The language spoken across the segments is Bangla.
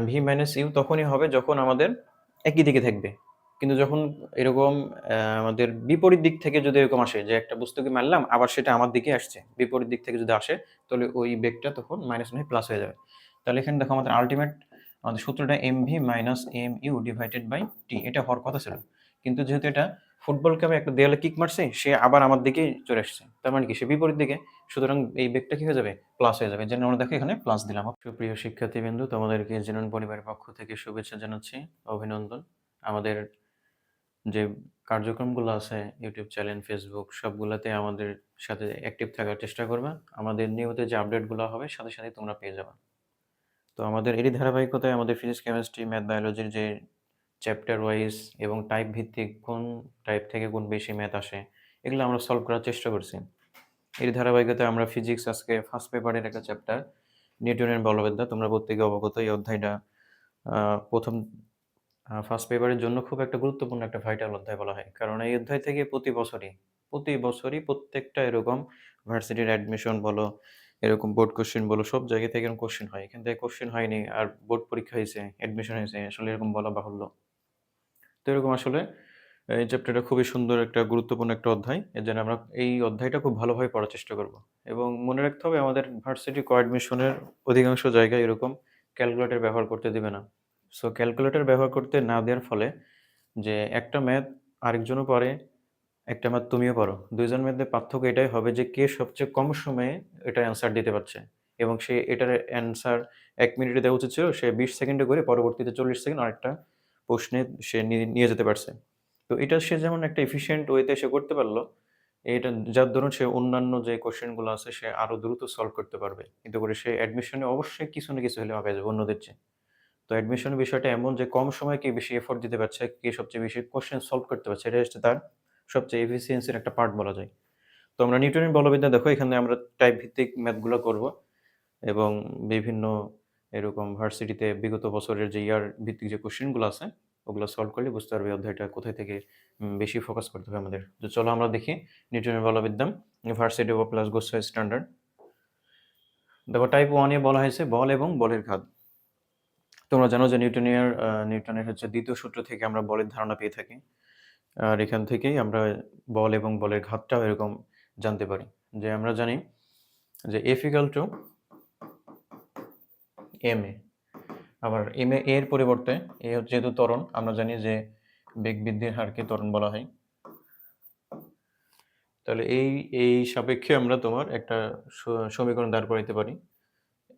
ভি মাইনাস ইউ তখনই হবে যখন আমাদের একই দিকে থাকবে। কিন্তু যখন এরকম আমাদের বিপরীত দিক থেকে যদি এরকম আসে যে একটা বস্তুকে মারলাম আবার সেটা আমার দিকে আসছে, বিপরীত দিক থেকে যদি আসে তাহলে ওই বেগটা তখন মাইনাস নয় প্লাস হয়ে যাবে। তাহলে এখানে দেখো আমাদের আল্টিমেট আমাদের সূত্রটা MV minus MU divided by T, এটা হওয়ার কথা ছিল। কিন্তু যেহেতু এটা ফুটবলকে আমি একটা দেয়ালে কিক মারছে, সে আবার আমার দিকেই চলে আসছে। তার মানে কি সে বিপরীত দিকে, সুতরাং এই বেগটা কি হয়ে যাবে? প্লাস হয়ে যাবে। যেন আমরা দেখো এখানে প্লাস দিলাম। সুপ্রিয় শিক্ষার্থীবৃন্দ, তোমাদেরকে জেনন পরিবারের পক্ষ থেকে শুভেচ্ছা জানাচ্ছি, অভিনন্দন। আমাদের যে কার্যক্রমগুলো আছে ইউটিউব চ্যানেল, ফেসবুক সবগুলাতে আমাদের সাথে অ্যাক্টিভ থাকার চেষ্টা করবা। আমাদের নিয়মিত যে আপডেটগুলো হবে সাথে সাথে তোমরা পেয়ে যাবা। তো আমাদের এরই ধারাবাহিকতায় আমাদের ফিজিক্স, কেমিস্ট্রি, ম্যাথ, বায়োলজির যে চ্যাপ্টার ওয়াইজ এবং টাইপ ভিত্তিক কোন টাইপ থেকে কোন বেশি ম্যাথ আসে এগুলো আমরা সলভ করার চেষ্টা করছি। এর ধারাবাহিকতায় আমরা ফিজিক্স আজকে ফার্স্ট পেপারের একটা চ্যাপ্টার নিউটনের বলবিদ্যা, তোমরা প্রত্যেকে অবগত। এই অধ্যায়টা প্রথম ফার্স্ট পেপারের জন্য খুব একটা গুরুত্বপূর্ণ একটা ভাইটাল অধ্যায় বলা হয়, কারণ এই অধ্যায় থেকে প্রতি বছরই প্রত্যেকটা এরকম ভার্সিটির অ্যাডমিশন বলো, এরকম বোর্ড কোশ্চেন বলো, সব জায়গা থেকে এরকম কোশ্চেন হয়। এখান থেকে কোশ্চেন হয়নি আর বোর্ড পরীক্ষা হয়েছে, অ্যাডমিশন হয়েছে, আসলে এরকম বলা বাহুল্য। তো এরকম আসলে এই চ্যাপ্টারটা খুবই সুন্দর একটা গুরুত্বপূর্ণ একটা অধ্যায়। এর জন্য আমরা এই অধ্যায়টা খুব ভালোভাবে পড়ার চেষ্টা করব। এবং মনে রাখতে হবে আমাদের ভার্সিটি কো-অ্যাডমিশনের অধিকাংশ জায়গায় এরকম ক্যালকুলেটর ব্যবহার করতে দিবে না। সো ক্যালকুলেটর ব্যবহার করতে না দেওয়ার ফলে যে একটা ম্যাথ আরেকজনও পারে, একটা ম্যাথ তুমিও পারো। ২ জনের মধ্যে পার্থক্য এটাই হবে যে কে সবচেয়ে কম সময়ে এটার অ্যান্সার দিতে পারছে। এবং সে এটার অ্যান্সার ১ মিনিটে দেওয়া উচিত ছিল, সে ২০ সেকেন্ডে করে পরবর্তীতে ৪০ সেকেন্ড আরেকটা প্রশ্নে সে নিয়ে যেতে পারছে। তো এটা সে যেমন একটা এফিশিয়েন্ট ওয়েতে সে করতে পারল, এটা যার দরুন সে অন্যান্য যে কোয়েশ্চেন গুলো আছে সে আরো দ্রুত সলভ করতে পারবে। এতে করে সে অ্যাডমিশনে অবশ্যই কিছু না কিছু হলেও আগায় যাবে অন্যদের চেয়ে। তো অ্যাডমিশনের বিষয়টা এমন যে কম সময়ে কে বেশি এফোর্ট দিতে পারছে, কে সবচেয়ে বেশি কোয়েশ্চেন সলভ করতে পারছে, এটা হচ্ছে তার সবচেয়ে এফিসিয়েন্সির একটা পার্ট বলা যায়। তো আমরা নিউটনের বলবিদ্যা দেখো এখানে আমরা টাইপ ভিত্তিক ম্যাথগুলো করব এবং বিভিন্ন এরকম ভার্সিটিতে বিগত বছরের যে ইয়ার ভিত্তিক যে কোশ্চেনগুলো আছে ওগুলো সলভ করলে বুঝতে পারবে অধ্যায়টা কোথায় থেকে বেশি ফোকাস করতে হবে আমাদের। তো চলো আমরা দেখি নিউটনের বলবিদ্যা, ভার্সিটি অফ প্লাস গোসা স্ট্যান্ডার্ড। দেখো টাইপ 1 এ বলা হয়েছে বল এবং বলের ঘাত। তোমরা জানো যে নিউটনের হচ্ছে দ্বিতীয় সূত্র থেকে আমরা বলের ধারণা পেয়ে থাকি। আর এখান থেকেই আমরা বল এবং বলের ঘাতটাও এরকম জানতে পারি। যে আমরা জানি যে F = ma, আবার ma এর পরিবর্তে এ হচ্ছে যেহেতু ত্বরণ, আমরা জানি যে বেগ বৃদ্ধির হারকে ত্বরণ বলা হয়। তাহলে এই সাপেক্ষে আমরা তোমার একটা সমীকরণ দাঁড় করাইতে পারি।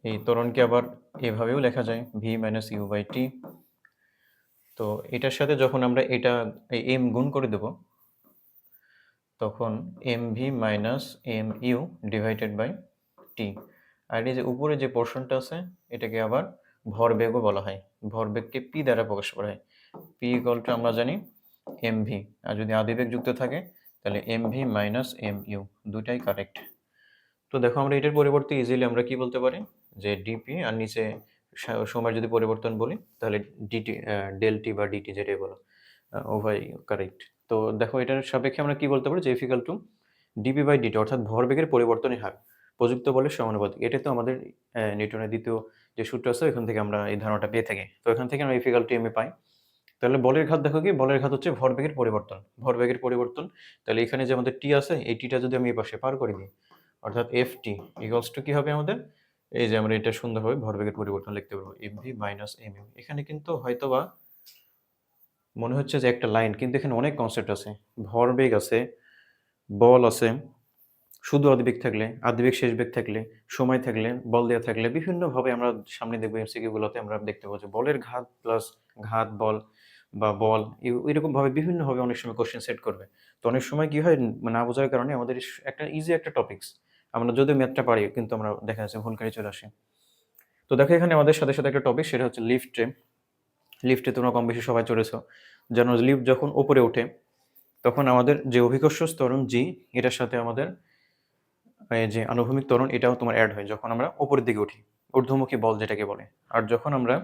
এই ত্বরণকে আবার এভাবেও লেখা যায় v - u/t। তো এটার সাথে যখন আমরা এটা এই m গুণ করে দেব তখন mv - mu divided by t। আর এই যে উপরে যে পোর্শনটা আছে এটাকে আবার ভরবেগও বলা হয়। ভরবেগকে p দ্বারা প্রকাশ করা হয়। p = আমরা জানি mv, আর যদি আদিবেগ যুক্ত থাকে তাহলে mv - mu, দুটাই কারেক্ট। তো দেখো আমরা এটার পরিবর্তে ইজিলি আমরা কি বলতে পারি যে dp, আর নিচে সময়ের যদি পরিবর্তন বলি তাহলে dt, del t বা dt যেটাই বলো, উভয় কারেক্ট। তো দেখো এটার সাপেক্ষে আমরা কি বলতে পারি যে F = dp/dt, অর্থাৎ ভরবেগের পরিবর্তনের হার প্রযুক্ত বলের সমানুপাতিক। এটা তো আমাদের নিউটনের দ্বিতীয় যে সূত্র আছে এখান থেকে আমরা এই ধারণাটা পেয়ে থাকি। তো এখান থেকে আমরা F = ma পাই। তাহলে বলের ঘাত দেখো কি, বলের ঘাত হচ্ছে ভরবেগের পরিবর্তন। ভরবেগের পরিবর্তন, তাহলে এখানে যে আমাদের টি আছে এই টিটা যদি আমি এই পাশে পার করে দিই অর্থাৎ ft = কি হবে আমাদের, এই যে আমরা এটা সুন্দরভাবে ভরবেগের পরিবর্তন লিখতে পারবো mv - mu। এখানে কিন্তু হয়তোবা মনে হচ্ছে যে একটা লাইন, কিন্তু এখানে অনেক কনসেপ্ট আছে। ভরবেগ আছে, বল আছে, শুধু আদিবেগ থাকলে, আদিবেগ শেষ বেগ থাকলে, সময় থাকলে, বল দেয়া থাকলে বিভিন্নভাবে আমরা সামনে দেখব এমসিকিউ গুলোতে আমরা দেখতে পাবো যে বলের ঘাত প্লাস ঘাত বল বা বল এরকমভাবে বিভিন্নভাবে অনেক সময় কোশ্চেন সেট করবে। তো অনেক সময় কি হয় না বোঝার কারণে আমাদের একটা ইজি একটা টপিকস আমরা যদিও ম্যাথটা পারি কিন্তু আমরা দেখা যাচ্ছে ভুল করে চলে আসি। তো দেখো এখানে আমাদের সাথে সাথে একটা টপিক, সেটা হচ্ছে লিফটে। লিফটে তোমরা কম বেশি সবাই চড়েছো। যেন লিফট যখন উপরে ওঠে তখন আমাদের যে অভিকর্ষ ত্বরণ জি, এটার সাথে আমাদের এই যে আনুভূমিক ত্বরণ এটাও তোমার এড হয় যখন আমরা উপরের দিকে উঠি, ঊর্ধ্বমুখী বল যেটাকে বলে। আর যখন আমরা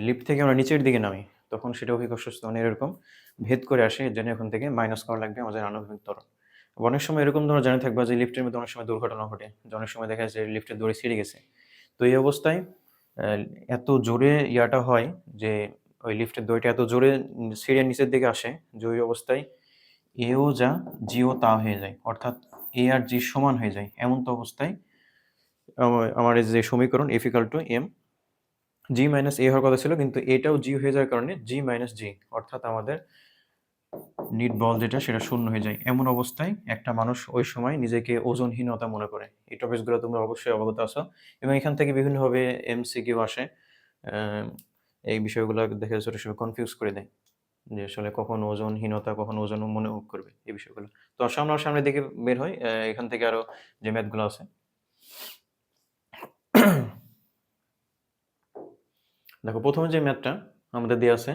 লিফট থেকে আমরা নিচের দিকে নামি তখন সেটা অভিকর্ষ ত্বরণের এরকম ভেদ করে আসে, এর জন্য এখান থেকে মাইনাস করা লাগবে আমাদের আনুভূমিক ত্বরণ। অনেক সময় এরকম তোমরা জেনে থাকবা যে লিফটের মধ্যে অনেক সময় দুর্ঘটনা ঘটে, যে অনেক সময় দেখা যায় যে লিফটের দড়ি ছিঁড়ে গেছে। তো এই অবস্থায় এত জোরে ইয়াটা হয় যে ওই লিফটের দড়িটা এত জোরে সিঁড়ির নিচের দিকে আসে যে ওই অবস্থায় এও যা জিও তা হয়ে যায়, অর্থাৎ এ আর জি সমান হয়ে যায়। এমন তো অবস্থায় আমার এই যে সমীকরণ F equal to M G minus A হওয়ার কথা ছিল, কিন্তু এটাও জি হয়ে যাওয়ার কারণে জি মাইনাস জি, অর্থাৎ আমাদের নিট বল যেটা সেটা শূন্য হয়ে যায়। এমন অবস্থায় একটা মানুষ ওই সময় নিজেকে ওজনহীনতা মনে করে। এই টপিকসগুলো তোমরা অবশ্যই অবগত আছো এবং এখান থেকে বিভিন্নভাবে এমসিকিউ আসে। আহ, এই বিষয়গুলো দেখে ছোট সময় কনফিউজ করে দেয় যে আসলে কখন ওজনহীনতা কখন ওজন মনে করবে এই বিষয়গুলো। তো সামনের দিকে বের হয় এখান থেকে আরো যে ম্যাথগুলো আছে। দেখো প্রথমে যে ম্যাথটা আমাদের দেওয়া আছে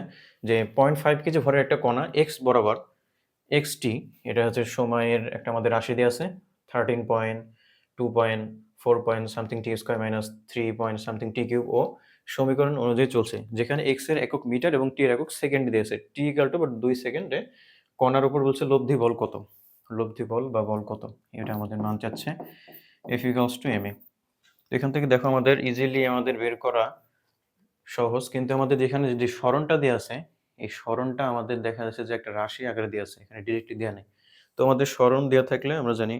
যে 0.5 কেজি ভরের একটা কণা এক্স বরাবর এক্স টি, এটা হচ্ছে সময়ের একটা আমাদের রাশি দেওয়া আছে 13.2.4 পয়েন্ট সামথিং টি স্কোয়ার মাইনাস 3 পয়েন্ট সামথিং টি কিউব ও সমীকরণ অনুযায়ী চলছে, যেখানে এক্স এর একক মিটার এবং টি এর একক সেকেন্ড দিয়েছে। টি ইকাল টু 2 সেকেন্ডে কণার উপর বলছে লব্ধি বল কত, লব্ধি বল বা বল কত, এটা আমাদের মান চাচ্ছে এফ ইকালস টু এম এ। এখান থেকে দেখো আমাদের ইজিলি আমাদের বের করা সহজ, কিন্তু আমাদের যেখানে যে সরণটা দেওয়া আছে এই সরণটা আমাদের দেখা যাচ্ছে যে একটা রাশি আকারে দেওয়া আছে, এখানে ডিরেক্টলি দেওয়া নেই। তো আমাদের সরণ দেওয়া থাকলে আমরা জানি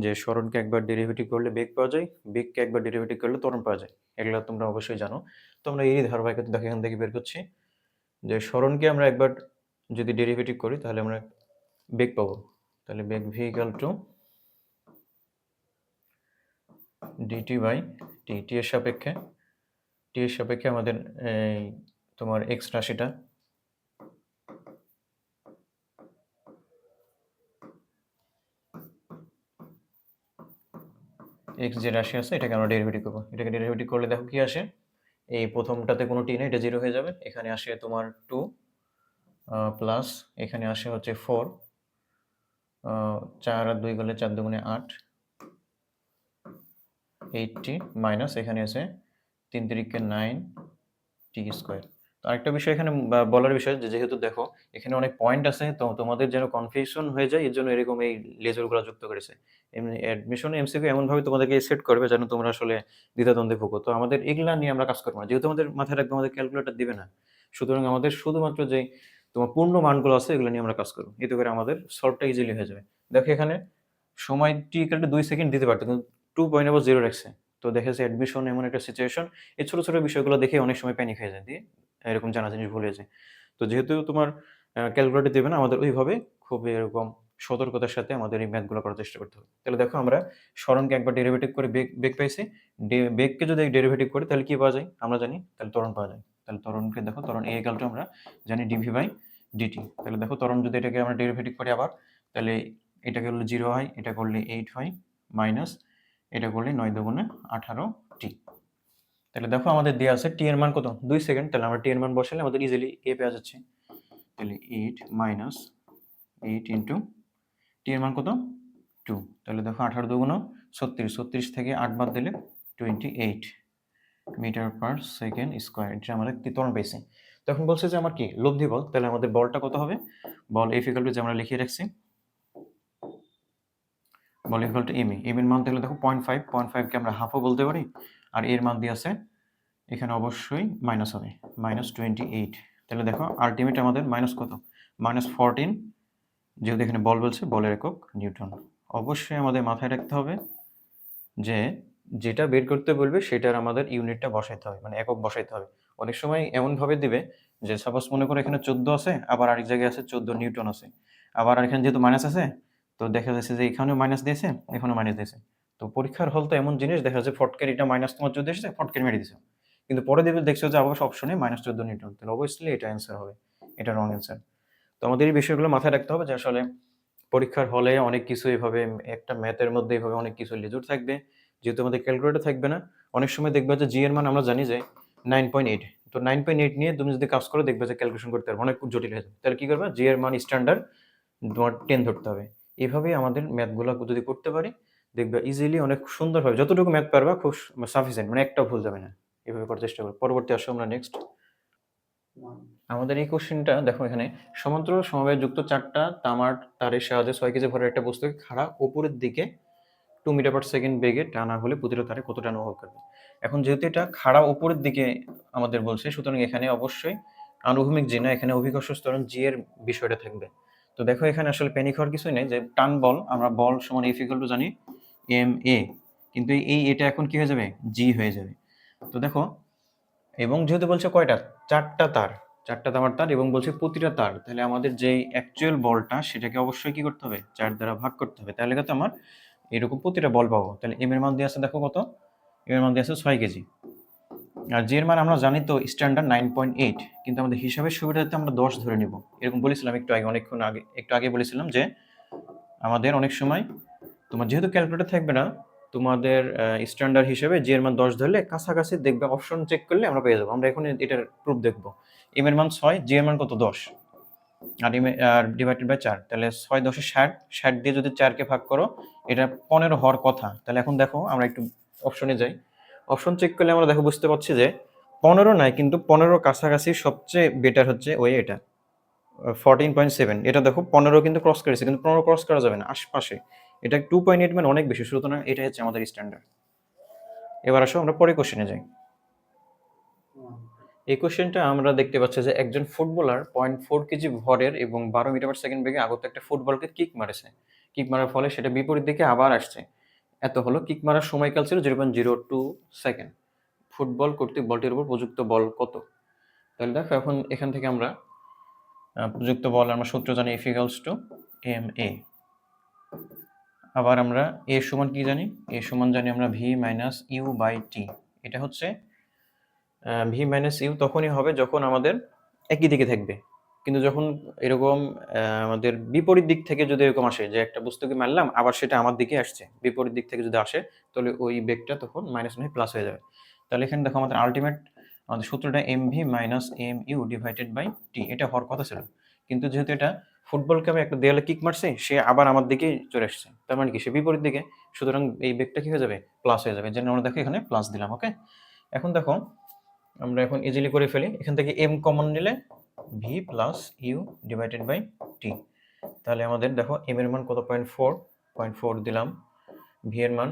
যে সরণকে একবার ডেরিভেটিভ করলে বেগ পাওয়া যায়, বেগকে একবার ডেরিভেটিভ করলে ত্বরণ পাওয়া যায়, এগুলো তোমরা অবশ্যই জানো। তো আমরা এই ধারাবাহিকতা দেখে এখান থেকে বের করছি যে সরণকে আমরা একবার যদি ডেরিভেটিভ করি তাহলে আমরা বেগ পাবো। তাহলে বেগ V equal to DT by T, T এর সাপেক্ষে, টি এর সাপেক্ষে আমাদের এই তোমার এক্স রাশিটা এক্স যে রাশি আছে এটাকে আমরা ডেরিভেটিভ করবো। এটাকে ডেরিভেটিভ করলে দেখো কি আসে, এই প্রথমটাতে কোনো টি নেই, এটা জিরো হয়ে যাবে। এখানে আসে তোমার 2 প্লাস এখানে আসে হচ্ছে 4, 4 আর 2 গেলে 4 দুগুণে 8, 80 মাইনাস এখানে আছে 3 তিরিকে 9 টি স্কোয়ার। তো আরেকটা বিষয় এখানে বলার বিষয় যে যেহেতু দেখো এখানে অনেক পয়েন্ট আছে, তো তোমাদের যেন কনফিউশন হয়ে যায় এর জন্য এরকম এই লেজারগুলো যুক্ত করেছে। এমনি অ্যাডমিশন এমসিকিউ এমনভাবে তোমাদেরকে সেট করবে যেন তোমরা আসলে দ্বিধাদ্বন্দ্বে ভোগো। তো আমাদের এগুলা নিয়ে আমরা কাজ করবো না, যেহেতু আমাদের মাথায় রাখবো আমাদের ক্যালকুলেটর দিবে না, সুতরাং আমাদের শুধুমাত্র যে তোমার পূর্ণ মানগুলো আছে এগুলো নিয়ে আমরা কাজ করবো, এতে করে আমাদের সলভটা ইজিলি হয়ে যাবে। দেখো এখানে সময় টি ইকুয়াল টু 2 সেকেন্ড দিতে পারতো, কিন্তু 2.0 রাখছে। তো দেখা যাচ্ছে অ্যাডমিশন এমন একটা সিচুয়েশন, এই ছোট ছোট বিষয়গুলো দেখে অনেক সময় প্যানিক হয়ে যায়, দিয়ে এরকম জানা জিনিস ভুলে যায়। তো যেহেতু তোমার ক্যালকুলেটর দেবে না, আমাদের ওইভাবে খুব এরকম সতর্কতার সাথে আমাদের এই ম্যাথগুলো করার চেষ্টা করতে হবে। তাহলে দেখো আমরা সরণকে একবার ডেরিভেটিভ করে বেগ বেগ পাইছি, বেগকে যদি ডেরিভেটিভ করি তাহলে কি পাওয়া যায় আমরা জানি, তাহলে ত্বরণ পাওয়া যায়। তাহলে ত্বরণকে দেখো ত্বরণ এ ইকুয়াল টু আমরা জানি ডিভি বাই ডিটি। তাহলে দেখো ত্বরণ যদি এটাকে আমরা ডেরিভেটিভ করি আবার, তাহলে এটা করলে 0 হয়, এটা করলে 8 হয়, মাইনাস এটা করলে 9 দুগুণে 18 টি। তাহলে দেখো আমাদের দেওয়া আছে টি এর মান কত 2 সেকেন্ড, তাহলে আমরা টি এর মান বসালে আমাদের ইজিলি এ পেয়ে যাচ্ছে। তাহলে 8 মাইনাস 8 ইন্টু টি এর মান কত 2, তাহলে দেখো 18 দুগুণ 36, 36 থেকে 8 বাদ দিলে 28 মিটার পার সেকেন্ড স্কোয়ার, এটা আমাদের ত্বরণ পেয়েছি। তখন বলছে যে আমার কি লব্ধি বল, তাহলে আমাদের বলটা কত হবে, বল এফ ইকুয়াল টু যে আমরা লিখিয়ে রাখছি বল equal to M A, M এর মান তাহলে দেখো 0.5, 0.5কে আমরা হাফও বলতে পারি, আর এর মান দিয়ে আছে এখানে অবশ্যই মাইনাস হবে -28। তাহলে দেখো আলটিমেট আমাদের মাইনাস কত -14, যেহেতু এখানে বল বলছে বলের একক নিউটন। অবশ্যই আমাদের মাথায় রাখতে হবে যে যেটা বের করতে বলবে সেটার আমাদের ইউনিটটা বসাইতে হবে, মানে একক বসাইতে হবে। অনেক সময় এমনভাবে দিবে যে সাপোজ মনে করো এখানে 14 আছে, আবার আরেক জায়গায় আছে 14 নিউটন আছে, আবার এখানে যেহেতু মাইনাস আছে তো দেখা যাচ্ছে যে এখানেও মাইনাস দিয়েছে এখানেও মাইনাস দিয়েছে। তো পরীক্ষার হল তো এমন জিনিস, দেখা যাচ্ছে ফটকের এটা মাইনাস তোমার 14 এসেছে ফটকের মেরে দিছে, কিন্তু পরে দেবে দেখছো যে আবার অপশনে -14 নিউটন, তাহলে অবভিয়াসলি এটা অ্যান্সার হবে, এটা রং অ্যান্সার। তো আমাদের এই বিষয়গুলো মাথায় রাখতে হবে যে আসলে পরীক্ষার হলে অনেক কিছু এভাবে একটা ম্যাথের মধ্যে এভাবে অনেক কিছু লেজুর থাকবে, যেহেতু আমাদের ক্যালকুলেটর থাকবে না। অনেক সময় দেখবে যে জি এর মান আমরা জানি যে 9.8, তো 9.8 নিয়ে তুমি যদি কাজ করো দেখবে যে ক্যালকুলেশন করতে পারবে অনেক জটিল হয়ে যাবে। তাহলে কি করবে, জি এর মান স্ট্যান্ডার্ড তোমার 10 ধরতে হবে। এভাবেই আমাদের ম্যাথগুলো যদি করতে পারি দেখবে ইজিলি অনেক সুন্দরভাবে যতটুকু ম্যাথ পারবা খুব সাফিসিয়েন্ট, মানে একটা ভুল যাবে না। এভাবে করার চেষ্টা করো। পরবর্তী আসো আমরা নেক্সট আমাদের এই কোশ্চেনটা দেখো, এখানে সমান্তরাল সমবায়ে যুক্ত 4টা তামার তারের সাহায্যে 6 কেজি ভরের একটা বস্তুকে খাড়া উপরের দিকে 2 মিটার পার সেকেন্ড বেগে টানা হলে প্রতিটা তারে কত টানা অনুভব করবে। এখন যেহেতু এটা খাড়া উপরের দিকে আমাদের বলছে, সুতরাং এখানে অবশ্যই আনুভূমিক জি না, এখানে অভিকর্ষ ত্বরণ জি এর বিষয়টা থাকবে। তো দেখো এখানে আসলে প্যানিক হওয়ার কিছুই নেই, যে টান বল, আমরা বল সমান এফ ইকুয়াল টু জানি এম এ, কিন্তু এটা এখন কি হয়ে যাবে, জি হয়ে যাবে। তো দেখো, এবং যেহেতু বলছে কয়টা, চারটা তার, চারটা তামার তার, এবং বলছে প্রতিটা তার, তাহলে আমাদের যে অ্যাকচুয়াল বলটা সেটাকে অবশ্যই কি করতে হবে, 4 দ্বারা ভাগ করতে হবে, তাহলে কিন্তু আমার এরকম প্রতিটা বল পাবো। তাহলে এম এর মান দিয়ে আছে দেখো কত, এম এর মান দিয়ে আছে 6 কেজি, আর জি এর মান আমরা জানি তো স্ট্যান্ডার্ড 9.8, কিন্তু আমাদের হিসাবের সুবিধাতে আমরা 10 ধরে নিব। এরকম বলেছিলাম একটু আগে, অনেকক্ষণ আগে, একটু আগে বলেছিলাম যে আমাদের অনেক সময় তোমার যেহেতু ক্যালকুলেটর থাকবে না, তোমাদের স্ট্যান্ডার্ড হিসেবে জি এর মান 10 ধরলে কাছাকাছি দেখবে, অপশন চেক করলে আমরা পেয়ে যাবো। আমরা এখন এটার প্রুফ দেখবো। এম এর মান 6, জি এর মান কত 10, আর ডিভাইডেড বাই 4, তাহলে 6 10 60, 60 দিয়ে যদি 4 কে ভাগ করো, এটা 15 হওয়ার কথা। তাহলে এখন দেখো আমরা একটু অপশনে যাই, অপশন চেক করলে আমরা দেখো বুঝতে পারছি যে 15 নাই, কিন্তু 15 কাছাকাছি সবচেয়ে বেটার হচ্ছে ওই এটা 14.7, এটা দেখো 15 কিন্তু ক্রস করেছে, কিন্তু 15 ক্রস করা যাবে না, আশপাশে এটা 2.8 মানে অনেক বেশি, সুতরাং এটা হচ্ছে আমাদের স্ট্যান্ডার্ড। এবার আসো আমরা পরে কোশ্চেনে যাই। এই কোশ্চেনটা আমরা দেখতে পাচ্ছি যে একজন ফুটবলার 0.4 কেজি ভরের এবং 12 মিটার পার সেকেন্ড বেগে আগত একটা ফুটবলকে কিক মারেছে, কিক মারার ফলে সেটা বিপরীত দিকে আবার আসছে, এত হলো। কিক মারার সময়কাল ছিল 0.02 সেকেন্ড। ফুটবল কর্তৃক বলটির উপর প্রযুক্ত বল কত? তাহলে দেখো এখন এখান থেকে আমরা প্রযুক্ত বল আমরা সূত্র জানি এফ ইকুয়ালস টু এম এ। আবার আমরা এ সমান কি জানি, এ সমান জানি আমরা V minus you by T. এটা হচ্ছে ভি মাইনাস ইউ তখনই হবে যখন আমাদের একই দিকে থাকবে, কিন্তু যখন এরকম আমাদের বিপরীত দিক থেকে যদি এরকম আসে যে একটা বস্তুকে মারলাম আবার সেটা আমার দিকে আসছে, বিপরীত দিক থেকে যদি আসে, তাহলে ওই বেগটা তখন মাইনাস নয় প্লাস হয়ে যাবে। তাহলে এখানে দেখো আমাদের আলটিমেট আমাদের সূত্রটা M V minus M U divided by T, এটা হওয়ার কথা ছিল, কিন্তু যেহেতু এটা ফুটবলকে আমি একটা দেয়ালে কিক মারছি, সে আবার আমার দিকেই চলে আসছে, তার মানে কি সে বিপরীত দিকে, সুতরাং এই বেগটা কি হয়ে যাবে, প্লাস হয়ে যাবে, যেন আমরা দেখো এখানে প্লাস দিলাম। ওকে, এখন দেখো আমরা এখন ইজিলি করে ফেলি, এখান থেকে এম কমন নিলে V plus U divided by T. তাহলে আমাদের দেখো এম এর মান কত, 0.4 দিলাম, ভি এর মান,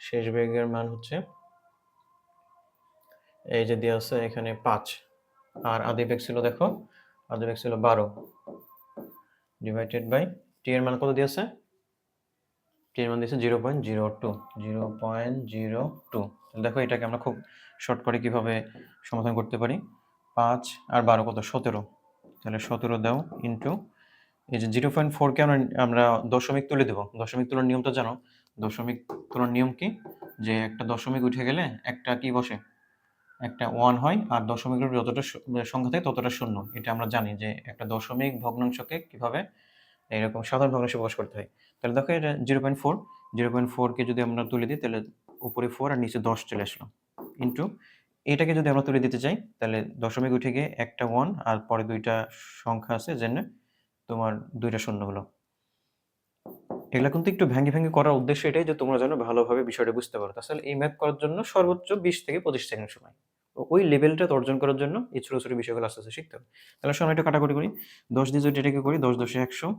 শেষ বেগের মান হচ্ছে এই যে দেওয়া আছে এখানে 5, আর আদি বেগ ছিল দেখো, আদি বেগ ছিল 12 ডিভাইডেড বাই টি এর মান কত দিয়েছে, টি এর মান দিয়েছে 0.02, 0.02। দেখো এটাকে আমরা খুব শর্ট করে কিভাবে সমাধান করতে পারি, 5 আর 12 কত, 17, তাহলে 17 দাও ইন্টু এই যে 0.4কে আমরা দশমিক তুলে দেবো। দশমিক তুলার নিয়মটা জানো, দশমিক তুলার নিয়ম কি, যে একটা দশমিক উঠে গেলে একটা কি বসে, একটা 1 হয়, আর দশমিকের যতটা সংখ্যা থাকে ততটা শূন্য, এটা আমরা জানি যে একটা দশমিক ভগ্নাংশকে কিভাবে এরকম সাধারণ ভগ্নাংশে প্রকাশ করতে হয়। তাহলে দেখো এটা 0.4, 0.4কে যদি আমরা তুলে দিই তাহলে উপরে 4 আর নিচে 10 চলে আসলো, ইন্টু এটাকে যদি আমরা তুলে দিতে চাই তাহলে দশমিক উঠে গিয়ে একটা 1 আর পরে দুইটা সংখ্যা আছে জেনে তোমার দুইটা শূন্য হলো। এগুলা কিন্তু একটু ভেঙে ভেঙে করার উদ্দেশ্য এটাই যে তোমরা যেন ভালোভাবে বিষয়টা বুঝতে পারো। তাছাড়া এই ম্যাথ করার জন্য সর্বোচ্চ 20 থেকে 25 সেকেন্ড সময়। তো ওই লেভেলটা অর্জন করার জন্য এই ছোট, ছোট বিষয়গুলো আস্তে, আস্তে শিখতে হবে। তাহলে সময় একটু কাটাকুটি করি। 10 দিয়ে যদি এটাকে করি 10 10 এ 100,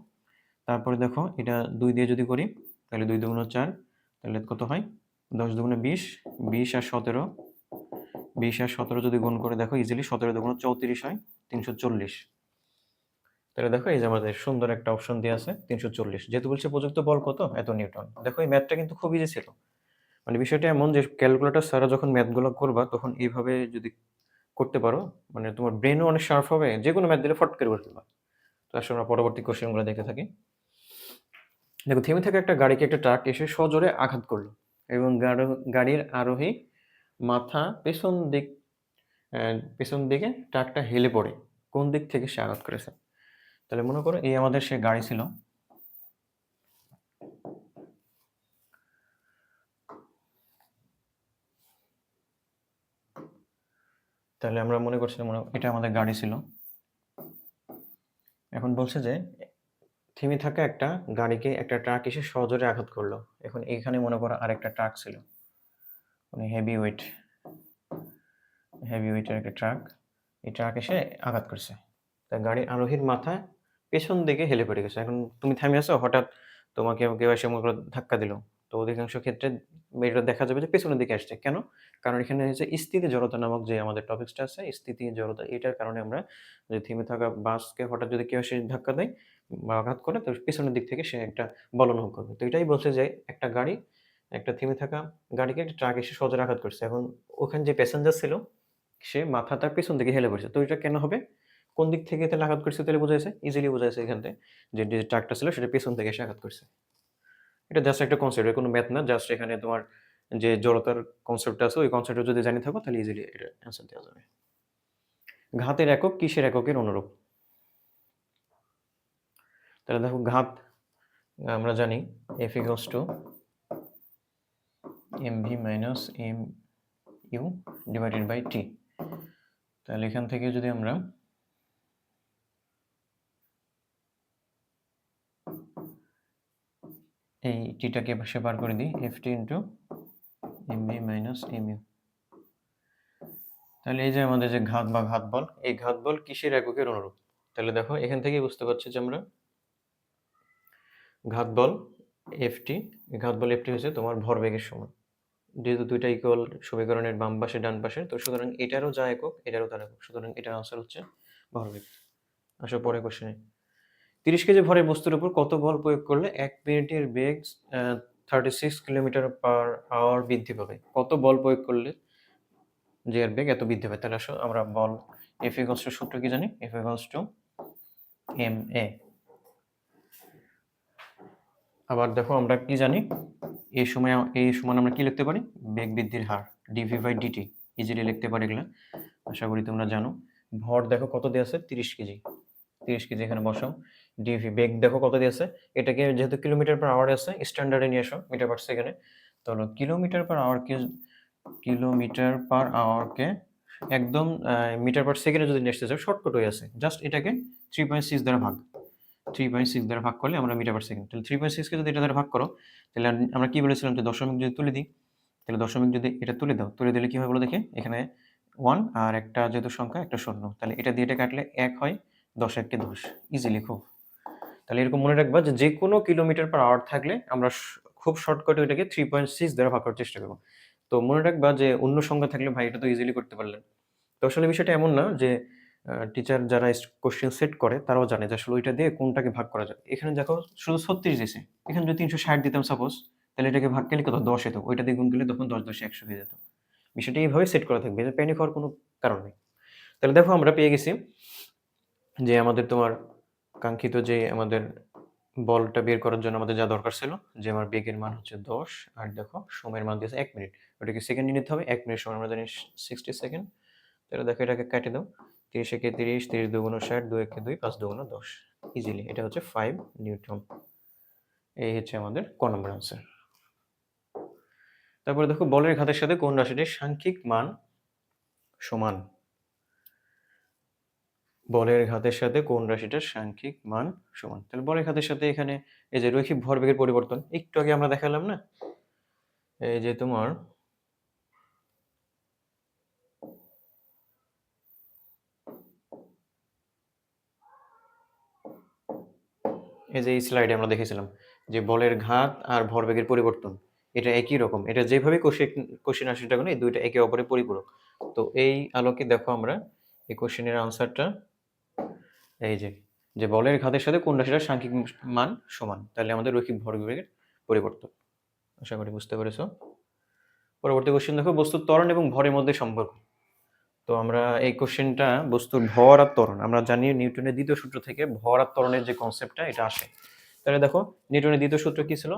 তারপরে দেখো এটা 2 দিয়ে যদি করি তাহলে 2 দুগুণ 4, তাহলে কত হয় 10 দুগুণে 20, 20 আর 17, 20 আর 17 যদি গুণ করে দেখো ইজিলি 17 দুগুণ 34 হয়, 340। তাহলে দেখো এই যে আমাদের সুন্দর একটা অপশন দেওয়া আছে 340, যেহেতু বলছে প্রযুক্ত বল কত, এত নিউটন। দেখো এই ম্যাথটা কিন্তু খুব ইজি ছিল, মানে বিষয়টা এমন যে ক্যালকুলেটর ছাড়া যখন ম্যাথগুলো করবা তখন এইভাবে যদি করতে পারো, মানে তোমার ব্রেনও অনেক শার্প হবে, যে কোনো ম্যাথ দিলে ফট করে করে ফেলবা। তো আসলে আমরা পরবর্তী কোশ্চেনগুলো দেখতে থাকি। দেখো থেমে থাকা একটা গাড়িকে একটা ট্রাক এসে সজোরে আঘাত করলো, এবং গাড়ির আরোহী মাথা পেছন দিকে ট্রাকটা হেলে পড়ে, কোন দিক থেকে সে আঘাত করেছে? তাহলে মনে করো এই আমাদের সে গাড়ি ছিল, তাহলে আমরা মনে করছিলাম এটা আমাদের গাড়ি ছিল। এখন বলছে যে থেমে থাকা একটা গাড়িকে একটা ট্রাক এসে সজোরে আঘাত করলো। এখন এখানে মনে করো আরেকটা ট্রাক ছিল, মানে হেভি ওয়েটের একটা ট্রাক, এই ট্রাক এসে আঘাত করছে, তা গাড়ির আরোহীর মাথা পেছন দিকে হেলে পড়ে গেছে। এখন তুমি থেমে আছো, হঠাৎ তোমাকে কেউ এসে মনে করো ধাক্কা দিল, তো অধিকাংশ ক্ষেত্রে এটা দেখা যাবে যে পেছনের দিকে আসছে। কেন? কারণ এখানে হচ্ছে স্থিতি জড়তা নামক যে আমাদের টপিকসটা আছে, স্থিতি জড়তা এটার কারণে আমরা যে থেমে থাকা বাসকে হঠাৎ যদি কেউ এসে ধাক্কা দেয় বা আঘাত করে তো পেছনের দিক থেকে সে একটা বল অনুভব করবে। তো এটাই বলছে যে একটা গাড়ি, একটা থেমে থাকা গাড়িকে একটা ট্রাক এসে সজোরে আঘাত করছে। এখন ওখানে যে প্যাসেঞ্জার ছিল সে মাথা তার পেছন দিকে হেলে পড়ছে। তো এটা কেন হবে? কোন দিক থেকে তাহলে আঘাত করছে তাহলে বোঝা যাচ্ছে? ইজিলি বোঝা যাচ্ছে এখান থেকে যে ট্রাকটা ছিল সেটা পেছন থেকে এসে আঘাত করছে। এটা জাস্ট একটা কনসেপ্ট, এর কোনো ম্যাথ না। জাস্ট এখানে তোমার যে জড়তার কনসেপ্টটা আছে ওই কনসেপ্টটা যদি জানি থাকো তাহলে ইজিলি এটা অ্যান্সার দেওয়া যাবে। ঘাতের একক কিসের এককের অনুরূপ? তাহলে দেখো ঘাত আমরা জানি F equals to mv minus mu divided by t। তাহলে এখান থেকে যদি আমরা এই টিটাকে পাশে বার করে দিই ft into mv minus mu, তাহলে এই যে আমাদের যে ঘাত বা ঘাত বল, এই ঘাত বল কিসের এককের অনুরূপ? তাহলে দেখো এখান থেকেই বুঝতে পারছি যে আমরা ঘাত বল ft, ঘাত বল ft হচ্ছে তোমার ভরবেগের সমান। যেহেতু দুইটা ইকুয়াল সমীকরণের বাম পাশে ডান পাশে, তো সুতরাং এটারও যা একক এটারও তার একক, সুতরাং এটার আনসার হচ্ছে ভরবেগ। আসো পরে কোশ্চেনে। 30 কেজি ভরের বস্তুর উপর কত বল প্রয়োগ করলে 1 মিনিটের বেগ 36 কিলোমিটার পার আওয়ার বৃদ্ধি পাবে? কত বল প্রয়োগ করলে যে এর বেগ এত বৃদ্ধি পাবে? তাহলে আসো আমরা বল F equals to সূত্র কি জানি? F equals to ma। আবার দেখো আমরা কি জানি এই সমান আমরা কি লিখতে পারি? বেগ বৃদ্ধির হার dv বাই dt ইজিলি লিখতে পারি এগুলা, আশা করি তোমরা জানো। ভর দেখো কত দেওয়া আছে? 30 কেজি। 30 কেজি এখানে বসাও। ডিভি বেগ দেখো কত দিয়ে আছে? এটাকে যেহেতু কিলোমিটার পার আওয়ারে আছে স্ট্যান্ডার্ডে নিয়ে আসো মিটার পার সেকেন্ডে। তাহলে কিলোমিটার পার আওয়ারকে একদম মিটার পার সেকেন্ডে যদি নিয়ে আসতে চাও শর্টকাট হয়ে আছে, জাস্ট এটাকে 3.6 দ্বারা ভাগ। 3.6 দ্বারা ভাগ করলে আমরা মিটার পার সেকেন্ড, তাহলে 3.6 কে যদি এটা দ্বারা ভাগ করো তাহলে আমরা কি বলেছিলাম যে দশমিক যদি তুলে দিই, তাহলে দশমিক যদি এটা তুলে দাও, তুলে দিলে কি হয় বলো দেখি? এখানে 1 আর একটা যেহেতু সংখ্যা একটা শূন্য, তাহলে এটা দিয়ে এটা কাটলে 1 হয়, 10 1 কে 10 ইজিলি খুব। তাহলে এরকম মনে রাখবা যে যেকোনো কিলোমিটার পার আওয়ার থাকলে আমরা খুব শর্টকাটে এটাকে 3.6 দ্বারা ভাগ করার চেষ্টা করব। তো মনে রাখবা যে অন্য সংখ্যা থাকলে ভাই এটা তো ইজিলি করতে পারলেন। তো আসলে বিষয়টা এমন না যে টিচার যারা কোশ্চেন সেট করে তারাও জানে যে আসলে ওইটা দিয়ে কোনটাকে ভাগ করা যায়। এখানে দেখো শুধু 36 দিয়েছে, এখানে যদি 360 দিতাম সাপোজ, তাহলে এটাকে ভাগ করলে কত? 10 হতো, ওইটা দিয়ে গুণ করলে তখন 10 10 100 হয়ে যেত। বিষয়টা এইভাবে সেট করা থাকবে, যে প্যানিক হওয়ার কোনো কারণ নেই। তাহলে দেখো আমরা পেয়ে গেছি যে আমাদের তোমার কাঙ্ক্ষিত যে আমাদের বলটা বের করার জন্য আমাদের যা দরকার ছিল, যে আমার বেগের মান হচ্ছে 10 আর দেখো সময়ের মান দিয়েছে 1 মিনিট। ওটাকে সেকেন্ডে নিতে হবে। 1 মিনিট সমান আমরা জানি 60 সেকেন্ড। তাহলে দেখো এটাকে কেটে দাও। 30 একে 30, 30 দুগুণ 60, 2 একে 2, 5 দুগুণ 10। ইজিলি এটা হচ্ছে 5 নিউটন। এই হচ্ছে আমাদের ক নম্বর আনসার। তারপরে দেখো বলের ঘাতের সাথে কোন রাশিটির সাংখ্যিক মান সমান? বলের ঘাতের সাথে কোন রাশিটার সাংখ্যিক মান সমান? তাহলে বলের ঘাতের সাথে এখানে এই যে রৈখিক ভরবেগের পরিবর্তন একটু আগে আমরা দেখালাম না, এই যে তোমার এই যে এই স্লাইডে আমরা দেখেছিলাম যে বলের ঘাত আর ভরবেগের পরিবর্তন এটা একই রকম, এটা যেভাবে কোশ্চেন আসে এই দুইটা একে অপরের পরিপূরক। তো এই আলোকে দেখো আমরা এই কোশ্চেনের আনসারটা, এই যে যে বলের ঘাতের সাথে কোন রাশিটার সাংখ্যিক মান সমান, তাহলে আমাদের রৈখিক ভরবেগের পরিবর্তন। আশা করি বুঝতে পেরেছো। পরবর্তী কোশ্চেন দেখো বস্তুর ত্বরণ এবং ভরের মধ্যে সম্পর্ক। তো আমরা এই কোশ্চেনটা বস্তুর ভর আর ত্বরণ আমরা জানি নিউটনের দ্বিতীয় সূত্র থেকে ভর আর ত্বরণের যে কনসেপ্টটা এটা আসে। তাহলে দেখো নিউটনের দ্বিতীয় সূত্র কি ছিল?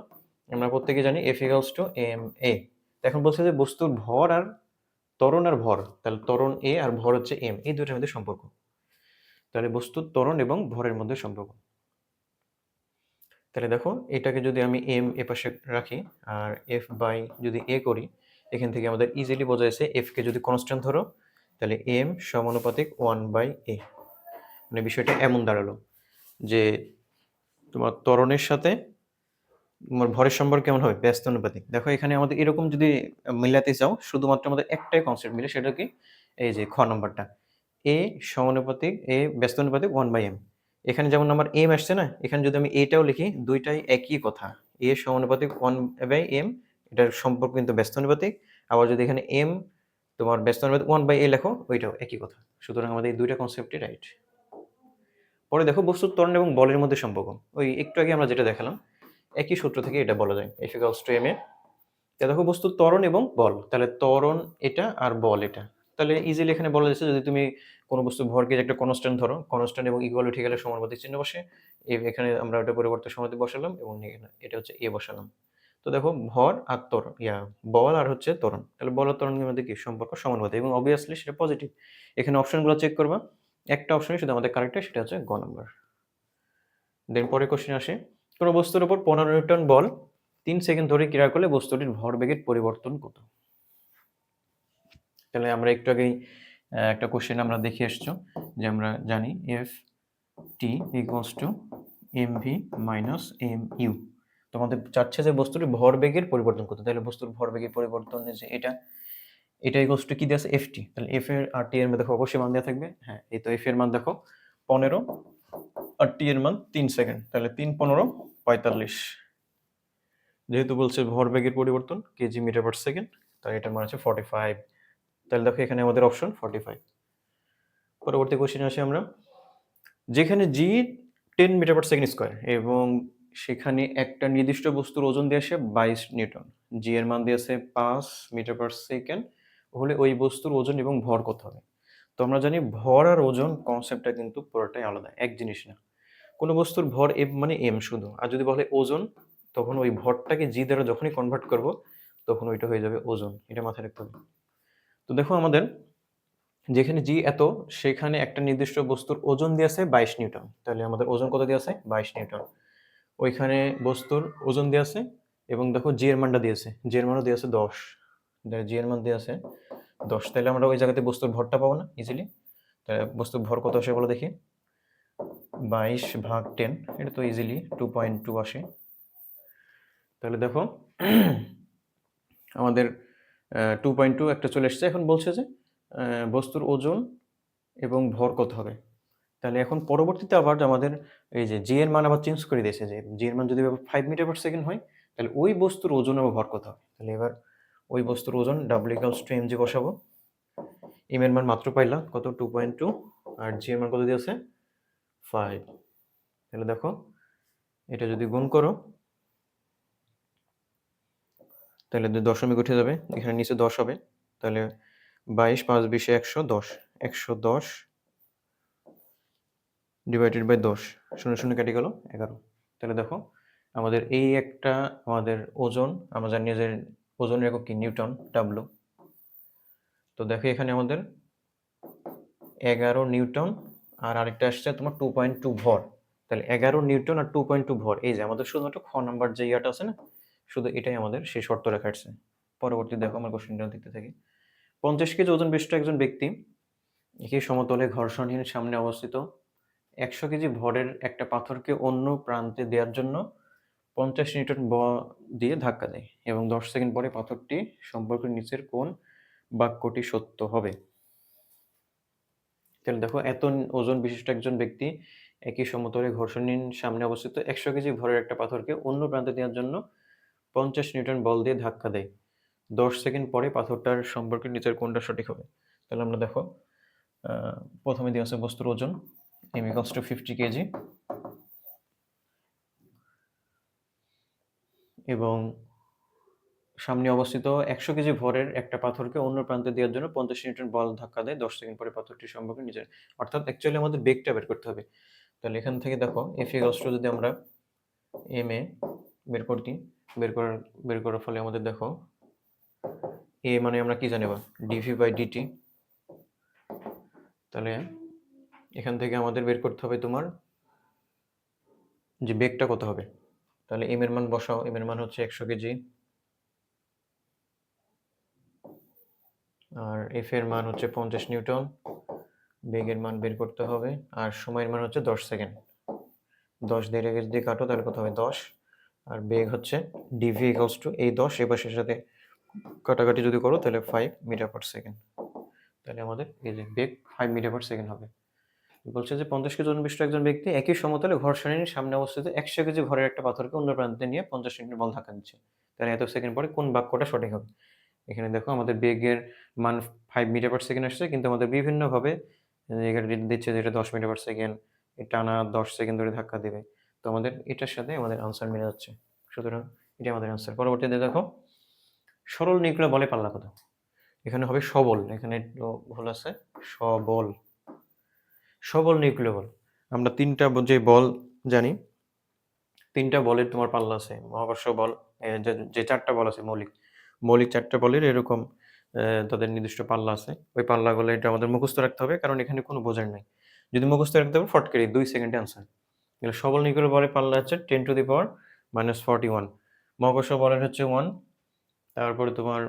আমরা প্রত্যেকে জানি F equals to ma। এখন বলছে যে বস্তুর ভর আর ত্বরণ আর ভর, তাহলে ত্বরণ a আর ভর হচ্ছে m, এই দুটোর মধ্যে সম্পর্ক। তাহলে বস্তুর ত্বরণ এবং ভরের মধ্যে সম্পর্ক। তাহলে দেখো এটাকে যদি আমি m এ পাশে রাখি আর f বাই যদি a করি, এখান থেকে আমাদের ইজিলি বোঝা যাচ্ছে f কে যদি কনস্ট্যান্ট ধরো তাহলে m সমানুপাতিক 1/a। মানে বিষয়টা এমন দাঁড়ালো যে তোমার ত্বরণের সাথে তোমার ভরের সম্পর্ক কেমন হবে? ব্যস্তানুপাতিক। দেখো এখানে আমাদের এরকম যদি মিলাতে চাও শুধুমাত্র আমাদের একটাই কনসেপ্ট মিলে, সেটা কি? এই যে খ নম্বরটা a সমানুপাতিক a ব্যস্তানুপাতিক 1/m। এখানে যেমন আমার m আসছে না, এখানে যদি আমি এটাও লিখি দুইটাই একই কথা, এ সমানুপাতিক 1/m, এটার সম্পর্ক কিন্তু ব্যস্ত অনুপাতিক। আবার যদি এখানে m তোমার ব্যস্ত অনুপাতিক 1/a লেখো, ওইটাও একই কথা। সুতরাং আমাদের এই দুইটা কনসেপ্টই রাইট। পরে দেখো বস্তুর ত্বরণ এবং বলের মধ্যে সম্পর্ক। ওই একটু আগে আমরা যেটা দেখালাম, একই সূত্র থেকে এটা বলা যায়, F = ma। দেখো বস্তুর ত্বরণ এবং বল, তাহলে ত্বরণ এটা আর বল এটা, তাহলে ইজিলি এখানে বলা যাচ্ছে যদি তুমি কোনো বস্তুর ভরকে একটা কনস্ট্যান্ট ধরো, কনস্ট্যান্ট এবং ইকুয়াল উঠে গেলে সমানুপাতিক চিহ্ন বসে, এখানে আমরা ওটা পরিবর্তে সমানুপাতিক বসালাম এবং এটা হচ্ছে এ বসালাম। তো দেখো ভর আর ত্বরণ, বল আর হচ্ছে ত্বরণ, তাহলে বল আর ত্বরণের মধ্যে কি সম্পর্ক? সমানুপাতিক, এবং অবভিয়াসলি সেটা পজিটিভ। এখানে অপশনগুলো চেক করবা, একটা অপশনই শুধু আমাদের কারেক্ট, সেটা হচ্ছে গ নাম্বার। দেন পরে কোশ্চেন আসে, কোনো বস্তুর উপর 15 নিউটন বল 3 সেকেন্ড ধরে ক্রিয়া করলে বস্তুটির ভরবেগের পরিবর্তন কত? তাহলে আমরা একটু আগেই একটা কোশ্চেন আমরা দেখে এসছো, যে আমরা জানি F T equals to M V minus M U. তোমাদের চাচ্ছে যে বস্তুটির ভরবেগের পরিবর্তন কত, তাহলে বস্তুর ভরবেগের পরিবর্তন যে এটা ইকুয়ালস টু কি দেওয়া আছে? F T. তাহলে এফ এর আর টি এর মধ্যে দেখো অবশ্যই মান দেওয়া থাকবে। হ্যাঁ, এই তো এফ এর মান দেখো 15 আর টি এর মান 3 সেকেন্ড, তাহলে 3 15 45। যেহেতু বলছে ভরবেগের পরিবর্তন কেজি মিটার পার সেকেন্ড, তাই এটার মান হচ্ছে 45। তাহলে দেখো এখানে আমাদের অপশন 45। পরবর্তী কোশ্চেন আসি আমরা, যেখানে জি 10 মিটার পার সেকেন্ড স্কোয়ার এবং সেখানে একটা নির্দিষ্ট বস্তুর ওজন দিয়ে আসে 22 নিউটন, জি এর মান দিয়ে আছে 5 মিটার পার সেকেন্ড, হলে ওই বস্তুর ওজন এবং ভর কত হবে? তো আমরা জানি ভর আর ওজন কনসেপ্টটা কিন্তু পুরোটাই আলাদা, এক জিনিস না। কোনো বস্তুর ভর এম মানে এম শুধু, আর যদি বলে ওজন, তখন ওই ভরটাকে জি দ্বারা যখনই কনভার্ট করব তখন ওইটা হয়ে যাবে ওজন, এটা মাথায় রাখতে হবে। তো দেখো আমাদের যেখানে জি এত, সেখানে একটা নির্দিষ্ট বস্তুর ওজন দিয়ে আছে 22 নিউটন, তাহলে আমাদের ওজন কত দিয়ে আছে? 22 নিউটন। ওইখানে বস্তুর ওজন দিয়ে আছে এবং দেখো জি এর মানটা দিয়েছে, জি এর মানও দিয়ে আছে 10, জি এর মান দিয়ে আছে 10, তাহলে আমরা ওই জায়গাতে বস্তুর ভরটা পাবো না ইজিলি। তাহলে বস্তুর ভর কত আসে বলো দেখি? 22/10, এটা তো ইজিলি 2.2 আসে। তাহলে দেখো আমাদের 2.2 একটা চলে এসছে। এখন বলছে যে বস্তুর ওজন এবং ভর কত হবে। তাহলে এখন পরবর্তীতে আবার আমাদের এই যে জি এর মান আবার চেঞ্জ করে দিয়েছে, যে জি এর মান যদি 5 মিটার পার সেকেন্ড হয়, তাহলে ওই বস্তুর ওজন এবং ভর কত হবে। তাহলে এবার ওই বস্তুর ওজন W equals to M G বসাবো। এম এর মান মাত্র পাইলাম কত? 2.2, আর জি এর মান কত দিয়েছে? 5। তাহলে দেখো এটা যদি গুণ করো, তাহলে দশমিক উঠে যাবে, এখানে নিচে 10 হবে। তাহলে 22 5 20 110, 110 ডিভাইডেড বাই 10, 0 0 কেটে গেল 11। তাহলে দেখো আমাদের এই একটা আমাদের ওজন, আমরা জানি যে ওজনের একক কি? Newton, W. তো দেখো এখানে আমাদের 11 নিউটন, আর আরেকটা আসছে তোমার 2.2 ভর। তাহলে 11 নিউটন আর 2.2 ভর, এই যে আমাদের শুধুমাত্র খ নাম্বার যে ইয়াটা আছে না, শুধু এটাই আমাদের সেই শর্ত রেখা আসছে। পরবর্তী দেখো আমার কোশ্চেনটা দেখতে থাকি। 50 কেজি ওজন বিশিষ্ট একজন ব্যক্তি একই সমতলে ঘর্ষণহীন সামনে অবস্থিত 100 কেজি ভরের একটা পাথরকে অন্য প্রান্তে দেওয়ার জন্য 50 নিউটন বল দিয়ে ধাক্কা দেয় এবং 10 সেকেন্ড পরে পাথরটি সম্পর্কের নিচের কোন বাক্যটি সত্য হবে? তাহলে দেখো এত ওজন বিশিষ্ট একজন ব্যক্তি একই সমতলে ঘর্ষণহীন সামনে অবস্থিত 100 কেজি ভরের একটা পাথরকে অন্য প্রান্তে দেওয়ার জন্য 50 নিউটন বল দিয়ে ধাক্কা দেয়, 10 সেকেন্ড পরে পাথরটার সম্পর্কের নিচের কোনটা সঠিক হবে? তাহলে আমরা দেখো প্রথমে দেওয়া আছে বস্তুর ওজন m equals to 50 কেজি এবং সামনে অবস্থিত 100 কেজি ভরের একটা পাথরকে অন্য প্রান্তে দেওয়ার জন্য 50 নিউটন বল ধাক্কা দেয়, 10 সেকেন্ড পরে পাথরটির সম্পর্কে নিচের, অর্থাৎ অ্যাকচুয়ালি আমাদের বেগটা বের করতে হবে। তাহলে এখান থেকে দেখো এফ ইকুয়ালস টু যদি আমরা এম এ বের করতি, বের করার ফলে আমাদের দেখো এ মানে আমরা কি জানি বা ডিভি বাই ডিটি। তাহলে এখান থেকে আমাদের বের করতে হবে তোমার যে বেগটা কত হবে। তাহলে এম এর মান বসাও, এম এর মান হচ্ছে 100 কেজি, আর এফ এর মান হচ্ছে 50 নিউটন, বেগের মান বের করতে হবে, আর সময়ের মান হচ্ছে 10 সেকেন্ড। 10 দিয়ে রেখে যদি কাটো তাহলে কত হবে? 10। আর বেগ হচ্ছে ডিভি ইকুয়ালস টু এই 10 এবার সেটার সাথে কাটাকাটি যদি করো তাহলে 5 মিটার পার সেকেন্ড। তাহলে আমাদের এই যে বেগ 5 মিটার পার সেকেন্ড হবে। বলছে যে 50 কেজি ওজনবিশিষ্ট একজন ব্যক্তি একই সমতলে ঘর্ষণের সামনে অবস্থিত 100 কেজি ভরের একটা পাথরকে অন্য প্রান্তে নিয়ে 50 নিউটন বল ধাক্কা দিচ্ছে। তাহলে এত সেকেন্ড পরে কোন বাক্যটা সঠিক হবে? এখানে দেখো আমাদের বেগের মান 5 মিটার পার সেকেন্ড আসছে, কিন্তু আমাদের বিভিন্নভাবে এখানে দিচ্ছে যে এটা 10 মিটার পার সেকেন্ড, টানা 10 সেকেন্ড ধরে ধাক্কা দেবে। তো আমাদের এটার সাথে আমাদের আনসার মিলে যাচ্ছে। সুতরাং এটা আমাদের আনসার। পরবর্তীতে দেখো সরল নিউক্লিয় বলের পাল্লা কত? এখানে হবে সবল, এখানে একটু ভুল আছে। সবল, সবল নিউক্লিয় বল। আমরা ৩টা যে বল জানি, ৩টা বলের তোমার পাল্লা আছে। মহাকর্ষ বল, যে ৪টা বল আছে মৌলিক ৪টা বলের এরকম তাদের নির্দিষ্ট পাল্লা আছে। ওই পাল্লাগুলো এটা আমাদের মুখস্থ রাখতে হবে, কারণ এখানে কোনো বোঝার নাই। যদি মুখস্থ রাখতে হবে ফট করে ২ সেকেন্ডে আনসার। তাহলে সবল নিউক্লিয় বলের পাল্লা হচ্ছে 10⁻⁻41। মহাকর্ষ বলের হচ্ছে 1। তারপরে তোমার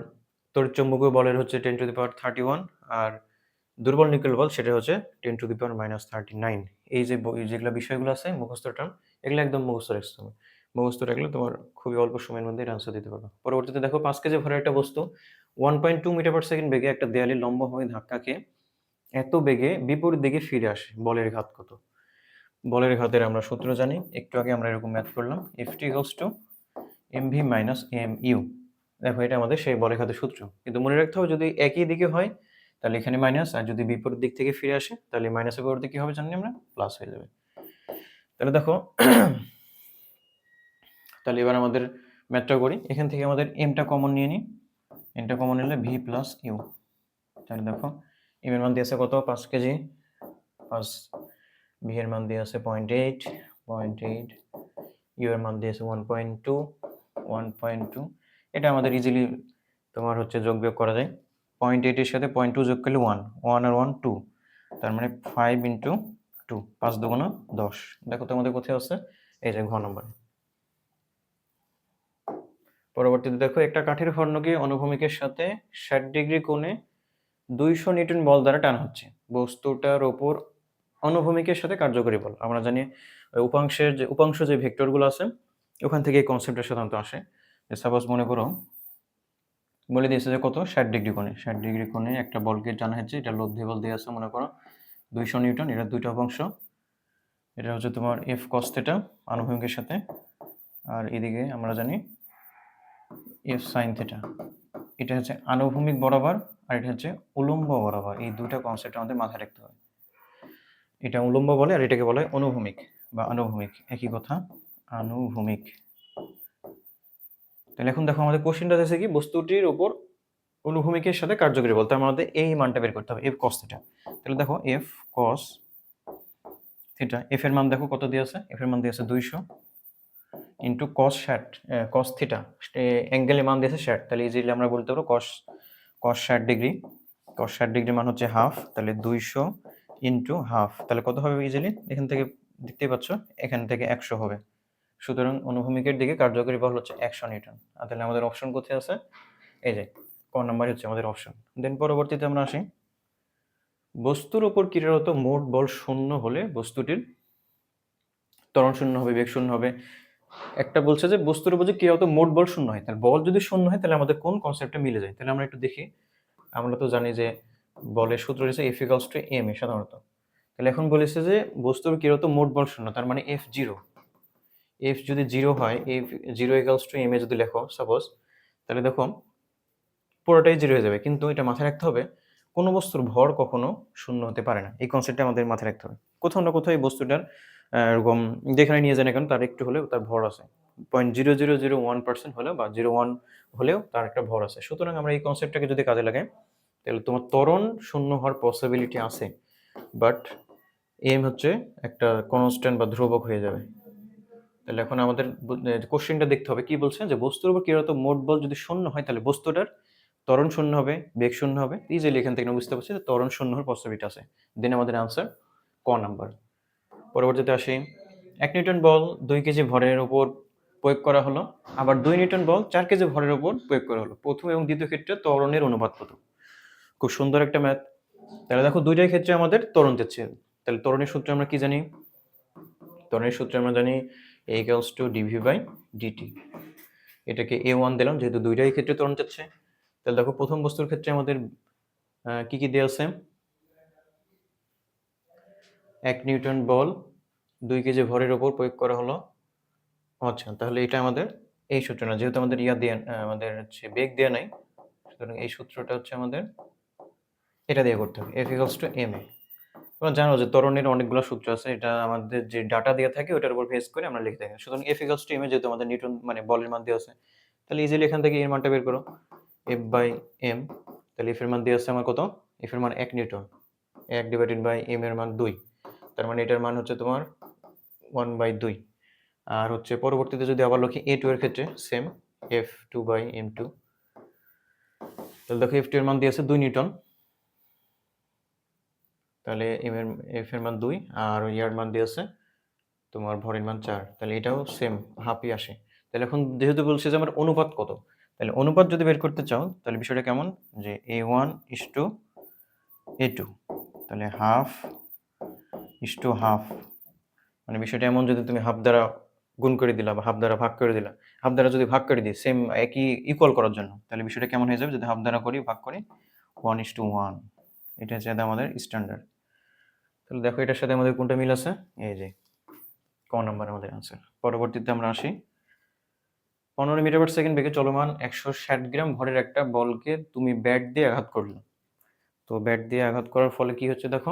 তড়িৎচুম্বকীয় বলের হচ্ছে 10⁻31। আর দুর্বল নিউক্লিয় বল সেটা হচ্ছে 10⁻39। এই যে যেগুলো বিষয়গুলো আছে মুখস্থ টার্ম, এগুলো একদম মুখস্থ রাখতে হবে। মুখস্থ রাখলে তোমার খুবই অল্প সময়ের মধ্যে আনসার দিতে পারবে। পরবর্তীতে দেখো ৫ কেজি ভরের একটা বস্তু 1.2 মিটার পার সেকেন্ড বেগে একটা দেয়ালে লম্বভাবে ধাক্কা খেয়ে এত বেগে বিপরীত দিকে ফিরে আসে, বলের ঘাত কত? বলের ঘাতের আমরা সূত্র জানি, একটু আগে আমরা এরকম ম্যাথ করলাম, Ft = mv - mu। দেখো এটা আমাদের সেই বলের ঘাতের সূত্র, কিন্তু মনে রাখতে হবে যদি একই দিকে হয় তাহলে এখানে মাইনাস, আর যদি বিপরীত দিক থেকে ফিরে আসে তাহলে মাইনাসের পরিবর্তে কি হবে জানি আমরা, প্লাস হয়ে যাবে। তাহলে দেখো তাহলে এবার আমাদের ম্যাথটা করি। এখান থেকে আমাদের এমটা কমন নিয়ে নিই, এমটা কমন নিলে v + u। তাহলে দেখো এম এর মান দিয়ে আছে কত, 5 কেজি, 5, v এর মান দিয়ে আছে 0.8, ইউ এর মান দিয়ে আছে 1.2। এটা আমাদের ইজিলি তোমার হচ্ছে যোগ বিয়োগ করা যায়। 0.8 এর সাথে 0.2 যোগ করলে 1, 1 আর 1 2, তার মানে 5 × 2, 5 × 2 = 10। দেখো তোমাদের কোথায় আছে, এই যে ঘ নম্বরে। পরবর্তীতে দেখো একটা কাঠের হর্নকে অনুভূমিকের সাথে 60 ডিগ্রি কোণে 200 নিউটন বল দ্বারা টানা হচ্ছে। বস্তুটার ওপর অনুভূমিকের সাথে কার্যকরী বল। আমরা জানি উপাংশ যে ভেক্টরগুলো আছে ওখান থেকে এই কনসেপ্টটা সাধারণত আসে। সাপোজ মনে করো বলে দিয়েছে যে কত, 60 ডিগ্রি কোণে, 60 ডিগ্রি কোণে একটা বলকে টানা হচ্ছে, এটা লব্ধি বল দিয়ে আছে মনে করো 200 নিউটন। এটা দুইটা উপাংশ, এটা হচ্ছে তোমার F cos θ আনুভূমিকের সাথে, আর এদিকে আমরা জানি F sin θ। এটা হচ্ছে আনুভূমিক বরাবর আর এটা হচ্ছে উলম্ব বরাবর। এই দুইটা কনসেপ্ট আমাদের মাথায় রাখতে হবে। এটা উলম্ব বলে আর এটাকে বলে অনুভূমিক বা আনুভূমিক, একই কথা, আনুভূমিক। তাহলে এখন দেখো আমাদের কোশ্চেনটা আছে কি, বস্তুটির উপর অনুভূমিকের সাথে কার্যকরী বল, তার আমাদের এই মানটা বের করতে হবে, F cos θ। তাহলে দেখো F cos θ, F এর মান দেখো কত দিয়ে আছে, F এর মান দিয়ে আছে 200 ইন্টু cos θ, অ্যাঙ্গেলের মান দিয়েছে 60। তাহলে ইজিলি আমরা বলতে পারবো cos 60 ডিগ্রি, cos 60 ডিগ্রি মান হচ্ছে হাফ, তাহলে 200 ইন্টু হাফ, তাহলে কত হবে ইজিলি এখান থেকে দেখতেই পাচ্ছ, এখান থেকে 100 হবে। সুতরাং অনুভূমিকের দিকে কার্যকরী বল হচ্ছে 100 নিউটন। আর তাহলে আমাদের অপশন কোথায় আছে, এই যে ক নাম্বারই হচ্ছে আমাদের অপশন। দেন পরবর্তীতে আমরা আসি, বস্তুর উপর ক্রিয়ারত মোট বল শূন্য হলে বস্তুটির ত্বরণ শূন্য হবে, বেগ শূন্য হবে। একটা বলছে যে বস্তুর উপর যে ক্রিয়ারত মোট বল শূন্য হয়, তাহলে বল যদি শূন্য হয় তাহলে আমাদের কোন কনসেপ্টটা মিলে যায়। তাহলে আমরা একটু দেখি, আমরা তো জানি যে বলের সূত্র হচ্ছে F = ma সাধারণত। তাহলে এখন বলেছে যে বস্তুর ক্রিয়ারত মোট বল শূন্য, তার মানে F 0। F যদি 0 হয়, F 0 = ma যদি লেখো সাপোজ, তাহলে দেখো পুরোটাই 0 হয়ে যাবে। কিন্তু এটা মাথায় রাখতে হবে কোনো বস্তুর ভর কখনো শূন্য হতে পারে না। এই কনসেপ্টটা আমাদের মাথায় রাখতে হবে। কোথাও না কোথাও এই বস্তুটার এরকম যেখানে নিয়ে যায় না কেন তার একটু হলেও তার ভর আছে। 0.0001% হলেও বা 0.1 হলেও তার একটা ভর আছে। সুতরাং আমরা এই কনসেপ্টটাকে যদি কাজে লাগাই তাহলে তোমার ত্বরণ শূন্য হওয়ার পসিবিলিটি আছে, বাট এম হচ্ছে একটা কনস্ট্যান্ট বা ধ্রুবক হয়ে যাবে। তাহলে এখন আমাদের কোশ্চেনটা দেখতে হবে কি বলছে, যে বস্তুর উপর ক্রিয়ারত মোট বল যদি শূন্য হয় তাহলে বস্তুটার ত্বরণ শূন্য হবে, বেগ শূন্য হবে। ইজিলি এখান থেকে বুঝতে পারছি যে ত্বরণ শূন্য হওয়ার পসিবিলিটি আছে। দেন আমাদের আনসার ক নাম্বার। পরবর্তীতে আসি, 1 নিউটন বল 2 কেজি ভরের উপর প্রয়োগ করা হলো, আবার 2 নিউটন বল 4 কেজি ভরের উপর প্রয়োগ করা হলো। প্রথম এবং দ্বিতীয় ক্ষেত্রে ত্বরণের অনুপাত কত? খুব সুন্দর একটা ম্যাথ। তাহলে দেখো দুইটাই ক্ষেত্রে আমাদের ত্বরণ যাচ্ছে। তাহলে ত্বরণের সূত্র আমরা কি জানি? ত্বরণের সূত্র আমরা জানি A = dv/dt। এটাকে A1 দিলাম যেহেতু দুইটাই ক্ষেত্রে ত্বরণ যাচ্ছে। তাহলে দেখো প্রথম বস্তুর ক্ষেত্রে আমাদের কি কি দেওয়া আছে, 1 নিউটন বল 2 কেজি ভরের উপর প্রয়োগ করা হলো। আচ্ছা, তাহলে এটা আমাদের এই সূত্র না। যেহেতু আমাদের আমাদের হচ্ছে বেগ দেয়া নাই। সুতরাং এই সূত্রটা হচ্ছে আমাদের এটা দিয়ে করতে হবে। F equals to ma। তোমরা জানো যে ত্বরণের অনেকগুলো সূত্র আছে। এটা আমাদের যে ডাটা দেয়া থাকে ওটার উপর বেস করে আমরা লিখে থাকি। সুতরাং F equals to ma যেহেতু আমাদের নিউটন মানে বলের মান দেয়া আছে। তাহলে ইজিলি এখান থেকে এর মানটা বের করো। F/m। তাহলে F এর মান দেয়া আছে আমার কত? F এর মান 1 নিউটন। 1 ডিভাইডেড বাই m এর মান 2। তার মানে এটার মান হচ্ছে তোমার 1/2। আর হচ্ছে পরবর্তীতে যদি আবার লিখি A2 এর ক্ষেত্রে সেম F2/m2। তাহলে দেখো F2 এর মান দিয়েছে 2 নিউটন। তাহলে F এর মান 2 আর ইয়ার মান দিয়েছে তোমার ভরের মান 4। তাহলে এটাও সেম হাফই আসে। তাহলে এখন যেহেতু বলছে যে আমার অনুপাত কত, তাহলে অনুপাত যদি বের করতে চাও তাহলে বিষয়টা কেমন যে A1:A2, তাহলে হাফ ইস টু হাফ। মানে বিষয়টা এমন যদি তুমি হাফ দ্বারা গুণ করে দিলা বা হাফ দ্বারা ভাগ করে দিলা, হাফ দ্বারা যদি ভাগ করে দিই সেম একই ইকুয়াল করার জন্য, তাহলে বিষয়টা কেমন হয়ে যাবে যদি হাফ দ্বারা করি ভাগ করি 1:1। এটা হচ্ছে আমাদের স্ট্যান্ডার্ড। তাহলে দেখো এটার সাথে আমাদের কোনটা মিল আছে? এই যে ক নাম্বার আমাদের আনসার। পরবর্তীতে আমরা আসি 15 মিটার পার সেকেন্ড বেগে চলমান 160 গ্রাম ভরের একটা বলকে তুমি ব্যাট দিয়ে আঘাত করলে। তো ব্যাট দিয়ে আঘাত করার ফলে কি হচ্ছে দেখো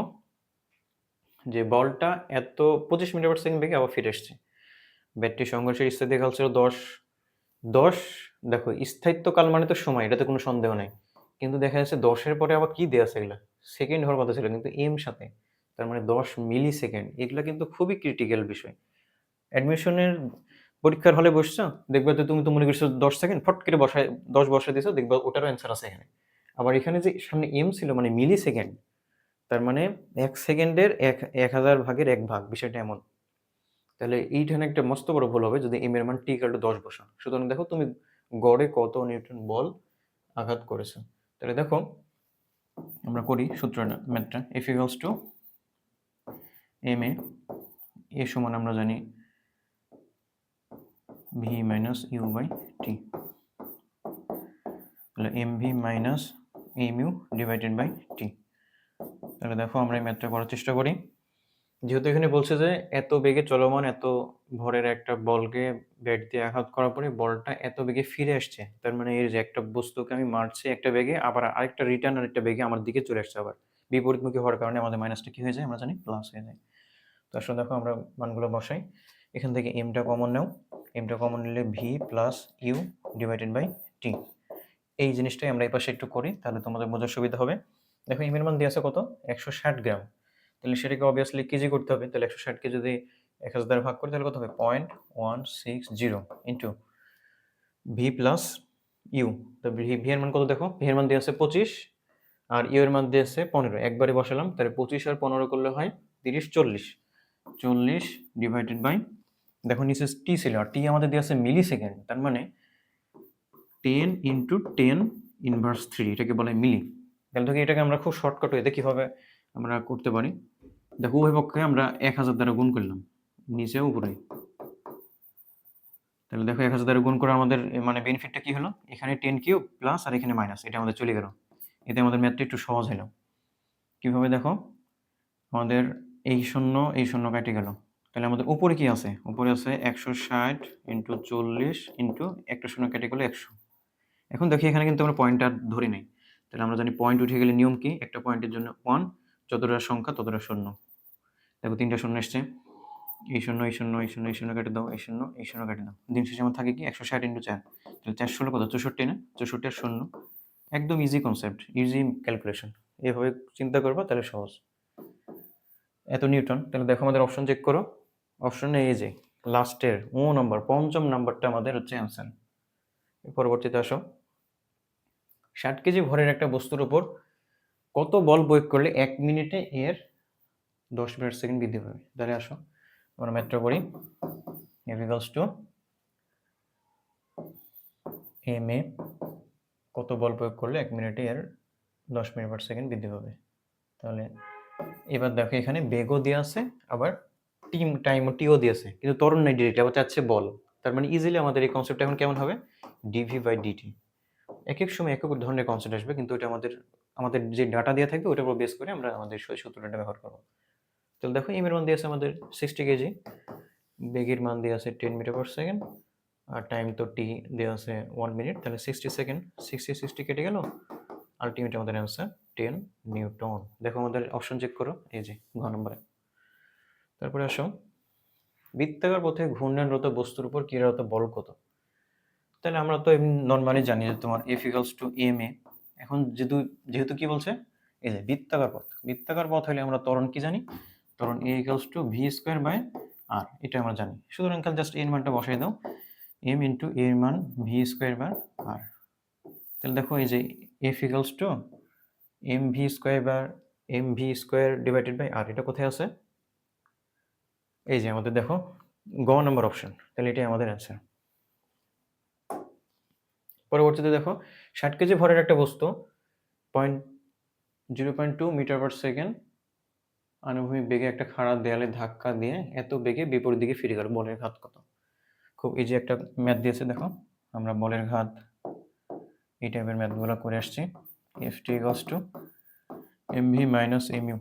যে বলটা এত 25 মিটার পার সেকেন্ড বেগে আবার ফিরে এসছে। ব্যাটটি সংঘর্ষের স্থিতি কাল ছিল 10। দেখো স্থায়িত্বকাল মানে তো সময়, এটাতে কোনো সন্দেহ নেই। কিন্তু দেখা যাচ্ছে 10-এর পরে আবার কি দেয়া আছে এগুলা? সেকেন্ড হওয়ার কথা ছিল কিন্তু এম সাথে। তার মানে 10 মিলি সেকেন্ড। এগুলা কিন্তু খুবই ক্রিটিক্যাল বিষয়। অ্যাডমিশনের পরীক্ষার হলে বসছো, দেখবে তো তুমি তো মনে করছো 10 সেকেন্ড, ফট করে বসায় 10 বসায় দিছো, দেখবা ওটারও অ্যান্সার আছে এখানে। আবার এখানে যে সামনে এম ছিল মানে মিলি সেকেন্ড। তার মানে 1 সেকেন্ডের 1000 ভাগের 1 ভাগ, বিষয়টা এমন। তাহলে এইখানে একটা মস্ত বড় ভুল হবে যদি এম এর মান t=10 বসাও। সুতরাং দেখো তুমি গড়ে কত নিউটন বল আঘাত করেছে। তাহলে দেখো আমরা করি সূত্রটা ম্যাথটা F equals to ma। এ সমান আমরা জানি v minus u by t। তাহলে mv minus mu divided by t। তাহলে দেখো আমরা এই ম্যাথটা করার চেষ্টা করি। যেহেতু এখানে বলছে যে এত বেগে চলমান এত ভরের একটা বলকে ব্যাট দিয়ে আঘাত করার পরে বলটা এত বেগে ফিরে আসছে, তার মানে এই যে একটা বস্তুকে আমি মারছি একটা বেগে, আবার আরেকটা রিটার্ন আরেকটা বেগে আমার দিকে চলে আসছে, আবার বিপরীতমুখী হওয়ার কারণে আমাদের মাইনাসটা কি হয়ে যায় আমরা জানি প্লাস হয়ে যায়। তো আসলে দেখো আমরা মানগুলো বসাই। এখান থেকে এমটা কমন নাও, এমটা কমন নিলে V plus U divided by T. এই জিনিসটাই আমরা এই পাশে একটু করি তাহলে তোমাদের বোঝার সুবিধা হবে। দেখো এম এর মান দিয়ে আছে কত? 160 গ্রাম। তাহলে সেটাকে অবভিয়াসলি কেজি করতে হবে। তাহলে 160 কে যদি 1000 দ্বারা ভাগ করি তাহলে কত হবে? 0.160 ইন্টু ভি প্লাস ইউ। তো ভি এর মান কত দেখো? ভি এর মান দিয়ে আছে 25 আর ইউ এর মান দিয়ে আছে 15। একবারে বসালাম, তাহলে 25 আর 15 করলে হয় 30, 40। 40 ডিভাইডেড বাই, দেখো নিচে টি ছিল আর টি আমাদের দিয়ে আছে মিলি সেকেন্ড, তার মানে 10 ইন্টু 10 ইনভার্স 3, এটাকে বলে মিলি। তাহলে দেখো এটাকে আমরা খুব শর্টকাট ওয়েতে কিভাবে আমরা করতে পারি। দেখো উভয় পক্ষে আমরা 1000 দ্বারা গুণ করলাম, নিচে উপরে। তাহলে দেখো 1000 দ্বারা গুণ করে আমাদের মানে বেনিফিটটা কি হলো? এখানে 10 কিউব প্লাস আর এখানে মাইনাস, এটা আমাদের চলে গেল। এতে আমাদের ম্যাথটা একটু সহজ হলো। কিভাবে দেখো, আমাদের এই শূন্য কেটে গেল। তাহলে আমাদের উপরে কি আছে? উপরে আছে 160 ইন্টু 40 ইন্টু একটা শূন্য কেটে গেলে 100। এখন দেখি এখানে কিন্তু আমরা পয়েন্টটা ধরি নাই। তাহলে আমরা জানি পয়েন্ট উঠে গেলে নিয়ম কি? একটা পয়েন্টের জন্য 1, যতটা সংখ্যা ততটা শূন্য। দেখো 3টা শূন্য এসছে। এই শূন্য, এই শূন্য, এই শূন্য, এই শূন্য কেটে দাও, এই শূন্য, এই শূন্য কেটে দাও। দিন শেষে আমার থাকে কি 160 ইন্টু 4। তাহলে 4 ষোলো কত? 64 না? 64 আর শূন্য। একদম ইজি কনসেপ্ট, ইজি ক্যালকুলেশন। এভাবে চিন্তা করবা তাহলে সহজ। এত নিউটন। তাহলে দেখো আমাদের অপশন চেক করো। অপশনে এই যে লাস্টের নম্বর, পঞ্চম নাম্বারটা আমাদের হচ্ছে অ্যান্সার। পরবর্তীতে আসো, 60 কেজি ভরের একটা বস্তুর উপর কত বল প্রয়োগ করলে 1 মিনিটে এর 10 মিটার সেকেন্ড বৃদ্ধি পাবে? তাহলে আসো আমরা ম্যাথটা করি। F equals to ma, কত বল প্রয়োগ করলে 1 মিনিটে এর 10 মিটার পার সেকেন্ড বৃদ্ধি পাবে। তাহলে এবার দেখো এখানে বেগও দেওয়া আছে, আবার টিও দিয়েছে, কিন্তু ত্বরণ নাই ডিরেক্ট, আবার চাচ্ছে বল। তার মানে ইজিলি আমাদের এই কনসেপ্টটা এখন কেমন হবে? D V by D T. এক এক সময় এক এক ধরনের কনসেপ্ট আসবে, কিন্তু এটা আমাদের আমাদের যে ডাটা দেওয়া থাকবে ওটার উপর বেস করে আমরা আমাদের সূত্রটা ব্যবহার করবো। তাহলে দেখো এম এর মান দিয়ে আছে আমাদের 60 কেজি, বেগের মান দিয়ে আছে 10 মিটার পার সেকেন্ড, আর টাইম তো টি দেওয়া আছে 1 মিনিট, তাহলে 60 সেকেন্ড, 60 কেটে গেল, আলটিমেট আমাদের অ্যান্সার 10 নিউটন। দেখো আমাদের অপশন চেক করো, এই যে ঘ নম্বরে। তারপরে আসো, বৃত্তাকার পথে ঘূর্ণায়নরত বস্তুর উপর ক্রিয়ারত বল কত? তাহলে আমরা তো নর্মালি জানি যে তোমার এফ ইকুয়ালস টু এম এ। এখন যেহেতু যেহেতু কি বলছে, এই যে বৃত্তাকার পথ, বৃত্তাকার পথ হলে আমরা ত্বরণ কি জানি, ত্বরণ A equals to V square by R, এটা আমরা জানি। সুতরাং খালি জাস্ট এর মানটা বসাই দাও, এম ইন্টু এর মান ভি স্কোয়ার বাই আর। তাহলে দেখো এই যে F equals to M V square বা M V square divided by R, এটা কোথায় আছে? এই যে আমাদের দেখো গ নম্বর অপশন, তাহলে এটাই আমাদের অ্যান্সার। পরবর্তীতে দেখো 60 কেজি ভরের একটা বস্তু 0.2 মিটার পার সেকেন্ড আনুভূমিক বেগে একটা খাড়া দেয়ালে ধাক্কা দিয়ে এত বেগে বিপরীত দিকে ফিরে গেল, বলের ঘাত কত? খুব ইজি একটা ম্যাথ দিয়েছে, দেখো আমরা বলের ঘাত এই টাইপের ম্যাথগুলো করে আসছি। F T equals to M V minus M U,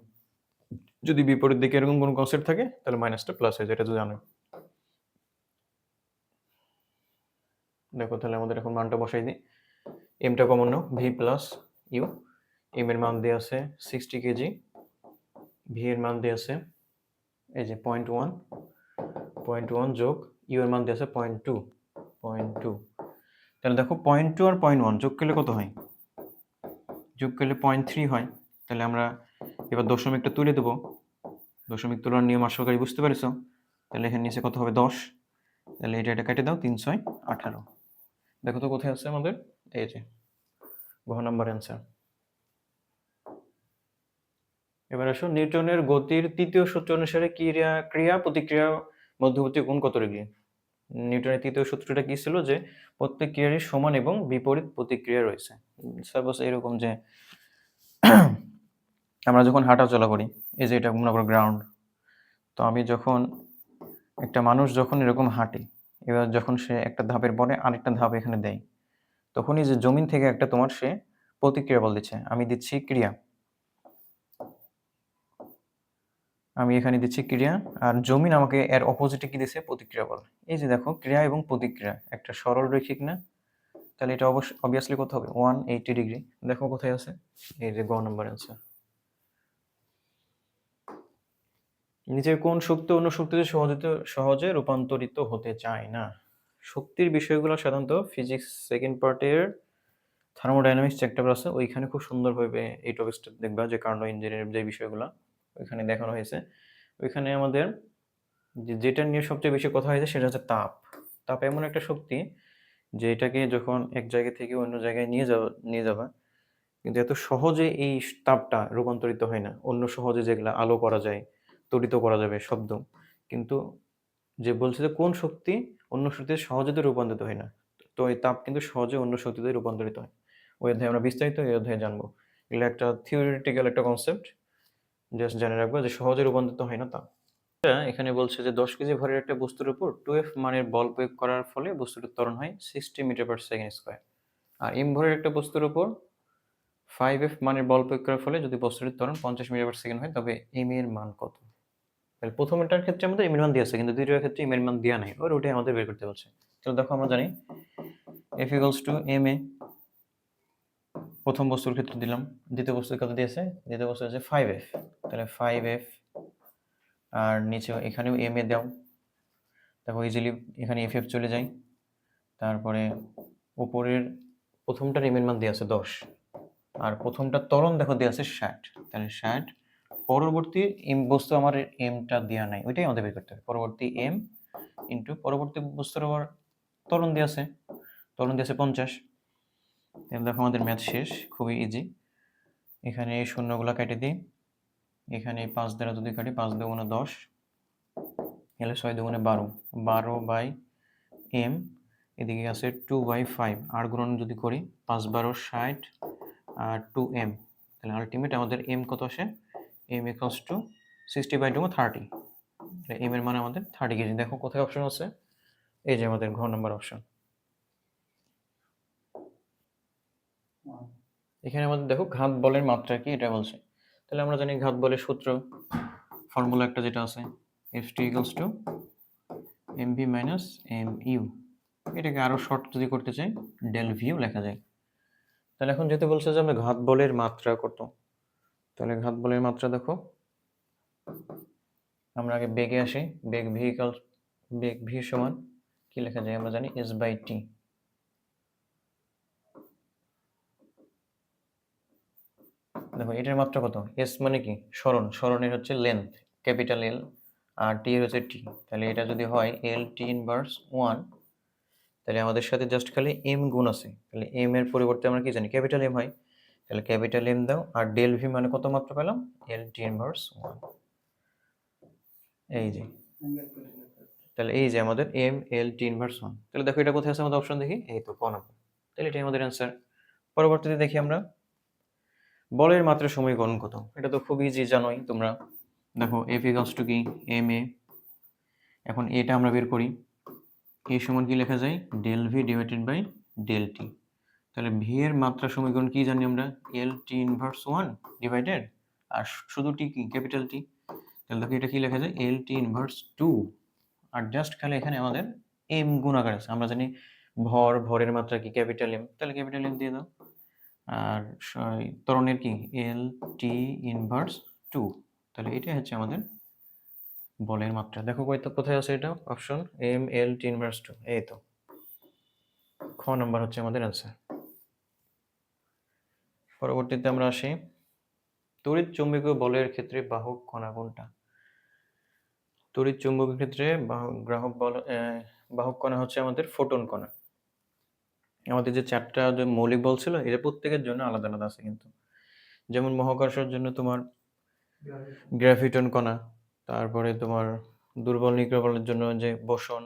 যদি বিপরীত দিকে এরকম কোনো কনসেপ্ট থাকে তাহলে মাইনাসটা প্লাস হয়ে যায়, এটা তো জানো। দেখো তাহলে আমাদের এখন মানটা বসাই দিই, এমটা কমন নাও, ভি প্লাস ইউ, এম এর মান দিয়ে আছে 60 কেজি, ভি এর মান দিয়ে আছে এই যে 0.1 যোগ ইউ এর মান দিয়ে আছে 0.2, তাহলে দেখো 0.2 আর 0.1 যোগ করলে কত হয়? যোগ করলে 0.3 হয়। তাহলে আমরা এবার দশমিকটা তুলে দেবো, দশমিক তোলার নিয়ম আশা করি বুঝতে পেরেছো। তাহলে এখানে নিচে কত হবে? 10, তাহলে এটা কেটে দাও, 3 6 18। দেখো তো কোথায় আছে আমাদের, এই যে ঘ নাম্বার অ্যান্সার। এবার আসো, নিউটনের গতির তৃতীয় সূত্র অনুসারে ক্রিয়া প্রতিক্রিয়া মধ্যবর্তী কোণ কত ডিগ্রি? নিউটনের তৃতীয় সূত্রটা কি ছিল, যে প্রত্যেক ক্রিয়ারই সমান এবং বিপরীত প্রতিক্রিয়া রয়েছে। সাপোজ এরকম যে আমরা যখন হাঁটা চলা করি, এই যে এটা মনে করো গ্রাউন্ড, তো আমি যখন একটা মানুষ যখন এরকম হাঁটে, এবার যখন সে একটা ধাপের পরে আরেকটা ধাপ এখানে দেয়, তখনই যে জমিন থেকে একটা তোমার সে প্রতিক্রিয়া বল দিচ্ছে, আমি দিচ্ছি ক্রিয়া, আমি এখানে দিচ্ছি ক্রিয়া, আর জমিন আমাকে এর অপোজিটে কি দিচ্ছে? প্রতিক্রিয়া বল। এই যে দেখো ক্রিয়া এবং প্রতিক্রিয়া একটা সরল রৈখিক না, তাহলে এটা অবভিয়াসলি কত হবে? 180 ডিগ্রি। দেখো কোথায় আছে, এই যে গ নম্বর অ্যান্সার। নিচের কোন শক্তি অন্য শক্তিতে সহজে রূপান্তরিত হতে চায় না? শক্তির বিষয়গুলো সাধারণত ফিজিক্স সেকেন্ড পার্টের থার্মোডাইনামিক্স চ্যাপ্টার আছে, ওইখানে খুব সুন্দরভাবে এই টপিকসটা দেখবা, যে কার্নো ইঞ্জিনের যে বিষয়গুলো ওইখানে দেখানো হয়েছে। ওইখানে আমাদের যেটা নিয়ে সবচেয়ে বেশি কথা হয়েছে সেটা হচ্ছে তাপ। তাপ এমন একটা শক্তি যে এটাকে যখন এক জায়গা থেকে অন্য জায়গায় নিয়ে যাবা, কিন্তু এত সহজে এই তাপটা রূপান্তরিত হয় না। অন্য সহজে যেগুলা আলো করা যায়, তড়িৎ করা যাবে, শব্দ, কিন্তু যে বলছে যে কোন শক্তি অন্য শক্তিতে সহজে তো রূপান্তরিত হয় না, তো এই তাপ কিন্তু সহজে অন্য শক্তিতে রূপান্তরিত হয়। ওই অধ্যায়ে আমরা বিস্তারিত এই অধ্যায়ে জানবো। এগুলো একটা থিওরিটিক্যাল একটা কনসেপ্ট, জাস্ট জেনে রাখবো যে সহজে রূপান্তরিত হয় না তাপ। এখানে বলছে যে 10 কেজি ভরের একটা বস্তুর উপর 2F মানের বল প্রয়োগ করার ফলে বস্তুটির ত্বরণ হয় 60 মিটার পার সেকেন্ড স্কয়ার। আর M ভরের একটা বস্তুর উপর 5F মানের বল প্রয়োগ করার ফলে যদি বস্তুটির ত্বরণ 50 মিটার পার সেকেন্ড হয়, তবে M এর মান কত? তাহলে প্রথমটার ক্ষেত্রে আমাদের M এর মান দেওয়া আছে, কিন্তু দ্বিতীয় ক্ষেত্রে M এর মান দেওয়া নাই, ওটাই আমাদের বের করতে বলছে। তাহলে দেখো আমরা জানি F equals to ma, প্রথম বস্তুর ক্ষেত্রে দিলাম, দ্বিতীয় বস্তুর কত দিয়েছে? দ্বিতীয় বস্তু হচ্ছে 5F, তাহলে 5F, আর নিচে এখানেও ma দাও, দেখো ইজিলি এখানে এফ চলে যায়। তারপরে উপরের প্রথমটার এম এর মান দেওয়া আছে 10, আর প্রথমটার ত্বরণ দেখো দেওয়া আছে 60, তাহলে 60। পরবর্তী এম বস্তু আমার এমটা দেওয়া নাই, ওইটাই আমাদের বের করতে হবে। পরবর্তী এম ইন্টু পরবর্তী বস্তুর আবার ত্বরণ দেওয়া আছে, ত্বরণ দেওয়া আছে 50। তাহলে দেখো আমাদের ম্যাথ শেষ, খুবই ইজি। এখানে এই শূন্যগুলো কেটে দিই, এখানে 5 দ্বারা যদি কাটি, 5 দুগুণে 10, এলে 6 দুগুণে 12, 12 বাই এম, এদিকে আছে 2/5, আর গুণন যদি করি 5 12 60 আর 2m, তাহলে আলটিমেট আমাদের m কত আসে? m ইকুয়ালস টু 60/2 30, তাহলে m এর মানে আমাদের 30 কেজি। দেখো কোথায় অপশন আছে, এই যে আমাদের ঘ নাম্বার অপশন। এখানে আমাদের দেখো ঘাত বলের মাত্রা কি এটা বলছে। তাহলে আমরা জানি ঘাত বলের সূত্র ফর্মুলা একটা যেটা আছে F2 = mv মাইনাস mu, এটাকে আরো শর্ট যদি করতে চাই ডেল ভিউ লেখা যায়। তাহলে এখন যেহেতু বলছে যে আমরা ঘাত বলের মাত্রা কত, তাহলে ঘাত বলের মাত্রা দেখো, আমরা আগে বেগে আসি। বেগ ভি সমান কি লেখা যায় আমরা জানি s/t। দেখো এটার মাত্রা কত, এস মানে কি সরণ, সরণের হচ্ছে লেন্থ ক্যাপিটাল এল, আর টি এর হচ্ছে টি। তাহলে এটা যদি হয় এল টি ইনভার্স 1, তাহলে আমাদের সাথে জাস্ট খালি এম গুণ আছে, তাহলে এম এর পরিবর্তে আমরা কি জানি ক্যাপিটাল এম হয়, তাহলে ক্যাপিটাল এম দাও, আর ডেল ভি মানে কত মাত্রা পেলাম এল টি ইনভার্স 1। এই যে, তাহলে এই যে আমাদের এম এল টি ইনভার্স 1। তাহলে দেখো এটা কোথায় আছে আমাদের অপশন, দেখি এই তো ক নাম্বার। তাহলে এটাই আমাদের অ্যান্সার। পরবর্তীতে দেখি আমরা বলের মাত্রা সমীকরণ কত, এটা তো খুব ইজি জানোই তোমরা। দেখো এফ ইকুয়ালস টু কি এম এ, এখন এটা আমরা বের করি, এ সমান কি লেখা যায় del V divided by del T. তাহলে ভি এর মাত্রা সমীকরণ কি জানি আমরা এল টি ইনভার্স 1 ডিভাইডেড, আর শুধু টি কি ক্যাপিটাল টি। তাহলে দেখো এটা কি লেখা যায় এল টি ইনভার্স 2, আর জাস্ট খালি এখানে আমাদের এম গুণাকার আছে, আমরা জানি ভরের মাত্রা কি ক্যাপিটাল এম, তাহলে ক্যাপিটাল এম দিয়ে দাও। আর ত্বরণের কি এল টি ইনভার্স 2, তাহলে এটাই হচ্ছে আমাদের বলের মাত্রা। দেখো কোথায় আছে এটা option M L T inverse 2, এই তো খ নাম্বার হচ্ছে আমাদের অ্যান্সার। পরবর্তীতে আমরা আসি তড়িৎ চৌম্বকীয় বলের ক্ষেত্রে বাহক কণা কোনটা। তড়িৎ চৌম্বকীয় ক্ষেত্রে বাহক কণা হচ্ছে আমাদের ফোটন কণা। আমাদের যে চারটা যে মৌলিক বল ছিল এটা প্রত্যেকের জন্য আলাদা আলাদা আছে কিন্তু, যেমন মহাকর্ষের জন্য তোমার গ্র্যাভিটন কণা, তারপরে তোমার দুর্বল নিউক্লিয় বলের জন্য যে বোসন,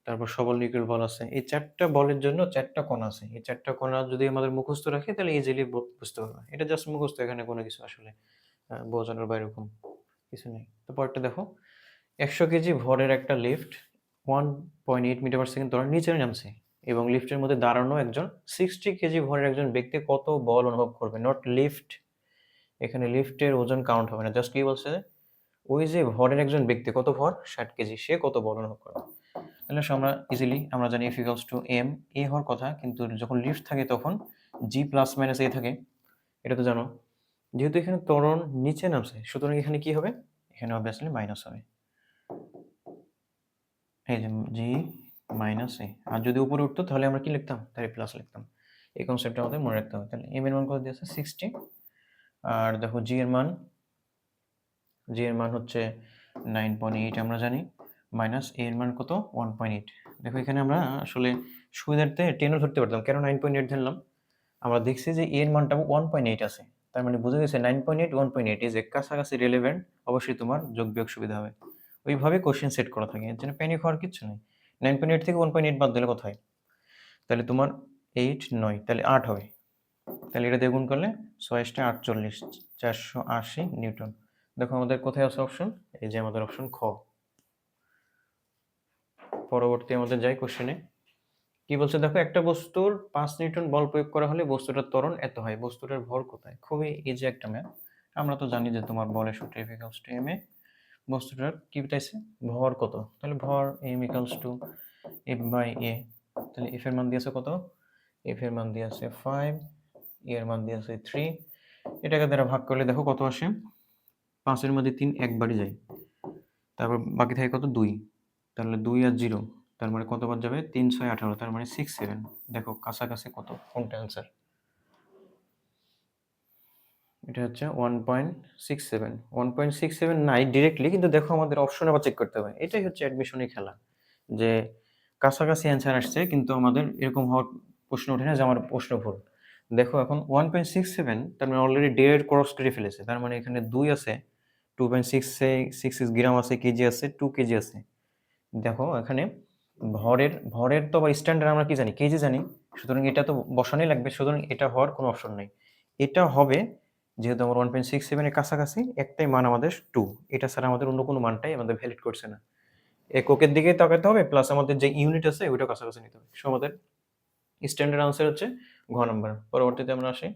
তারপর সবল নিউক্লিয় বল আছে। এই চারটা বলের জন্য চারটা কণা আছে। এই চারটা কণা যদি আমাদের মুখস্থ রাখি তাহলে ইজিলি বুঝতে পারবে। এটা জাস্ট মুখস্থ, এখানে কোনো কিছু আসলে বোঝানোর বা এরকম কিছু নেই। তো পরেরটা দেখো 100 কেজি ভরের একটা লিফট 1.8 মিটার পার সেকেন্ড ত্বরণে নিচে নামছে এবং লিফটের মধ্যে দাঁড়ানো একজন 60 কেজি ভরের একজন ব্যক্তি কত বল অনুভব করবে। নট লিফট, এখানে লিফটের ওজন কাউন্ট হবে না, জাস্ট কি বলছে ওই যে ভরের একজন ব্যক্তি কত ভর 60 কেজি, সে কত বল অনুভব করবে। তাহলে আমরা ইজিলি আমরা জানি এফ ইকুয়ালস টু এম, এ হওয়ার কথা, কিন্তু যখন লিফট থাকে তখন জি প্লাস মাইনাস এ থাকে, এটা তো জানো। যেহেতু এখানে ত্বরণ নিচে নামছে সুতরাং এখানে কি হবে, এখানে অবভিয়াসলি মাইনাস হবে, এই যে জি মাইনাস এ। আর যদি উপরে উঠতো তাহলে আমরা কি লিখতাম, তাহলে প্লাস লিখতাম। এই কনসেপ্টটা আমাদের মনে রাখতে হবে। তাহলে এম এর মান কত দিয়েছে 60, আর দেখো জি এর মান হচ্ছে 9.8 আমরা জানি, মাইনাস এ এর মান কত 1.8। দেখো এখানে আমরা আসলে সুবিধার্থে 10ও ধরতে পারতাম, কেন 9.8 ধরলাম, আমরা দেখছি যে এর মানটা 1.8 আছে, তার মানে বুঝে গেছে 9.8 1.8 ইজ এ কাছাকাছি রিলেভেন্ট, অবশ্যই তোমার যোগ বিয়োগ সুবিধা হবে। ওইভাবে কোশ্চেন সেট করা থাকে, এর জন্য প্যানিক হওয়ার কিছু নেই। 9.8 থেকে 1.8 বাদ দিলে কত হয়, তাহলে তোমার 9, তাহলে 8 হবে। তাহলে এটা দিয়ে গুণ করলে 6 48, 480 নিউটন। দেখো আমাদের কোথায় আছে অপশন, এই যে আমাদের অপশন খ। পরবর্তী আমাদের যাই কোশ্চেনে, কি বলছে দেখো একটা বস্তুর 5 নিউটন বল প্রয়োগ করা হলে বস্তুটার ত্বরণ এত হয়, বস্তুটার ভর কোথায়। খুবই ইজি একটা ম্যাথ, আমরা তো জানি যে তোমার বলের সূত্র F equals to M A, বস্তুটার কি চাইছে ভর কত, তাহলে ভর M equals to F by A. তাহলে এফ এর মান দিয়েছে কত, এফ এর মান দিয়েছে 5, এ এর মান দিয়েছে 3, এটাকে দ্বারা ভাগ করলে দেখো কত আসে, 5 এর মধ্যে 3 একবারই যায়, তারপর বাকি থাকে কত 2, তাহলে 2 আর 0, তার মানে কত বার যাবে 3 6 18, তার মানে 6 7। দেখো কাছাকাছি কত, কোনটা অ্যান্সার, এটা হচ্ছে 1.67। 1.67 নাই ডিরেক্টলি, কিন্তু দেখো আমাদের অপশন আবার চেক করতে হবে। এটাই হচ্ছে অ্যাডমিশনের খেলা, যে কাছাকাছি অ্যান্সার আসছে কিন্তু আমাদের এরকম হওয়ার প্রশ্ন ওঠে না যে আমার প্রশ্ন ভুল। দেখো এখন 1.67, তার মানে অলরেডি ডের ক্রস করে ফেলেছে, তার মানে এখানে 2 আছে, 2.66 গ্রাম আছে, কেজি আছে, 2 কেজি আছে। দেখো এখানে ভরের তো বা স্ট্যান্ডার্ড আমরা কি জানি কেজি জানি, সুতরাং এটা তো বসানোই লাগবে, সুতরাং এটা হওয়ার কোনো অপশন নেই। এটা হবে যেহেতু আমার 1.67 এর কাছাকাছি একটাই মান আমাদের 2, এটা ছাড়া আমাদের অন্য কোনো মানটাই আমাদের ভ্যালিড করছে না। এককের দিকে তাকাতে হবে, প্লাস আমাদের যে ইউনিট আছে ওইটা কাছাকাছি নিতে হবে। সো আমাদের স্ট্যান্ডার্ড আনসার হচ্ছে ঘ নাম্বার। পরবর্তীতে আমরা আসি,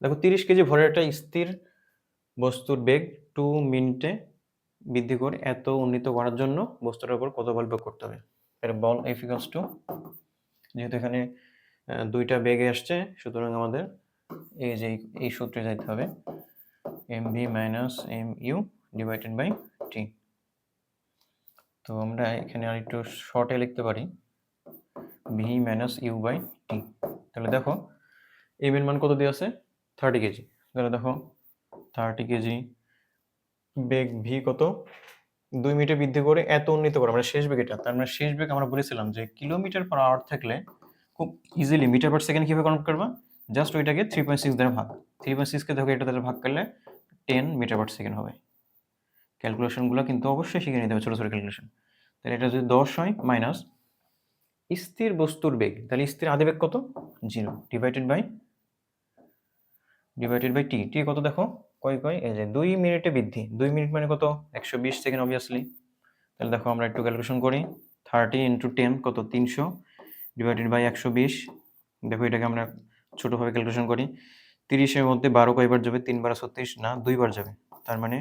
দেখো 30 কেজি ভরের একটা স্থির বস্তুর বেগ 2 মিনিটে বৃদ্ধি করে এত উন্নীত করার জন্য বস্তুটার উপর কত বল প্রয়োগ করতে হবে। তাহলে বল F ইকুয়ালস টু, যেহেতু এখানে ২টা বেগে আসছে, সুতরাং আমাদের এই যে এই সূত্রে যাইতে হবে mv minus mu divided by t। তো আমরা এখানে আরেকটু শর্টে লিখতে পারি v minus u by t। তাহলে দেখো m এর মান কত দেওয়া আছে 30 কেজি। তাহলে দেখো 30 কেজি, বেগ v কত 2 মিনিটে বৃদ্ধি করে এত উন্নীত করে, মানে শেষ বেগ এটা। তার মানে শেষ বেগ আমরা বলেছিলাম যে কিলোমিটার পার আওয়ার থাকলে খুব ইজিলি মিটার পার সেকেন্ড কিভাবে কনভার্ট করবা, জাস্ট ওইটাকে 3.6 দ্বারা ভাগ, 3.6 কে দেখো এটা দ্বারা ভাগ করলে 10 মিটার পার সেকেন্ড হবে। ক্যালকুলেশনগুলো কিন্তু অবশ্যই শিখে নিতে হবে, ছোটো ছোটো ক্যালকুলেশন। তাহলে এটা যদি 10 হয় মাইনাস স্থির বস্তুর বেগ, তাহলে স্থির আদি বেগ কত 0 ডিভাইডেড বাই টি। টি কত দেখো কয় এই যে 2 মিনিটে বৃদ্ধি, 2 মিনিট মানে কত 120 সেকেন্ড অবভিয়াসলি। তাহলে দেখো আমরা একটু ক্যালকুলেশন করি, 30 ইন্টু 10 কত 300 ডিভাইডেড বাই 120। দেখো এটাকে আমরা ছোটোভাবে ক্যালকুলেশন করি, 30-এর মধ্যে 12 কয়বার যাবে, 3 বার 36 না 2 বার যাবে, তার মানে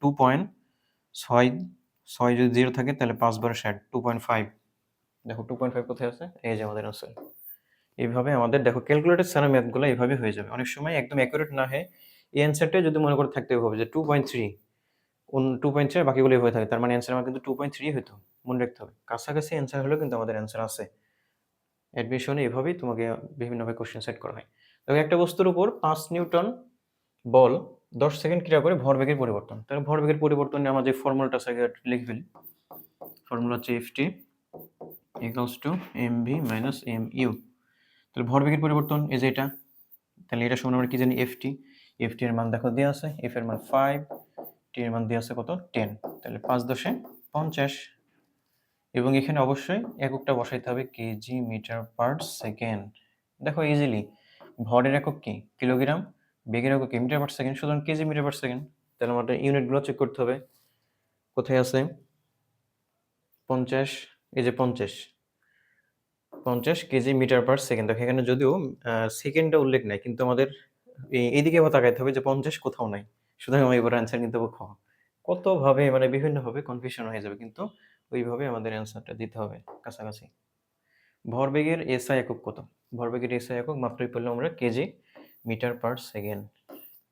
2.6 যদি 0 থাকে তাহলে 5 বার 60, 2.5। দেখো 2.5 কোথায় আছে, এই যে আমাদের আনসার। এইভাবে আমাদের দেখো ক্যালকুলেটর ছাড়া ম্যাথগুলো এইভাবে হয়ে যাবে। অনেক সময় একদম অ্যাকুরেট না হয় এই অ্যান্সারটাই যদি মনে করে থাকতে হবে যে 2.3, 2.3 বাকিগুলো হয়ে থাকে, তার মানে অ্যান্সার আমার কিন্তু 2.3 হইতো, মনে রাখতে হবে। কাছাকাছি অ্যান্সার হলেও কিন্তু আমাদের অ্যান্সার আছে। অ্যাডমিশনে এভাবেই তোমাকে বিভিন্নভাবে কোশ্চেন সেট করা হয়। তবে একটা বস্তুর উপর 5 নিউটন বল 10 সেকেন্ড ক্রিয়া করে ভরবেগের পরিবর্তন। তাহলে ভরবেগের পরিবর্তন নিয়ে আমার যে ফর্মুলাটা আছে লিখে ফেলি। ফর্মুলা হচ্ছে ft equals to mv minus mu। তাহলে ভরবেগের পরিবর্তন এই যে এটা, তাহলে এটা সমান আমরা কি জানি ft এর মান দেখো দেওয়া আছে, f এর মান 5, t এর মান দেওয়া আছে কত 10, তাহলে 5 10 50। এবং এখানে অবশ্যই এককটা বসাইতে হবে কেজি মিটার পার সেকেন্ড। দেখো ইজিলি ভরের একক কি কিলোগ্রাম, বেগের একক কি মিটার পার সেকেন্ড, সুতরাং কেজি মিটার পার সেকেন্ড। তাহলে আমাদের ইউনিটগুলো চেক করতে হবে, কোথায় আছে 50, এই যে 50 কেজি মিটার পার সেকেন্ড। দেখো এখানে যদিও সেকেন্ডটা উল্লেখ নাই, কিন্তু আমাদের এইদিকে আবার তাকাইতে হবে যে 50 কোথাও নাই, সুতরাং আমি এবার অ্যান্সার কিন্তু খ। কতভাবে মানে বিভিন্নভাবে কনফিউশন হয়ে যাবে, কিন্তু ওইভাবে আমাদের অ্যান্সারটা দিতে হবে কাছাকাছি। ভরবেগের এসআই একক কত, ভরবেগের এসআই একক মাত্রই পড়লাম আমরা কেজি মিটার পার সেকেন্ড,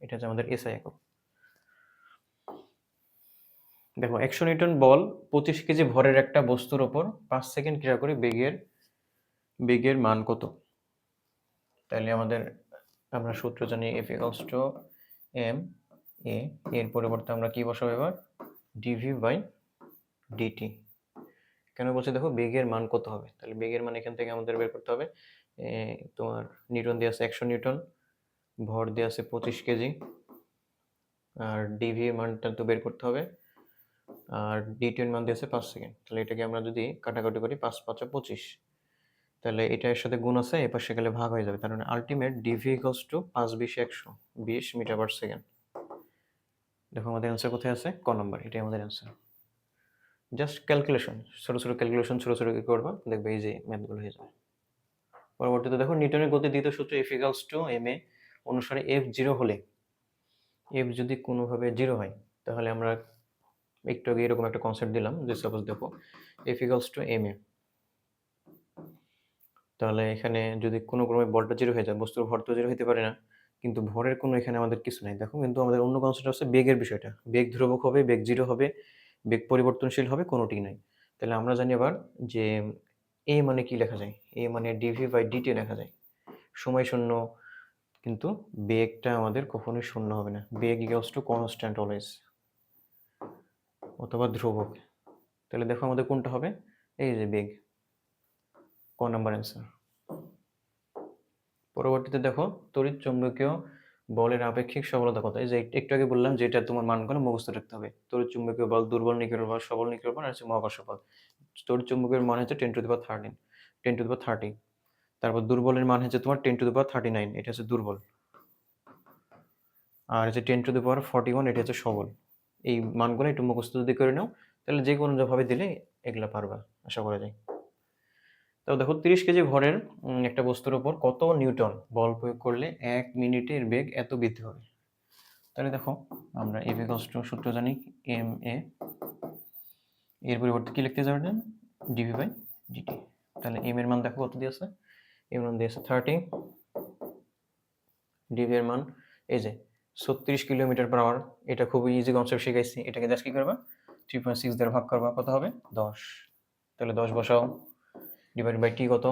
এটা হচ্ছে আমাদের এসআই একক। দেখো 100 নিউটন বল 25 কেজি ভরের একটা বস্তুর ওপর 5 সেকেন্ড ক্রিয়া করে বেগের মান কত। তাহলে আমরা সূত্র জানি F equals two m a, এর পরিবর্তে আমরা কি বসাবো এবার dv বাই dt। কেন বলছে দেখো বেগের মান কত হবে, তাহলে বেগের মান এখান থেকে আমাদের বের করতে হবে। তোমার নিউটন দিয়ে আছে 100 নিউটন, ভর দিয়ে আছে 25 কেজি, আর ডিভি এর মানটা তো বের করতে হবে, আর ডিটি এর মান দিয়ে আছে 5 সেকেন্ড। তাহলে এটাকে আমরা যদি কাটাকাটি করি 5 5 25, তাহলে এটা এর সাথে গুণ আছে, এ পাশে গেলে ভাগ হয়ে যাবে। তার মানে ultimate D V equals to 5 20 100 20 metre per second. দেখো আমাদের অ্যান্সার কোথায় আছে, ক নম্বর, এটাই আমাদের অ্যান্সার। জাস্ট ক্যালকুলেশন, ছোটো ছোটো ক্যালকুলেশন ছোটো ছোটো কি করবা, দেখবে এই যে ম্যাথগুলো হয়ে যাবে। পরবর্তীতে দেখো নিউটনের গতির দ্বিতীয় সূত্র F ইকুয়ালস টু ma অনুসারে F 0 হলে, F যদি কোনোভাবে 0 হয়, তাহলে আমরা একটু আগে এরকম একটা কনসেপ্ট দিলাম যে সাপোজ দেখো F ইকুয়ালস টু ma, তাহলে এখানে যদি কোনো ক্রমে বলটা 0 হয়ে যায়, বস্তুর ভর তো 0 হতে পারে না, কিন্তু ভরের কোনো এখানে আমাদের কিছু নাই। দেখো কিন্তু আমাদের অন্য কনসেপ্ট আছে বেগের বিষয়টা, বেগ ধ্রুবক হবে, বেগ 0 হবে, বেগ পরিবর্তনশীল হবে, কোনোটি নাই। তাহলে আমরা জানি আবার যে a মানে কি লেখা যায়, a মানে dv বাই dt লেখা যায়, সময় শূন্য, কিন্তু বেগটা আমাদের কখনোই শূন্য হবে না, বেগ ইকুয়ালস টু কনস্ট্যান্ট অলওয়েজ, অথবা ধ্রুবক। তাহলে দেখো আমাদের কোনটা হবে, এই যে বেগ, ক নাম্বার অ্যান্সার। পরবর্তীতে দেখো তড়িৎ চুম্বকীয় বলের আপেক্ষিক সবলতা কত, এই যে একটু আগে বললাম যেটা তোমার মানগুলো মুখস্থ রাখতে হবে। তড়িৎ চুম্বকীয় বল, দুর্বল নিউক্লিয়ার বল, সবল নিউক্লিয়ার বল, আর হচ্ছে মহাকর্ষ বল। তড়িৎ চুম্বকের মান হচ্ছে 10^13, তারপর দুর্বলের মান হচ্ছে তোমার 10^39, এটা হচ্ছে দুর্বল, আর হচ্ছে 10^41, এটা হচ্ছে সবল। এই মানগুলো একটু মুখস্থ যদি করে নাও, তাহলে যে কোনো ভাবে দিলে এগুলা পারবা, আশা করা যায়। তো দেখো 30 কেজি ভরের একটা বস্তুর উপর কত নিউটন বল প্রয়োগ করলে 1 মিনিটে এর বেগ এত বৃদ্ধি হবে। তাহলে দেখো আমরা F ইকুয়ালস টু সূত্র জানি ma এর পরিবর্তে কি লিখতে যাবেন? D V by D T. তাহলে এম এর মান দেখো কত দিয়েছে? এর মান দিয়েছে 30, ডিভি এর মান এই যে 36 কিলোমিটার পার আওয়ার। এটা খুবই ইজি কনসেপ্ট শিখাইছি। এটাকে জাস্ট কি করবা? 3.6 দ্বারা ভাগ করবা, কত হবে? 10। তাহলে 10 বসাও, ডিভাইড বাই টি কত?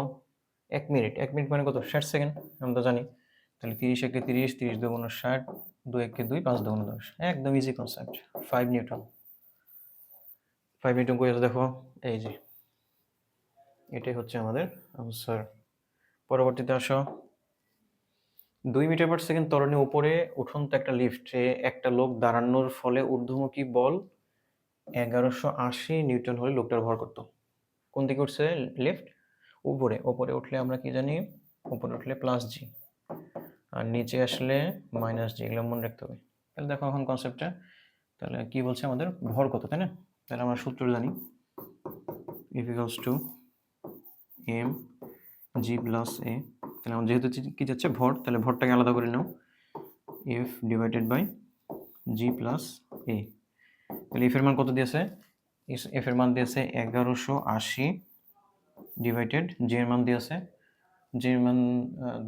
1 মিনিট। 1 মিনিট মানে কত? 60 সেকেন্ড, আমরা তো জানি। তাহলে 30 একে 30, 30 2 গুণ 60, 2 একে 2, 5 2 গুণ 10। একদম ইজি কনসেপ্ট। 5 নিউটন। 5 নিউটন কই আছে দেখো? এই যে এটাই হচ্ছে আমাদের আনসার। পরবর্তীতে আসো। 2 মিটার পার সেকেন্ড ত্বরণে উপরে উঠন্ত একটা লিফটে একটা লোক দাঁড়ানোর ফলে ঊর্ধ্বমুখী বল 1180 নিউটন হলে লোকটার ভর করত। কোন দিকে উঠছে লিফট? উপরে। উপরে উঠলে আমরা কি জানি? উপরে উঠলে প্লাস জি, আর নিচে আসলে মাইনাস জি। এগুলো মনে রাখতে হবে। তাহলে দেখো এখন কনসেপ্টটা, তাহলে কি বলছে আমাদের ভর কত, তাই না? তাহলে আমরা সূত্র জানি, F equals to m g plus a। তাহলে আমার যেহেতু কি যাচ্ছে ভর, তাহলে ভরটাকে আলাদা করে নাও, F divided by g plus a। তাহলে এফ এর মান কত দিয়েছে? এফ এর মান দিয়েছে 1180 ডিভাইডেড জি এর মান দিয়েছে, জি এর মান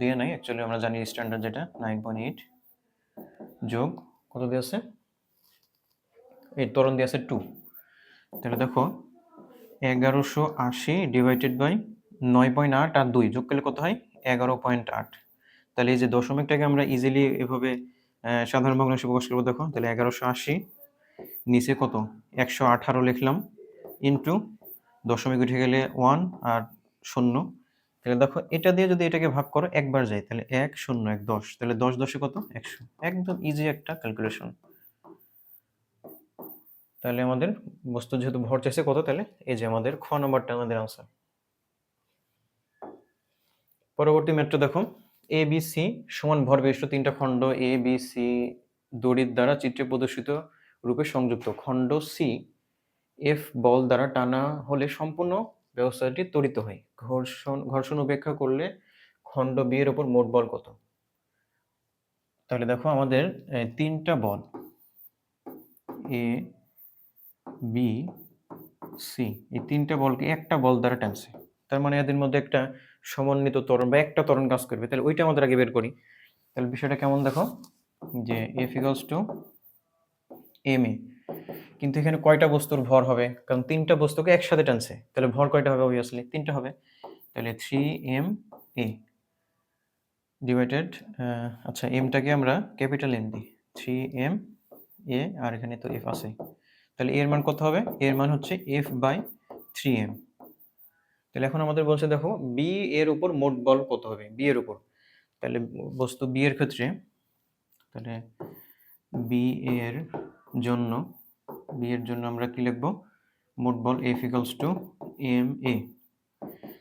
দিয়ে নাই অ্যাকচুয়ালি, আমরা জানি স্ট্যান্ডার্ড যেটা 9.8 যোগ কত দিয়েছে? এই ত্বরণ দিয়েছে 2। তাহলে দেখো 1180 ডিভাইডেড বাই 9.8 আর 2 যোগ করলে কত হয়? 11.8। তাহলে এই যে দশমিকটাকে আমরা ইজিলি এভাবে সাধারণ ভগ্নাংশে প্রকাশ করবো। দেখো তাহলে 1180 নিচে কত? 118 লিখলাম, ইন্টু দশমিক উঠে গেলে 1 আর 0। তাহলে দেখো এটা দিয়ে যদি এটাকে ভাগ করো একবার যায়, তাহলে 1 0 1 10, তাহলে 10 10 কত? 100। একদম ইজি একটা ক্যালকুলেশন। তাহলে আমাদের বস্তু যেহেতু ভর চাইছে কত, তাহলে এই যে আমাদের খ নম্বরটা আমাদের আনসার। পরবর্তী ম্যাথটা দেখো, এ বি সি সমান ভর বিশিষ্ট তিনটা খণ্ড এ বি সি দড়ির দ্বারা চিত্রে প্রদর্শিত রূপে সংযুক্ত। খণ্ড সি এফ বল দ্বারা টানা হলে সম্পূর্ণ ব্যবস্থাটি ত্বরিত হয়। ঘর্ষণ উপেক্ষা করলে খণ্ড বি এর উপর মোট বল কত? তাহলে দেখো আমাদের তিনটা বল এ বি সি, এই তিনটা বলকে একটা বল দ্বারা টানছে। তার মানে এদের মধ্যে একটা সমন্বিত ত্বরণ বা একটা ত্বরণ কাজ করবে। তাহলে ওইটা আমাদের আগে বের করি। তাহলে বিষয়টা কেমন দেখো, যে এফ ইকুয়ালস টু এম এ, কিন্তু এখানে কয়টা বস্তুর ভর হবে? কারণ তিনটা বস্তুকে একসাথে টানছে, তাহলে ভর কয়টা হবে? অবভিয়াসলি তিনটা হবে। তাহলে 3m a ডিভাইডেড, আচ্ছা এমটাকে আমরা ক্যাপিটাল এম দিই, 3m a, আর এখানে তো f আছে। তাহলে এর মান কত হবে? এর মান হচ্ছে f বাই 3m। তাহলে এখন আমাদের বলছে দেখো বি এর উপর মোট বল কত হবে বি এর উপর। তাহলে বস্তু বি এর ক্ষেত্রে, তাহলে বি এর জন্য আমরা কি লিখবো? মোট বল F equals to ma।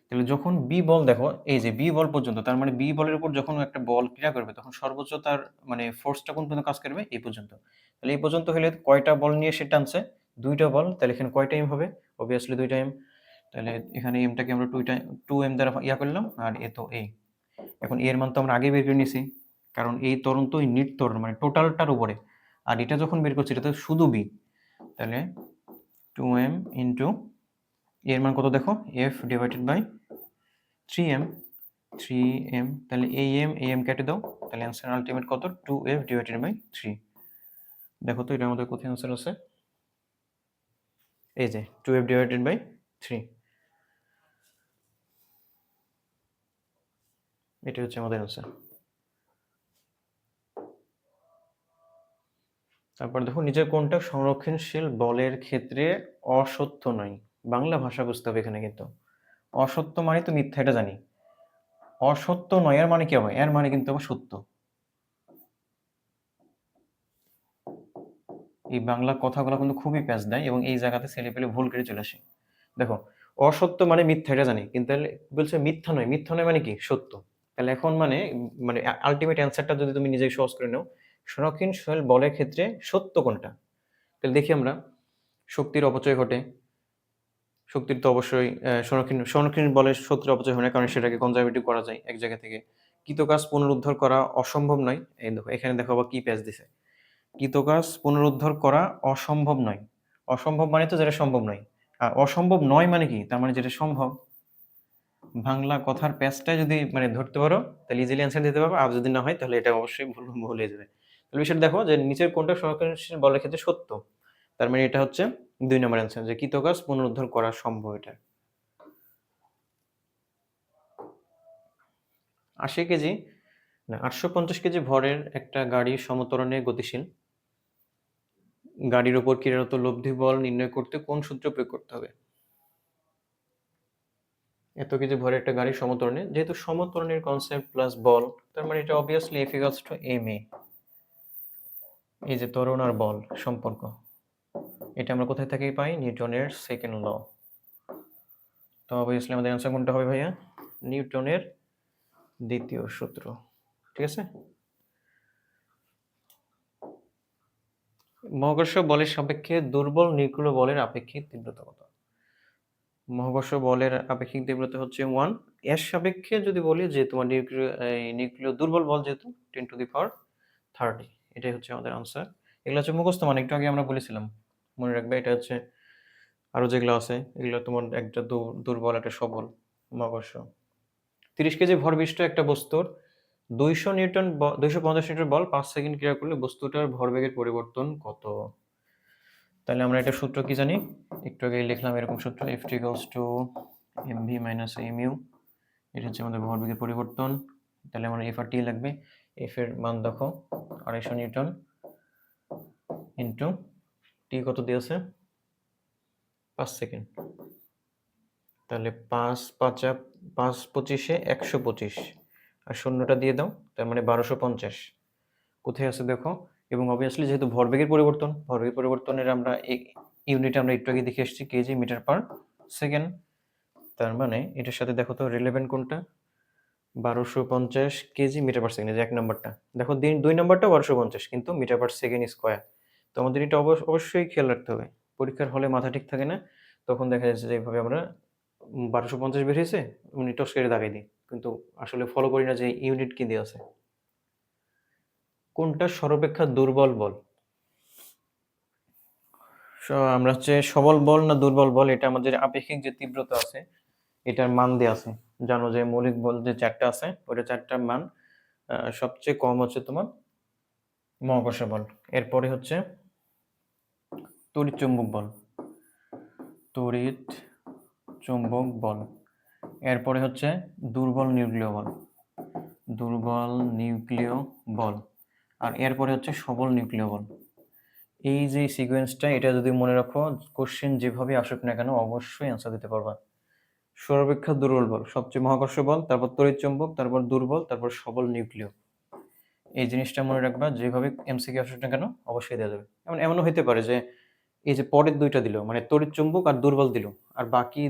তাহলে যখন বি বল দেখো, এই যে বি বল পর্যন্ত, তার মানে বি বলের উপর যখন একটা বল ক্রিয়া করবে তখন সর্বোচ্চ তার মানে ফোর্সটা কোন পর্যন্ত কাজ করবে? এই পর্যন্ত। তাহলে এই পর্যন্ত হলে কয়টা বল নিয়ে সে টানছে? দুইটা বল। তাহলে এখানে কয়টা এম হবে? অবভিয়াসলি দুইটা এম। তাহলে এখানে এমটাকে আমরা 2m দ্বারা ইয়া করলাম, আর এ তো এ। এখন এর মান তো আমরা আগে বের করে নিয়েছি, কারণ এই ত্বরণ তো নিট ত্বরণ মানে টোটালটার উপরে, আর এটা যখন বের করছি এটা তো শুধু বি। তাহলে 2m ইন্টু এর মান কত দেখো? f divided by 3m। 3m, তাহলে am কেটে দাও, তাহলে অ্যান্সার আলটিমেট কত? 2f divided by 3। দেখো তো এটা আমাদের কোথায় অ্যান্সার আছে? এই যে 2f ডিভাইডেড বাই 3, এটা হচ্ছে আমাদের অ্যান্সার। তারপর দেখো নিচের কোনটা সংরক্ষণশীল বলের ক্ষেত্রে অসত্য নয়? বাংলা ভাষা বুঝতে হবে এখানে কিন্তু। অসত্য মানে তো মিথ্যা, এটা জানি। অসত্য নয় এর মানে কি হবে? এর মানে কিন্তু আবার সত্য। এই বাংলা কথাগুলো কিন্তু খুবই প্যাচ দেয় এবং এই জায়গাতে ছেলেপেলে ভুল করে চলে আসে। দেখো অসত্য মানে মিথ্যা, এটা জানি, কিন্তু তাহলে বলছে মিথ্যা নয়। মিথ্যা নয় মানে কি? সত্য। তাহলে এখন মানে আলটিমেট অ্যান্সারটা যদি তুমি নিজেই সহজ করে নাও, সংরক্ষণশীল বলের ক্ষেত্রে সত্য কোনটা? তাহলে দেখি আমরা, শক্তির অপচয় ঘটে। শক্তির তো অবশ্যই সংরক্ষণ বলের শক্তির অপচয় হয় না, কারণ সেটাকে কনজারভেটিভ করা যায় এক জায়গা থেকে। কৃতকাজ পুনরুদ্ধার করা অসম্ভব নয়। এই দেখো এখানে দেখো আবার কি প্যাচ দিছে, কৃতকাজ পুনরুদ্ধার করা অসম্ভব নয়। অসম্ভব মানে তো যেটা সম্ভব নয়। আর অসম্ভব নয় মানে কি, তার মানে যেটা সম্ভব। বাংলা কথার প্যাচটা যদি মানে ধরতে পারো তাহলে ইজিলি অ্যান্সার দিতে পারবো, আর যদি না হয় তাহলে এটা অবশ্যই ভুল ভুল হয়ে যাবে। তাহলে বিষয়টা দেখো যে নিচের কোনটা সহকর্মী বলের ক্ষেত্রে সত্য। তার মানে এটা হচ্ছে ২ নম্বর অ্যান্সার, যে কৃতকাজ পুনরুদ্ধার করা সম্ভব এটা। ৮০ কেজি না ৮৫০ কেজি ভরের একটা গাড়ি সমত্বরণে গতিশীল। গাড়ির উপর ক্রিয়ারত লব্ধি বল নির্ণয় করতে কোন সূত্র প্রয়োগ করতে হবে? এত কেজি ভরের একটা গাড়ি সমত্বরণে, যেহেতু সমত্বরণের কনসেপ্ট প্লাস বল, তার মানে এটা obviously F equals two ma। এই যে ত্বরণ আর বল সম্পর্ক, এটা আমরা কোথায় থেকে পাই? নিউটনের সেকেন্ড ল। তো অবভিয়াসলি আমাদের অ্যান্সার কোনটা হবে ভাইয়া? নিউটনের দ্বিতীয় সূত্র। ঠিক আছে। মহাকর্ষ বলের সাপেক্ষে দুর্বল নিউক্লিয় বলের আপেক্ষিক তীব্রতা কত? মহাকর্ষ বলের আপেক্ষিক তীব্রতা হচ্ছে 1। এর সাপেক্ষে যদি বলি যে তোমার নিউক্লিয় দুর্বল বল যেহেতু 10⁻30, এটাই হচ্ছে আমাদের আনসার। এগুলো হচ্ছে মুখস্থ, মানে একটু আগে আমরা বলেছিলাম, মনে রাখবে। এটা হচ্ছে আরো যেগুলো আছে এগুলো তোমার একটা দুর্বল একটা সবল মহাকর্ষ। 30 কেজি ভর বিশিষ্ট একটা বস্তুর 250 নিউটন বল 5 সেকেন্ড ক্রিয়া করলে বস্তুটার ভরবেগের পরিবর্তন কত? তাহলে আমরা এটা সূত্র কি জানি? একটু আগে লিখলাম এরকম সূত্র, F equals two mv minus mu। এটা হচ্ছে আমাদের ভরবেগের পরিবর্তন। তাহলে আমরা F আর T লাগবে। F এর মান দেখো 250 নিউটন ইন্টু T কত দিয়েছে? 5 সেকেন্ড। তাহলে 5 5 125 আর শূন্যটা দিয়ে দাও, তার মানে 1250 কোথায় আছে দেখো। এবং অবভিয়াসলি যেহেতু ভরবেগের পরিবর্তনের আমরা ইউনিট আমরা একটু আগে দেখে এসেছি কেজি মিটার পার সেকেন্ড। তার মানে এটার সাথে দেখো তো রিলেভেন্ট কোনটা? 1250 কেজি মিটার পার সেকেন্ড, এক নম্বরটা দেখো। 2 নম্বরটা 1250 কিন্তু মিটার পার সেকেন্ড স্কোয়ার। তো আমাদের এটা অবশ্যই খেয়াল রাখতে হবে। পরীক্ষার হলে মাথা ঠিক থাকে না, তখন দেখা যাচ্ছে যে এইভাবে আমরা 1250 বের হয়েছে উনি টস করে দাগাই দিই, কিন্তু আসলে ফলো করি না যে ইউনিট কি দেওয়া আছে। কোনটা সর্বাপেক্ষা দুর্বল বল? আমরা হচ্ছে সবল বল না দুর্বল বল, এটা আমাদের আপেক্ষিক যে তীব্রতা আছে এটার মান দেওয়া আছে। জানো যে মৌলিক বল যে 4টা আছে, ওইটা 4টার মান সবচেয়ে কম হচ্ছে তোমার মহাকর্ষ বল, এরপরে হচ্ছে তড়িৎ চুম্বক বল, তড়িৎ চুম্বক বল, এরপরে হচ্ছে দুর্বল নিউক্লিয় বল, দুর্বল নিউক্লিয় বল, আর এরপরে হচ্ছে সবল নিউক্লিয় বল। এই যে সিকোয়েন্সটা, এটা যদি মনে রাখো, কোশ্চেন যেভাবে আসুক না কেন অবশ্যই অ্যান্সার দিতে পারবা। সর্বাপেক্ষা দুর্বল বল, সবচেয়ে মহাকর্ষ বল, তারপর তড়িৎ চুম্বক, তারপর দুর্বল, তারপর সবল নিউক্লিয়। এই জিনিসটা মনে রাখবা, যেভাবে এমসিকিউ আসুক না কেন অবশ্যই দেওয়া যাবে। এমনও হতে পারে যে এই যে পরের দুইটা দিল, মানে তড়িৎ চুম্বক আর দুর্বল দিল, আর বাকি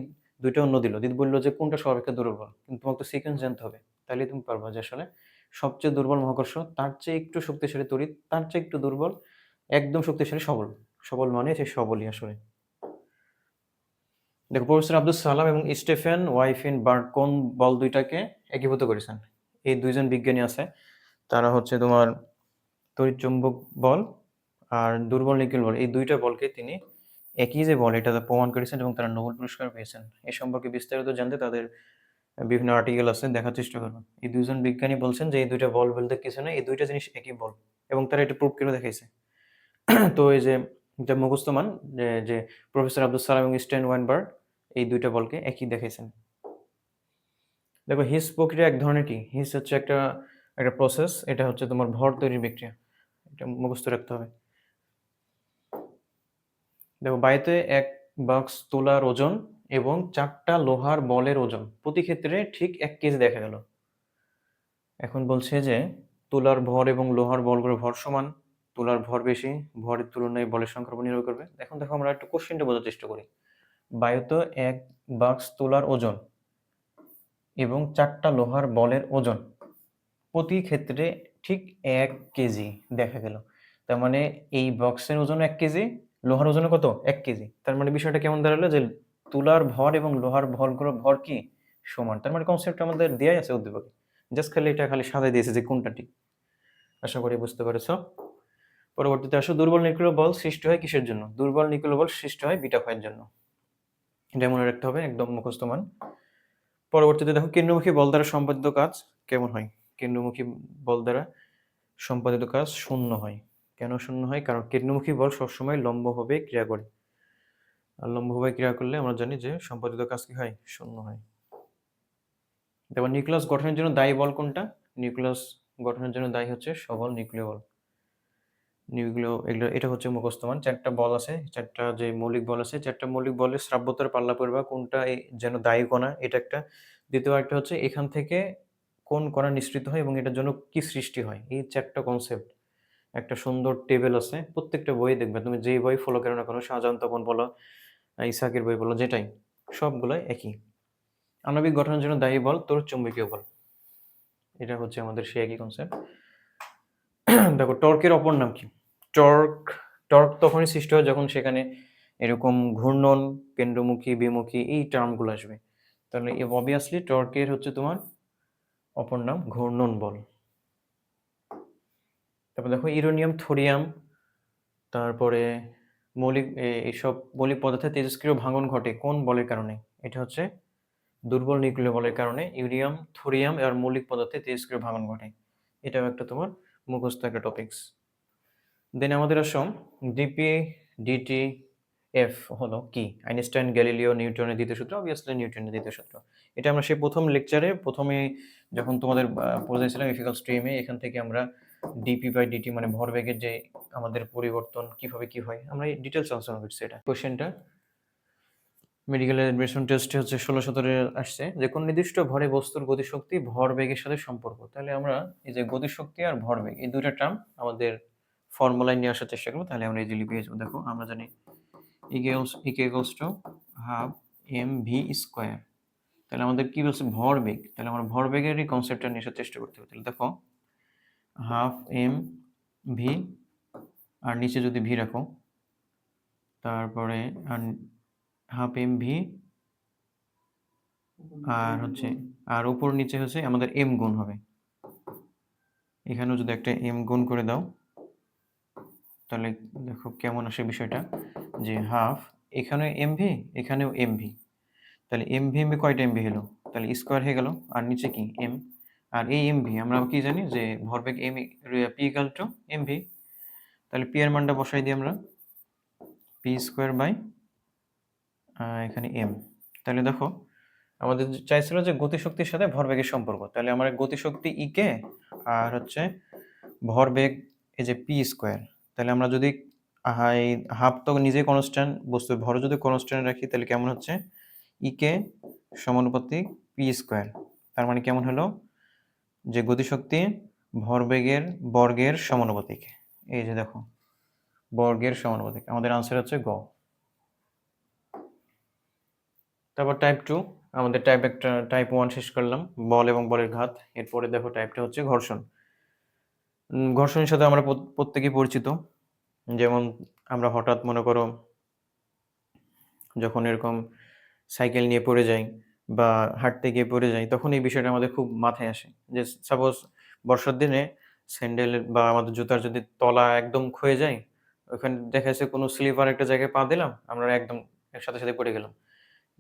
দুইটা অন্য দিল, দিদি বললো যে কোনটা সর্বাপেক্ষা দুর্বল, কিন্তু তোমাকে তো সিকোয়েন্স জানতে হবে। তাহলে তুমি পারবা যে আসলে সবচেয়ে দুর্বল মহাকর্ষ, তার চেয়ে একটু শক্তিশালী তড়িৎ, তার চেয়ে একটু দুর্বল, একদম শক্তিশালী সবল। সবল মানে সে সবলই আসলে। দেখো, প্রফেসর আব্দুল সালাম এবং স্টেফেন ওয়াইফিন বার্ড কোন বল দুইটাকে একীভূত করেছেন? এই দুইজন বিজ্ঞানী আছে, তারা হচ্ছে তোমার তড়িৎ চুম্বক বল আর দুর্বল নিউক্লিয় বল, এই দুইটা বলকে তিনি একই যে বল এটা প্রমাণ করেছেন এবং তারা নোবেল পুরস্কার পেয়েছেন। এ সম্পর্কে বিস্তারিত জানতে তাদের বিভিন্ন আর্টিকেল আছে, দেখার চেষ্টা করবেন। এই দুইজন বিজ্ঞানী বলছেন যে এই দুইটা বল বলতে কিছু না, এই দুইটা জিনিস একই বল, এবং তারা এটা প্রুভ করে দেখাইছে। তো এই যে এটা মুখস্থমান, যে প্রফেসর আব্দুল সালাম এবং স্টেন ওয়াইনবার্গ এই দুইটা বলকে একই দেখাইছেন। দেখো, হিস প্রক্রিয়া এক ধরনের কি? হিস হচ্ছে একটা একটা প্রসেস, এটা হচ্ছে তোমার ভর তৈরির বিক্রিয়া, এটা মুখস্থ রাখতে হবে। দেখো, বায়ুতে 1 বাক্স তুলার ওজন এবং 4টা লোহার বলের ওজন প্রতি ক্ষেত্রে ঠিক 1 কেজি দেখা গেল। এখন বলছে যে তুলার ভর এবং লোহার বলগুলোর ভর সমান, তুলার ভর বেশি, ভরের তুলনায় বলের সংখ্যার উপর নির্ভর করবে। এখন দেখো আমরা একটু কোশ্চেনটা বোঝার চেষ্টা করি। বায়ুতে 1 বাক্স তুলার ওজন এবং 4টা লোহার বলের ওজন প্রতি ক্ষেত্রে ঠিক 1 কেজি দেখা গেল। তার মানে এই বক্সের ওজন 1 কেজি, লোহার ওজন কত? 1 কেজি। তার মানে বিষয়টা কেমন দাঁড়ালো যে তুলার ভর এবং লোহার ভরগুলোর ভর কি সমান। তার মানে কনসেপ্ট আমাদের দেয়াই আছে উদ্দীপকে, জাস্ট খালি এটা খালি সাজাই দিয়েছে যে কোনটা ঠিক। আশা করি বুঝতে পেরেছ। পরবর্তীতে আসো, দুর্বল নিউক্লিয় বল সৃষ্টি হয় কিসের জন্য? দুর্বল নিউক্লিয় বল সৃষ্টি হয় বিটা ক্ষয়ের জন্য। এটা মনে রাখতে হবে, একদম মুখস্থ মান। পরবর্তীতে দেখো কেন্দ্রমুখী বল দ্বারা সম্পাদিত কাজ কেমন হয়? কেন্দ্রমুখী বল দ্বারা সম্পাদিত কাজ শূন্য হয়। কেন শূন্য হয়? কারণ কেন্দ্রমুখী বল সবসময় লম্বভাবে ক্রিয়া করে। আর লম্বভাবে ক্রিয়া করলে আমরা জানি যে সম্পাদিত কাজ কি হয়? শূন্য হয়। তারপর নিউক্লিয়াস গঠনের জন্য দায়ী বল কোনটা? নিউক্লিয়াস গঠনের জন্য দায়ী হচ্ছে সবল নিউক্লিয় বল। এটা হচ্ছে মুখস্থ মান। ৪ টা বল আছে, ৪ টা যে মৌলিক বল আছে, ৪ টা মৌলিক বলের শ্রাব্যতার পাল্লা পরিবা কোনটা যেন দায়ী কণা, এটা একটা। দ্বিতীয় আরেকটা হচ্ছে এখান থেকে কোন কণা নিঃসৃত হয় এবং এটার জন্য কি সৃষ্টি হয়। এই ৪ টা কনসেপ্ট একটা সুন্দর টেবল আছে। প্রত্যেকটা বইয়ে দেখবে, তুমি যেই বই ফলো করো না কেন, শাহজাহান তপন বলো, ইসাকের বই বলো, যেটাই, সবগুলাই একই। আণবিক গঠনের জন্য দায়ী বল তড়িৎচুম্বকীয় বল। এটা হচ্ছে আমাদের সেই একই কনসেপ্ট। দেখো টর্কের অপর নাম কি? টর্ক টর্ক তখনই সৃষ্টি হয় যখন সেখানে এরকম ঘূর্ণন, কেন্দ্রমুখী, বিমুখী এই টার্মগুলো আসবে। তাহলে অবভিয়াসলি টর্কের হচ্ছে তোমার অপর নাম ঘূর্ণন বল। তারপর দেখো ইউরেনিয়াম, থোরিয়াম, তারপরে এইসব মৌলিক পদার্থের তেজস্ক্রিয় ভাঙন ঘটে কোন বলের কারণে? এটা হচ্ছে দুর্বল নিউক্লিয় বলের কারণে ইউরিয়াম, থোরিয়াম আর মৌলিক পদার্থে তেজস্ক্রিয় ভাঙন ঘটে। এটাও একটা তোমার মুখস্থ একটা টপিকস। দেন আমাদের আসম ডিপি ডিটি এফ হলো কি? আইনস্টাইন, গ্যালিলিও, নিউটনের দ্বিতীয় সূত্র, অবভিয়াসলি নিউটনের দ্বিতীয় সূত্র। এটা আমরা সেই প্রথম লেকচারে প্রথমে যখন তোমাদের পড়েছিলাম ইফিক্যাল স্ট্রিমে, এখান থেকে আমরা ডিপি বাই ডিটি মানে ভরবেগের যে আমাদের পরিবর্তন কিভাবে কি হয় আমরা ডিটেলস আলোচনা করছি। এটা কোশ্চেনটা মেডিকেলের এডমিশন টেস্টে হচ্ছে 16-17 আসছে যে কোন নির্দিষ্ট ভরে বস্তুর গতিশক্তি ভরবেগের সাথে সম্পর্ক। তাহলে আমরা এই যে গতিশক্তি আর ভরবেগ এই দুইটা টার্ম আমাদের ফর্মুলায় নিয়ে আসার চেষ্টা করবো। তাহলে আমরা এই যে লিখে দেখো, আমরা জানি equals to half M V square. তাহলে আমাদের কি বলছে? ভরবেগ। তাহলে আমরা ভরবেগের এই কনসেপ্টটা নিয়ে আসার চেষ্টা করতে হবে। তাহলে দেখো হাফ এম ভি, আর নিচে যদি ভি রাখো, তারপরে হাফ এম ভি, আর হচ্ছে আর উপর নিচে হচ্ছে আমাদের এম গুণ হবে। এখানেও যদি একটা এম গুণ করে দাও, তাহলে দেখো কেমন আসে বিষয়টা, যে হাফ, এখানে এমভি, এখানেও এমভি। তাহলে এমভি এমভি কয়টা এমভি হলো? তাহলে স্কোয়ার হয়ে গেল, আর নিচে কি এম। আর এই এমভি আমরা কি জানি যে ভরবেগ M P equal to M V. তাহলে পি এর মানটা বসাই দিই আমরা, পি স্কোয়ার বাই এখানে এম। তাহলে দেখো আমাদের চাইছিল যে গতিশক্তির সাথে ভরবেগের সম্পর্ক। তাহলে আমার গতিশক্তি ই কে আর হচ্ছে ভরবেগ এই যে পি স্কোয়ার। তাহলে আমরা যদি এই হাফ তো নিজেই কনস্ট্যান্ট, বস্তুর ভর যদি কনস্ট্যান্ট রাখি তাহলে কেমন হচ্ছে? ই কে সমানুপাতিক পি স্কোয়ার। তার মানে কেমন হলো? যে গতিশক্তি ভরবেগের বর্গের সমানুপাতিক। এই যে দেখো বর্গের সমানুপাতিক, আমাদের আনসার হচ্ছে গ। তারপর টাইপ 2, আমাদের টাইপ 1 শেষ করলাম, বল এবং বলের ঘাত। এরপরে দেখো টাইপটা হচ্ছে ঘর্ষণ। ঘর্ষণের সাথে আমরা প্রত্যেকেই পরিচিত। যেমন আমরা হঠাৎ মনে করো যখন এরকম সাইকেল নিয়ে পড়ে যাই বা হাঁটতে গিয়ে পড়ে যাই, তখন এই বিষয়টা আমাদের খুব মাথায় আসে। যে সাপোজ বর্ষার দিনে স্যান্ডেল বা আমাদের জুতার যদি তলা একদম ক্ষয়ে যায়, ওখানে দেখা যাচ্ছে কোনো স্লিপার একটা জায়গায় পা দিলাম, আমরা একদম এর সাথে সাথে পড়ে গেলাম।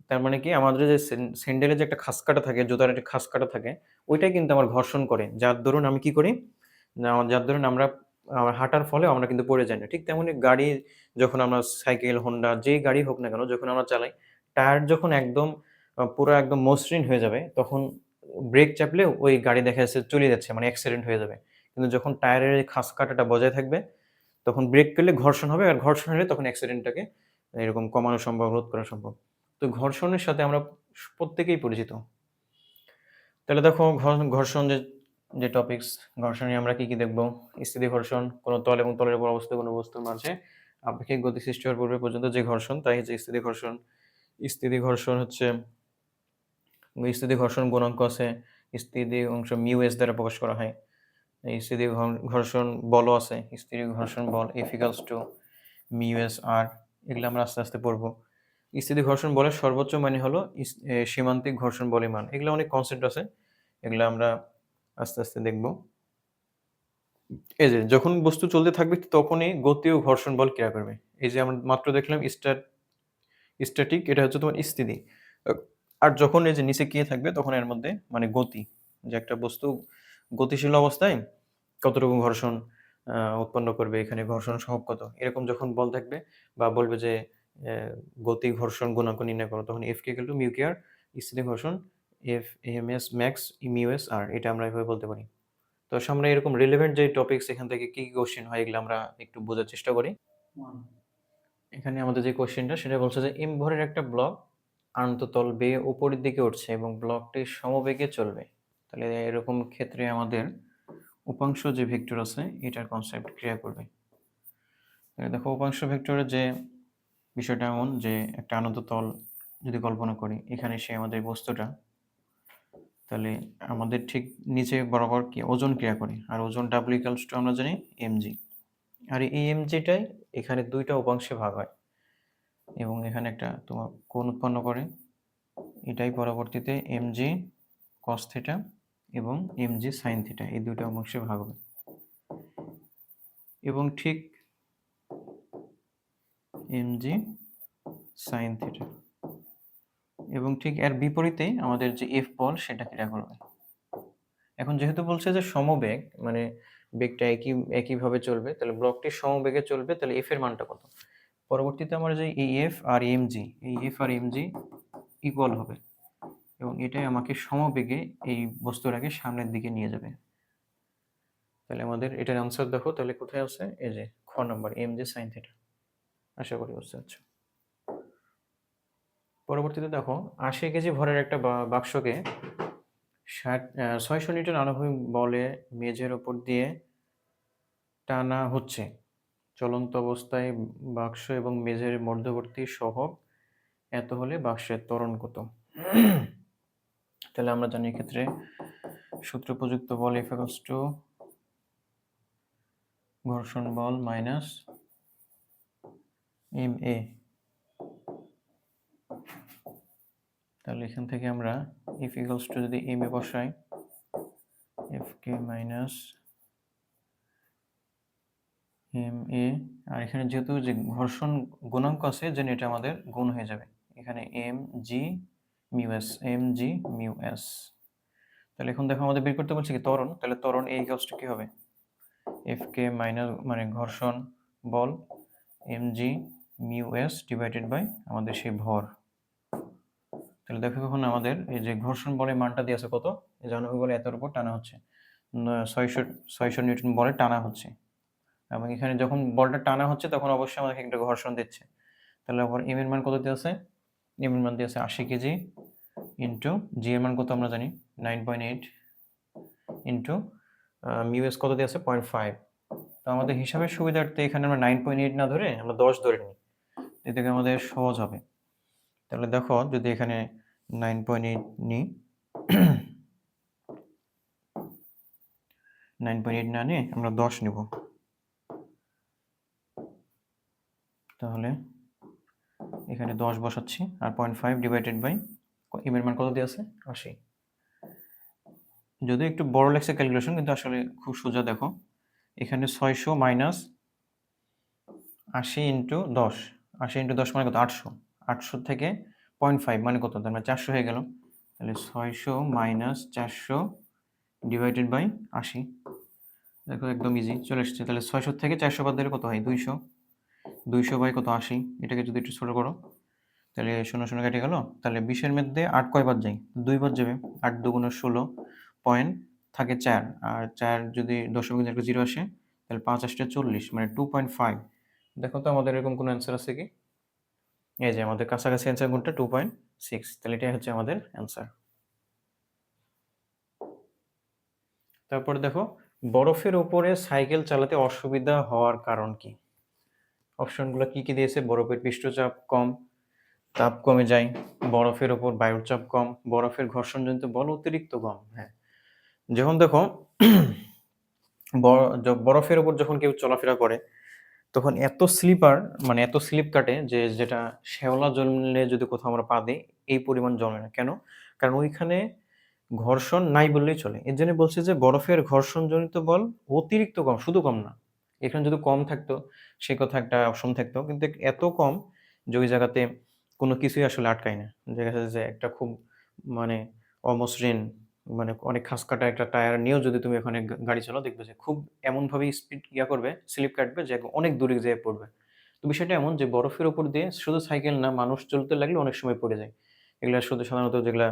তার মানে কি আমাদের যে স্যান্ডেলের যে একটা খাঁজকাটা থাকে, জুতার একটা খাঁজকাটা থাকে, ওইটাই কিন্তু আমার ঘর্ষণ করে। যার দরুন আমি কি করি? না, যার দরুন আমরা হাঁটার ফলে আমরা কিন্তু পড়ে যাই না। ঠিক তেমনি গাড়ি, যখন আমরা সাইকেল, হোন্ডা যেই গাড়ি হোক না কেন, যখন আমরা চালাই, টায়ার যখন একদম পুরা একদম মসৃণ হয়ে যাবে, তখন ব্রেক চাপলেও ওই গাড়ি দেখা যাচ্ছে চলে যাচ্ছে, মানে অ্যাক্সিডেন্ট হয়ে যাবে। কিন্তু যখন টায়ারের এই খাঁজকাটাটা বজায় থাকবে, তখন ব্রেক পেলে ঘর্ষণ হবে, আর ঘর্ষণ হলে তখন অ্যাক্সিডেন্টটাকে এরকম কমানো সম্ভব, রোধ করা সম্ভব। তো ঘর্ষণের সাথে আমরা প্রত্যেকেই পরিচিত। তাহলে দেখো ঘর্ষণ যে টপিকস, ঘর্ষণে আমরা কি কি দেখবো? স্থিতি ঘর্ষণ, কোনো তল এবং তলের উপর অবস্থিত কোনো বস্তুর মাঝে আপেক্ষিক গতি সৃষ্টি হওয়ার পূর্বে পর্যন্ত যে ঘর্ষণ, তাই হচ্ছে স্থিতি ঘর্ষণ। স্থিতি ঘর্ষণ হচ্ছে স্থিতি ঘর্ষণ গুণাঙ্ক আছে, স্থিতি অংশ মিউ এস দ্বারা প্রকাশ করা হয়। এই স্থিতি ঘর্ষণ বলও আছে, স্থিতি ঘর্ষণ বল F equals to mu S R. এগুলো আমরা আস্তে আস্তে পড়বো। স্থিতি ঘর্ষণ বলের সর্বোচ্চ মানে হলো সীমান্তিক ঘর্ষণ বলের মান। এগুলো অনেক কনসেপ্ট আছে, এগুলো আমরা আস্তে আস্তে দেখব। এই যে যখন বস্তু চলতে থাকবে তখনই গতি ও ঘর্ষণ বল ক্রিয়া করবে। এই যে আমরা মাত্র দেখলাম স্ট্যাটিক এটা হচ্ছে তোমার স্থিতি। আর যখন এই যে নিচে কে থাকবে তখন এর মধ্যে মানে গতি, যে একটা বস্তু গতিশীল অবস্থায় কতটুকু ঘর্ষণ উৎপন্ন করবে, এখানে ঘর্ষণ সহগ কত, এরকম যখন বল থাকবে বা বলবে যে গতি ঘর্ষণ গুণাঙ্ক নির্ণয় করো, তখন F K equal to mu K R, স্থিতি ঘর্ষণ F M S max mu S R, এটা আমরা এভাবে বলতে পারি। তো সামনে এরকম রিলেভেন্ট যে টপিকস এখান থেকে কি কোশ্চেন হয় এগুলো আমরা একটু বোঝার চেষ্টা করি। এখানে আমাদের যে কোশ্চেনটা সেটা বলছে যে এম ভরের একটা ব্লক আন্তঃতল বেয়ে উপরের দিকে উঠছে এবং ব্লকটি সমবেগে চলবে। তাহলে এরকম ক্ষেত্রে আমাদের উপাংশ যে ভেক্টর আছে এটার কনসেপ্ট ক্রিয়া করবে। দেখো উপাংশ ভেক্টরের যে বিষয়টা এমন যে একটা আনত তল যদি কল্পনা করি, এখানে সে আমাদের বস্তুটা, তাহলে আমাদের ঠিক নিচে বরাবর কি ওজন ক্রিয়া করে, আর ওজন ডাব্লিউ ইকুয়ালস টু আমরা জানি এমজি। আর এই এমজিটাই এখানে দুইটা উপাংশে ভাগ হয় এবং এখানে একটা তোমার কোণ উৎপন্ন করে, এটাই পরবর্তীতে এমজি কস থিটা এবং এমজি সাইন থিটা, এই দুইটা উপাংশে ভাগ হবে। এবং ঠিক এমজি সাইন থিটা এবং ঠিক এর বিপরীতেই আমাদের যে এফ বল সেটা ক্রিয়া করবে। এখন যেহেতু বলছে যে সমবেগ মানে বেগটা একইভাবে চলবে, তাহলে ব্লকটি সমবেগে চলবে, তাহলে এফ এর মানটা কত? পরবর্তীতে আমরা যে এই এফ আর এমজি, এই এফ আর এমজি ইকুয়াল হবে এবং এটাই আমাকে সমবেগে এই বস্তুটাকে সামনের দিকে নিয়ে যাবে। তাহলে আমাদের এটার আনসার দেখো, তাহলে কোথায় আছে, এই যে খ নম্বর এমজি সাইন থিটা। আশা করি বুঝতে পারছো। পরবর্তীতে দেখো ৮০ কেজি ভরের একটা বাক্সকে ৬০০ নিউটন আনুভূমিক বলে মেঝের ওপর দিয়ে টানা হচ্ছে। চলন্ত অবস্থায় বাক্স এবং মেঝের মধ্যবর্তী সহগ এত হলে বাক্সের ত্বরণ কত? তাহলে আমরা জানি এক্ষেত্রে সূত্র প্রযুক্ত বল F equals to ঘর্ষণ বল মাইনাস MA। তাহলে এখান থেকে আমরা F equals to যদি MA বসাই, FK মাইনাস MA, আর এখানে যেহেতু যে ঘর্ষণ গুণাঙ্ক আছে যেন এটা আমাদের গুণ হয়ে যাবে, এখানে mg μs, mg μs। তাহলে এখন দেখো আমাদের বের করতে বলছে কি ত্বরণ, তাহলে ত্বরণ A equals to কি হবে, FK মাইনাস মানে ঘর্ষণ বল mg μs ডিভাইডেড বাই আমাদের সেই ভর। তাহলে দেখো এখন আমাদের এই যে ঘর্ষণ বলের মানটা দিয়ে আছে কত, এই যে আনুভূমিক বলে এতর উপর টানা হচ্ছে ৬০০ নিউটন বলে টানা হচ্ছে, এবং এখানে যখন বলটা টানা হচ্ছে তখন অবশ্যই আমাদেরকে একটা ঘর্ষণ দিচ্ছে। তাহলে আবার এম এর মান কত দিয়ে আছে, এম এর মান দিয়ে আছে ৮০ কেজি ইন্টু জি এর মান কত আমরা জানি 9.8 ইন্টু মিউএস কত দিয়ে আছে 0.5। তো আমাদের হিসাবের সুবিধার্থে এখানে আমরা 9.8 না ধরে আমরা 10 ধরে নিই, এতে করে আমাদের সহজ হবে। তাহলে দেখো যদি এখানে 9.8 নিই, 9.8 না নিয়ে আমরা 10 নিব, তাহলে এখানে 10 বসাচ্ছি আর 0.5 ডিভাইডেড বাই এম এর মান কত দিয়ে আছে 80। যদি একটু বড় লেখছে ক্যালকুলেশন, কিন্তু আসলে খুব সোজা। দেখো এখানে 600 মাইনাস 80 ইন্টু 10, 80 ইন্টু 10 মানে কত 800, 800 থেকে 0.5 মানে কত, তার মানে 400 হয়ে গেল। তাহলে 600 মাইনাস 400 ডিভাইডেড বাই 80, দেখো একদম ইজি চলে এসছে। তাহলে 600 থেকে 400 বাদ দিলে কত হয় 200, 200 বাই কত 80, এটাকে যদি একটু ছোট করো তাহলে 0 0 কেটে গেল। তাহলে 20-এর মধ্যে 8 কয় বাদ যায়, 2 বাদ যাবে, 8 দুগুণে 16 পয়েন্ট থাকে 4, আর 4 যদি দশমিক একটা 0 আসে তাহলে 5 আসছে 40 মানে 2.5। দেখো তো আমাদের এরকম কোনো অ্যান্সার আছে কি, এই যে আমাদের কাছাকাছি অ্যান্সার কোনটা 2.6, তাহলে এটাই হচ্ছে আমাদের অ্যান্সার। তারপরে দেখো বরফের উপরে সাইকেল চালাতে অসুবিধা হওয়ার কারণ কি? অপশনগুলো কি কি দিয়েছে, বরফের পৃষ্ঠচাপ কম, তাপ কমে যায়, বরফের ওপর বায়ুর চাপ কম, বরফের ঘর্ষণজনিত বল অতিরিক্ত কম। হ্যাঁ, যখন দেখো বরফের ওপর যখন কেউ চলাফেরা করে তখন এত স্লিপার মানে এত স্লিপ কাটে যে যেটা শ্যাওলা জমলে যদি কোথাও আমরা পা দিই এই পরিমাণ জমে না। কেন? কারণ ওইখানে ঘর্ষণ নাই বললেই চলে। এর জন্য বলছে যে বরফের ঘর্ষণজনিত বল অতিরিক্ত কম, শুধু কম না। এখানে যদি কম থাকতো সে কথা একটা অপশন থাকতো, কিন্তু এত কম যে ওই জায়গাতে কোনো কিছুই আসলে আটকায় না। দেখা যাচ্ছে যে একটা খুব মানে অমসৃণ মানে অনেক খাঁজকাটা একটা টায়ার নিয়েও যদি তুমি ওখানে গাড়ি চালাও দেখবে যে খুব এমনভাবে স্পিড করবে, স্লিপ কাটবে যে অনেক দূরে যেয়ে পড়বে। তো বিষয়টা এমন যে বরফের উপর দিয়ে শুধু সাইকেল না মানুষ চলতে লাগলে অনেক সময় পড়ে যায়। এগুলা শুধু সাধারণত যেগুলা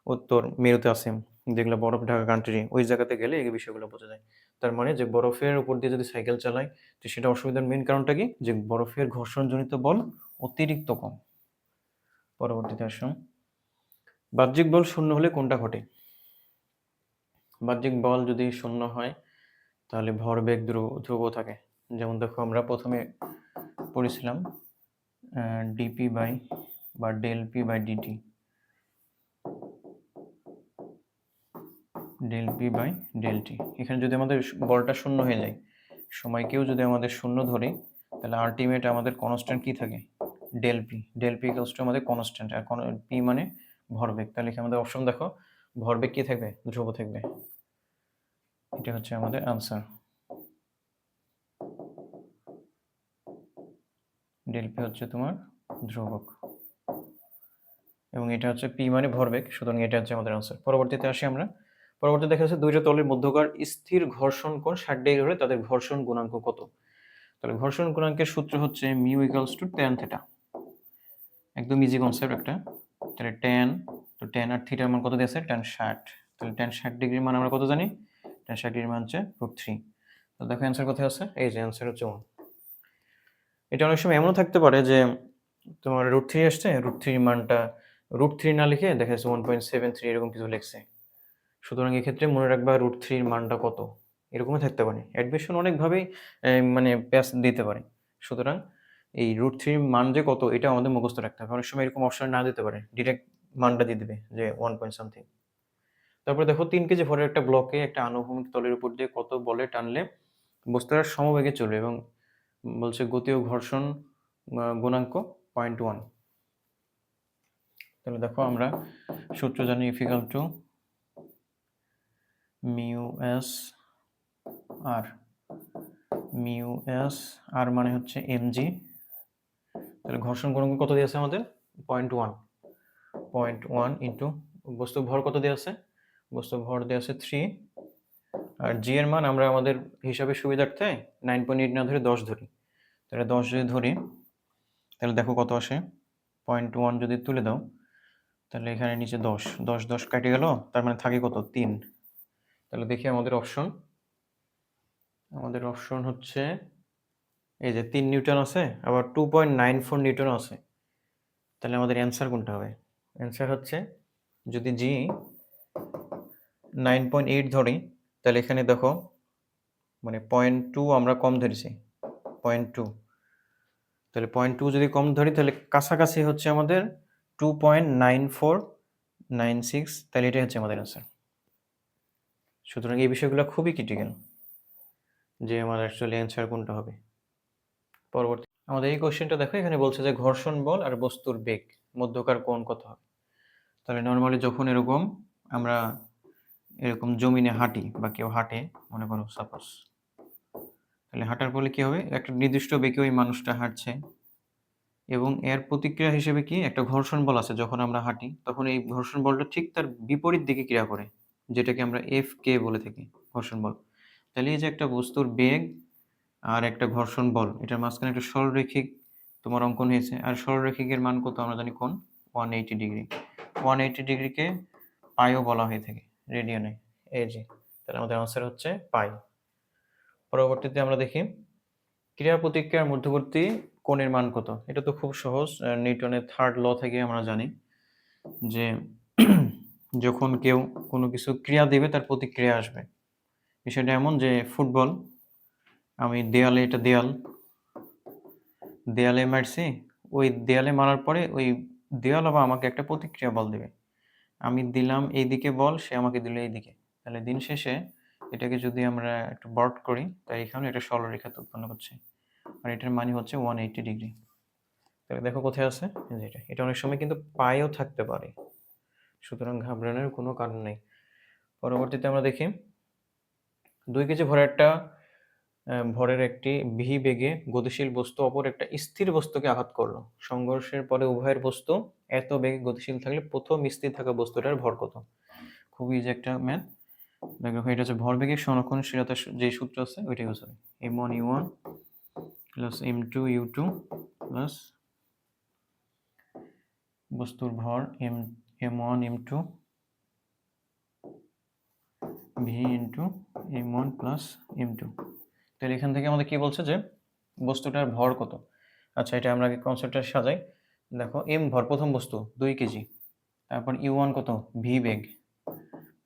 উত্তর মেরুতে আছে, যেগুলা বরফ ঢাকা কান্ট্রি ওই জায়গাতে গেলে এই বিষয়গুলো বোঝা যায়। তার মানে যে বরফের উপর দিয়ে যদি সাইকেল চালাই তো সেটা অসুবিধার মেইন কারণটা কি? যে বরফের ঘর্ষণজনিত বল অতিরিক্ত কম। পরবর্তীতে আসুন। বাহ্যিক বল শূন্য হলে কোনটা ঘটে? বাহ্যিক বল যদি শূন্য হয় তাহলে ভরবেগ ধ্রুব থাকে। যেমন দেখো আমরা ১ম এ পড়েছিলাম ডিপি বাই বা del P by D T. Del P by del T. এখানে যদি আমাদের বলটা শূন্য হয়ে যায়, সময়কেও যদি আমাদের শূন্য ধরি, তাহলে আল্টিমেট আমাদের কনস্ট্যান্ট কি থাকে? Del P. Del P equals to আমাদের কনস্ট্যান্ট। আর পি মানে ভরবেগ। তাহলে এখানে আমাদের অপশন দেখো, ভরবেগ কি থাকবে? ধ্রুব থাকবে। এটা হচ্ছে আমাদের আনসার। ডেল পি হচ্ছে তোমার ধ্রুবক এবং এটা হচ্ছে পি মানে ভরবেগ, সুতরাং এটা হচ্ছে আমাদের আনসার। পরবর্তীতে আসি আমরা। পরবর্তীতে দেখা যাচ্ছে দুইটা তলের মধ্যকার স্থির ঘর্ষণ কোণ ৬০ ডিগ্রি হলে তাদের ঘর্ষণ গুণাঙ্ক কত? তাহলে ঘর্ষণ গুণাঙ্কের সূত্র হচ্ছে mu equals to tan theta. একদম ইজি কনসেপ্ট একটা। তাহলে ট্যান, তো ট্যান আর থিটার মান কত দিয়েছে? ট্যান ৬০। তাহলে ট্যান ৬০ ডিগ্রির মান আমরা কত জানি? ট্যান ৬০ ডিগ্রির মান হচ্ছে √3। তো দেখো অ্যান্সার কোথায় আছে? এই যে অ্যান্সার হচ্ছে 1। এটা অনেক সময় এমনও থাকতে পারে যে তোমার √3 আসছে, √3 মানটা √3 না লিখে দেখা যাচ্ছে 1.73 এরকম কিছু লিখছে। সুতরাং এক্ষেত্রে মনে রাখবা √3 এর মানটা কত? এরকমও থাকতে পারে। অ্যাডমিশন অনেকভাবেই মানে প্যাচ দিতে পারে। সুতরাং এই √3 এর মান যে কত এটা আমাদের মুখস্থ রাখতে হবে। অনেক সময় এরকম অপশন না দিতে পারে। ডিরেক্ট মানটা দিয়ে দিবে যে 1 পয়েন্ট সামথিং। তারপরে দেখো ৩ কেজি ভরের একটা ব্লকে একটা আনুভূমিক তলের উপর দিয়ে কত বলে টানলে বস্তুটা সমবেগে চলবে এবং বলছে গতি ও ঘর্ষণ গুণাঙ্ক 0.1। তাহলে দেখো আমরা সূত্র জানি ইফিকাল টু মিউ এস আর। মিউ এস আর মানে হচ্ছে এমজি। তাহলে ঘর্ষণ গুণাঙ্ক কত দিয়েছে আমাদের? 0.1। 0.1 ইন্টু বস্তুর ভর কত দেওয়া আছে? বস্তুর ভর দেওয়া আছে 3। আর জি এর মান আমরা আমাদের হিসাবে সুবিধার্থে 9.8 না ধরে 10 ধরি। তাহলে 10 যদি ধরি তাহলে দেখো কত আসে? 0.1 যদি তুলে দাও তাহলে এখানে নিচে 10 10 10 কেটে গেল, তার মানে থাকে কত? 3। তাহলে দেখি আমাদের অপশন। আমাদের অপশন হচ্ছে এই যে 3 নিউটন আছে, আবার 2.94 নিউটন আছে। তাহলে আমাদের অ্যান্সার কোনটা হবে? অ্যান্সার হচ্ছে যদি জি 9.8 ধরি তাহলে এখানে দেখো মানে 0.2 আমরা কম ধরেছি। 0.2, তাহলে 0.2 যদি কম ধরি তাহলে কাছাকাছি হচ্ছে আমাদের 2.9496। তাহলে এটাই হচ্ছে আমাদের অ্যান্সার। সুতরাং এই বিষয়গুলো খুবই ক্রিটিক্যাল যে আমার অ্যাকচুয়ালি অ্যান্সার কোনটা হবে। পরবর্তী আমাদের এই কোশ্চেনটা দেখো, এখানে বলছে যে ঘর্ষণ বল আর বস্তুর বেগ মধ্যকার কোণ কত হবে? তাহলে নরমালি যখন এরকম আমরা এরকম জমিনে হাঁটি বা কেউ হাঁটে মনে করো সাপোজ, তাহলে হাঁটার ফলে কি হবে? একটা নির্দিষ্ট বেগে ওই মানুষটা হাঁটছে এবং এর প্রতিক্রিয়া হিসেবে কি একটা ঘর্ষণ বল আছে। যখন আমরা হাঁটি তখন এই ঘর্ষণ বলটা ঠিক তার বিপরীত দিকে ক্রিয়া করে, যেটাকে আমরা এফ বলে থাকি ঘর্ষণ বল। তাহলে এই যে একটা বস্তুর বেগ আর একটা ঘর্ষণ বল, এটার মাঝখানে একটা সরলরেখিক তোমার অঙ্কন হয়েছে। আর সরলরেখিকের মান কত আমরা জানি? কোণ 180 ডিগ্রি। 180 ডিগ্রিকে পাইও বলা হয়ে থাকে রেডিয়ানে। এই যে তাহলে আমাদের আনসার হচ্ছে পাই। পরবর্তীতে আমরা দেখি ক্রিয়া প্রতিক্রিয়ার মধ্যবর্তী কোণের মান কত? এটা তো খুব সহজ। নিউটনের 3rd ল থেকে আমরা জানি যে যখন কেউ কোনো কিছু ক্রিয়া দেবে তার প্রতিক্রিয়া আসবে। বিষয়টা এমন যে ফুটবল, আমি দেয়ালে, এটা দেয়ালে মারছি, ওই দেয়ালে মারার পরে ওই দেয়াল আবার আমাকে একটা প্রতিক্রিয়া বল দেবে। আমি দিলাম এইদিকে বল, সে আমাকে দিল এইদিকে। তাহলে দিন শেষে এটাকে যদি আমরা একটু বর্ট করি তাই এখানে এটা সরলরেখা উৎপন্ন করছে আর এটার মানে হচ্ছে 180 ডিগ্রি। তাহলে দেখো কোথায় আছে? এই যে এটা অনেক সময় কিন্তু পায়েও থাকতে পারে, সুতরাং ঘাবড়ানোর কোনো কারণ নেই। পরবর্তীতে আমরা দেখি 2 কেজি ভরের একটা ভরের একটি ভি বেগে গতিশীল বস্তু অপর একটা স্থির বস্তুকে আঘাত করলো। সংঘর্ষের পরে উভয়ের বস্তু এত বেগে গতিশীল থাকলে প্রথম স্থির থাকা বস্তুটার ভর কত? খুবই ইজি একটা ম্যাথ। দেখো এটা হচ্ছে ভরবেগের সংরক্ষণশীলতার যে সূত্র আছে ওইটা ইউজ হবে। m1 u1 plus m2 u2 plus বস্তুর ভর m1 m2 v into m1 plus m2। তাহলে এখান থেকে আমাদের কি বলছে যে বস্তুটার ভর কত। আচ্ছা, এটা আমরা আগে কনসেপ্টটা সাজাই। দেখো m ভর, প্রথম বস্তু 2 কেজি, তারপর u1 কত, v বেগ,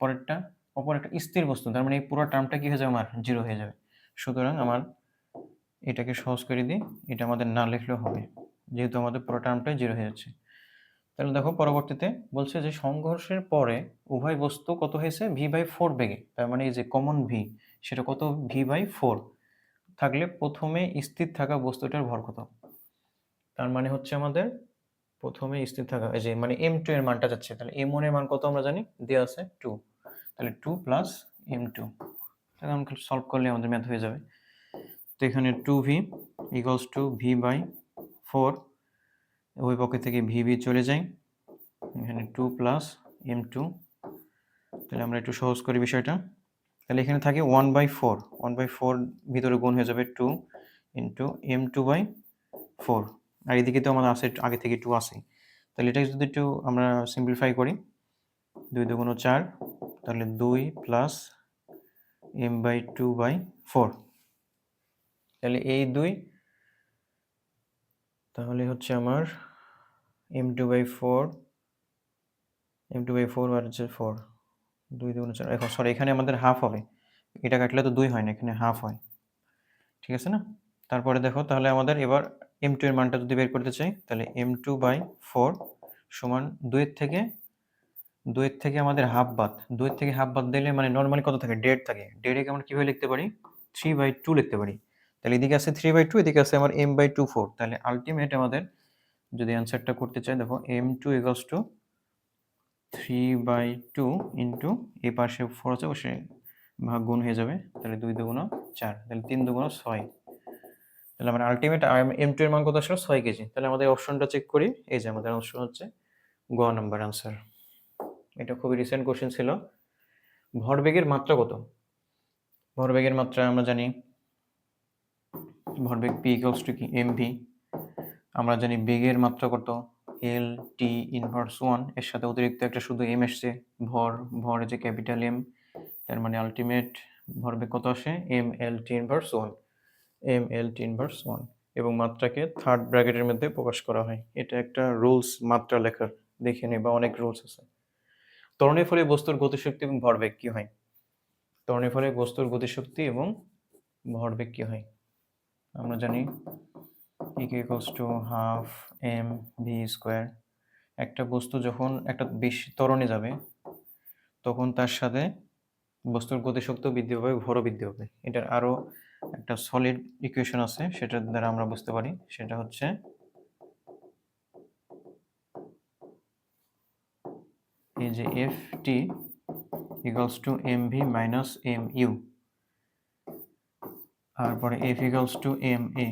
পরেরটা অপর একটা স্থির বস্তু, তার মানে এই পুরো টার্মটা কি হয়ে যাবে, আমার জিরো হয়ে যাবে। সুতরাং আমার এটাকে সহজ করে দিই, এটা আমাদের না লিখলেও হবে যেহেতু আমাদের পুরো টার্মটাই জিরো হয়ে যাচ্ছে। তাহলে দেখো পরবর্তীতে বলছে যে সংঘর্ষের পরে উভয় বস্তু কত হয়েছে, v/4 বেগে, তার মানে এই যে কমন ভি সেটা কত, v/4 থাকলে প্রথমে স্থির থাকা বস্তুটার ভর কত। তার মানে হচ্ছে আমাদের প্রথমে স্থির থাকা, এই যে মানে m2 এর মানটা যাচ্ছে, তাহলে m1 এর মান কত আমরা জানি, দেওয়া আছে 2, তাহলে 2 প্লাস m2। তাহলে আমরা সলভ করলে আমাদের ম্যাথ হয়ে যাবে। তো এখানে 2v ইকুয়ালস টু v/4, ওই পক্ষে থেকে vb চলে যায়, এখানে 2 প্লাস m2। তাহলে আমরা একটু সহজ করি বিষয়টা। তাহলে এখানে থাকে 1/4, 1/4 ভিতরে গুণ হয়ে যাবে 2 ইন্টু m2/4, আর এদিকে তো আমাদের আছে আগে থেকে 2 আছে। তাহলে এটা যদি একটু আমরা সিম্পলিফাই করি, 2 দুগুণ 4, তাহলে 2 প্লাস m/2/4, তাহলে এই 2, তাহলে হচ্ছে আমার m2/4 আর হচ্ছে 4, 2 দুগুণ 4, এখন সরি এখানে আমাদের হাফ হবে, এটা কাটলে তো 2 হয় না, এখানে হাফ হয়, ঠিক আছে না। তারপরে দেখো তাহলে আমাদের এবার m2 এর মানটা যদি বের করতে চাই, তাহলে m2/4 সমান 2 এর থেকে আমাদের হাফ বাদ, 2 এর থেকে হাফ বাদ দিলে মানে নরমালি কত থাকে, ডেড থাকে, ডেডকে আমরা কিভাবে লিখতে পারি, 3/2 লিখতে পারি। তাহলে এদিকে আছে 3/2, এদিকে আছে আমার m/2/4, তাহলে আলটিমেট আমাদের যদি অ্যান্সারটা করতে চাই, দেখো m2 ইকুয়ালস টু 3/2 ইন্টু এই পাশে 4 আছে, অবশ্যই ভাগ গুণ হয়ে যাবে, তাহলে 2 দুগুণ 4, তাহলে 3 দুগুণ 6, তাহলে আমার আলটিমেট m2 এর মান কত আসলে 6 কেজি। তাহলে আমাদের অপশনটা চেক করি, এই যে আমাদের অপশন হচ্ছে গ নাম্বার আনসার। এটা খুবই রিসেন্ট কোশ্চেন ছিল। ভরবেগের মাত্রা কত? ভরবেগের মাত্রা আমরা জানি, ভরবেগ p ইকুয়ালস টু কি mv। আমরা জানি বেগের মাত্রা কত, l t ইনভার্স 1, এর সাথে অতিরিক্ত একটা শুধু m এসছে, ভর যে ক্যাপিটাল M, তার মানে আলটিমেট ভরবেগ কত আসে, mlt ইনভার্স 1, mlt ইনভার্স 1, এবং মাত্রাকে থার্ড ব্র্যাকেটের মধ্যে প্রকাশ করা হয়। এটা একটা রুলস মাত্রা লেখার, দেখে নিই, বা অনেক রুলস আছে। ত্বরণের ফলে বস্তুর গতিশক্তি এবং ভরবেগ কি হয়? ত্বরণের ফলে বস্তুর গতিশক্তি এবং ভরবেগ কি হয়? আমরা জানি E equals to half M V square. একটা বস্তু যখন একটা বেশি ত্বরণে যাবে তখন তার সাথে বস্তুর গতিশক্তিও বৃদ্ধি পাবে, ভরও বৃদ্ধি পাবে। এটার আরও একটা সলিড ইকুয়েশন আছে, সেটার দ্বারা আমরা বুঝতে পারি, সেটা হচ্ছে এই যে F T equals to M V minus M U, তারপরে F equals to M A.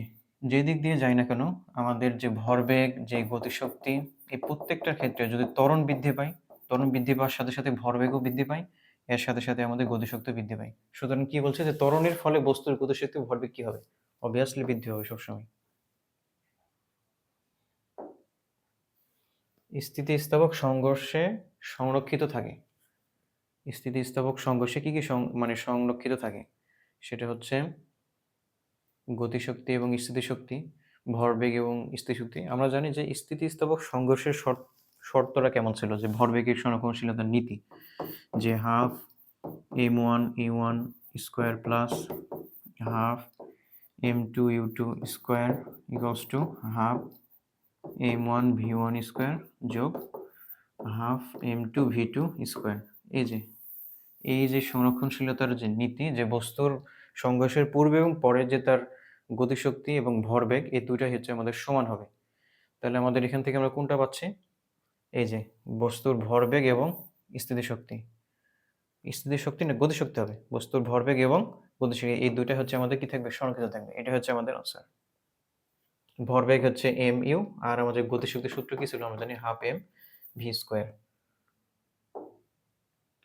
যে দিক দিয়ে যাই না কেন, আমাদের যে ভরবেগ, যে গতিশক্তি, এই প্রত্যেকটার ক্ষেত্রে যদি ত্বরণ বৃদ্ধি পায়, ত্বরণ বৃদ্ধি পাওয়ার সাথে সাথে ভরবেগও বৃদ্ধি পায়, এর সাথে সাথে আমাদের গতিশক্তি বৃদ্ধি পায়। সুতরাং কি বলছে যে ত্বরণের ফলে বস্তুর গতিশক্তি ভরবেগ কি হবে, অবভিয়াসলি বৃদ্ধি হবে সবসময়। স্থিতিস্থাপক সংঘর্ষে সংরক্ষিত থাকে, স্থিতিস্থাপক সংঘর্ষে কি কি মানে সংরক্ষিত থাকে, সেটা হচ্ছে গতিশক্তি এবং স্থিতিশক্তি, ভরবেগ এবং স্থিতিশক্তি। আমরা জানি যে স্থিতিস্থাপক সংঘর্ষের শর্তটা কেমন ছিল, যে ভরবেগের সংরক্ষণশীলতার নীতি, যে half m1 square plus half m2 square equals to half m1 square যোগ হাফ m2 স্কোয়ার। এই যে সংরক্ষণশীলতার যে নীতি, যে বস্তুর সংঘর্ষের পূর্বে এবং পরে যে তার গতিশক্তি এবং ভরবেগ, এই দুইটাই হচ্ছে আমাদের সমান হবে। তাহলে আমাদের এখান থেকে আমরা কোনটা পাচ্ছি, এই যে বস্তুর ভরবেগ এবং স্থিতিশক্তি, স্থিতিশক্তি না গতিশক্তি হবে, বস্তুর ভরবেগ এবং গতিশীল এই দুইটা হচ্ছে আমাদের কি থাকবে? সংরক্ষিত থাকবে। এটা হচ্ছে আমাদের আনসার। ভরবেগ হচ্ছে mu আর আমাদের গতিশক্তির সূত্র কি ছিল? আমরা জানি 12 m v²।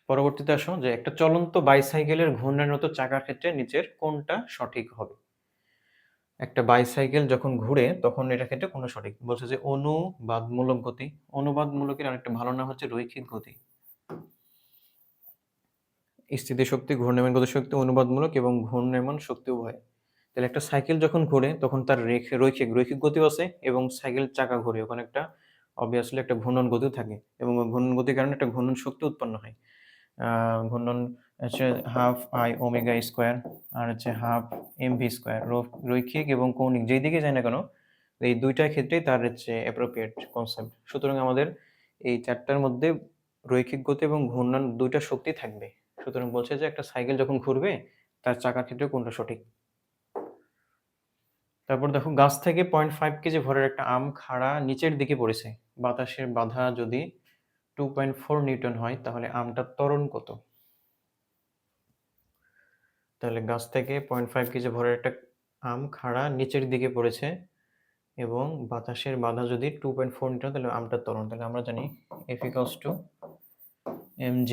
পরবর্তীতে আসো যে একটা চলন্ত বাইসাইকেলের ঘূর্ণায়নরত চাকার ক্ষেত্রে নিচের কোনটা সঠিক হবে? একটা বাইসাইকেল যখন ঘুরে তখন এটার ক্ষেত্রে কোনটা সঠিক? বলছে যে অনুবাদমূলক গতি। অনুবাদমূলকের আরেকটা ভালো নাম হচ্ছে রৈখিক গতি। স্থিতিশক্তি, ঘূর্ণায়মান গতিশক্তি, অনুবাদমূলক এবং ঘূর্ণায়মান শক্তি উভয়। তাহলে একটা সাইকেল যখন ঘোরে তখন তার রৈখিক গতিও আছে এবং সাইকেল চাকা ঘোরে ওখানে একটা obviously একটা ঘূর্ণন গতিও থাকে এবং ওই ঘূর্ণন গতির কারণে একটা ঘূর্ণন শক্তি উৎপন্ন হয়। ঘূর্ণন হচ্ছে হাফ আই ওমেগা স্কোয়ার আর হচ্ছে হাফ এমভি স্কোয়ার। রৈখিক এবং কৌণিক যেই দিকে যায় না কেন এই দুইটার ক্ষেত্রেই তার হচ্ছে অ্যাপ্রোপ্রিয়েট কনসেপ্ট। সুতরাং আমাদের এই চারটার মধ্যে রৈখিক গতি এবং ঘূর্ণন দুইটা শক্তি থাকবে। সুতরাং বলছে যে একটা সাইকেল যখন ঘুরবে তার চাকার ক্ষেত্রে কোনটা সঠিক। তারপর দেখো গাছ থেকে 0.5 কেজি ভরের একটা আম খাড়া নিচের দিকে পড়েছে। বাতাসের বাধা যদি 2.4 নিউটন হয় তাহলে আমটার ত্বরণ কত? তাহলে গাছ থেকে 0.5 কেজি ভরের একটা আম খাড়া নিচের দিকে পড়েছে এবং বাতাসের বাধা যদি 2.4 নিউটন তাহলে আমটার ত্বরণ। তাহলে আমরা জানি F equals to mg।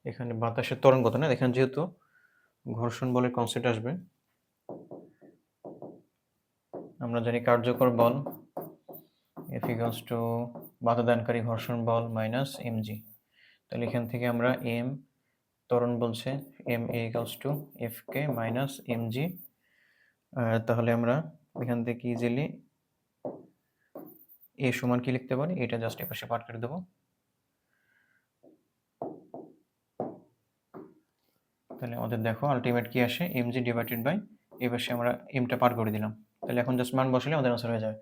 এখানে বাতাসের ত্বরণ কত না, এখানে যেহেতু ঘর্ষণ বলের কনসেপ্ট আসবে, আমরা জানি কার্যকর বল F equals to বাধাদানকারী ঘর্ষণ বল মাইনাস mg। তাহলে এখান থেকে আমরা m ত্বরণ বলছে ma equals to fk minus mg। তাহলে আমরা এখান থেকে ইজিলি a সমান কি লিখতে পারি? এটা জাস্ট এপাশে পাঠ করে দেবো। তাহলে আমাদের দেখো আলটিমেট কি আসে? mg ডিভাইডেড বাই এপাশে আমরা mটা পার করে দিলাম। তাহলে এখন জাস্ট মান বসালে আমাদের আনসার হয়ে যাবে।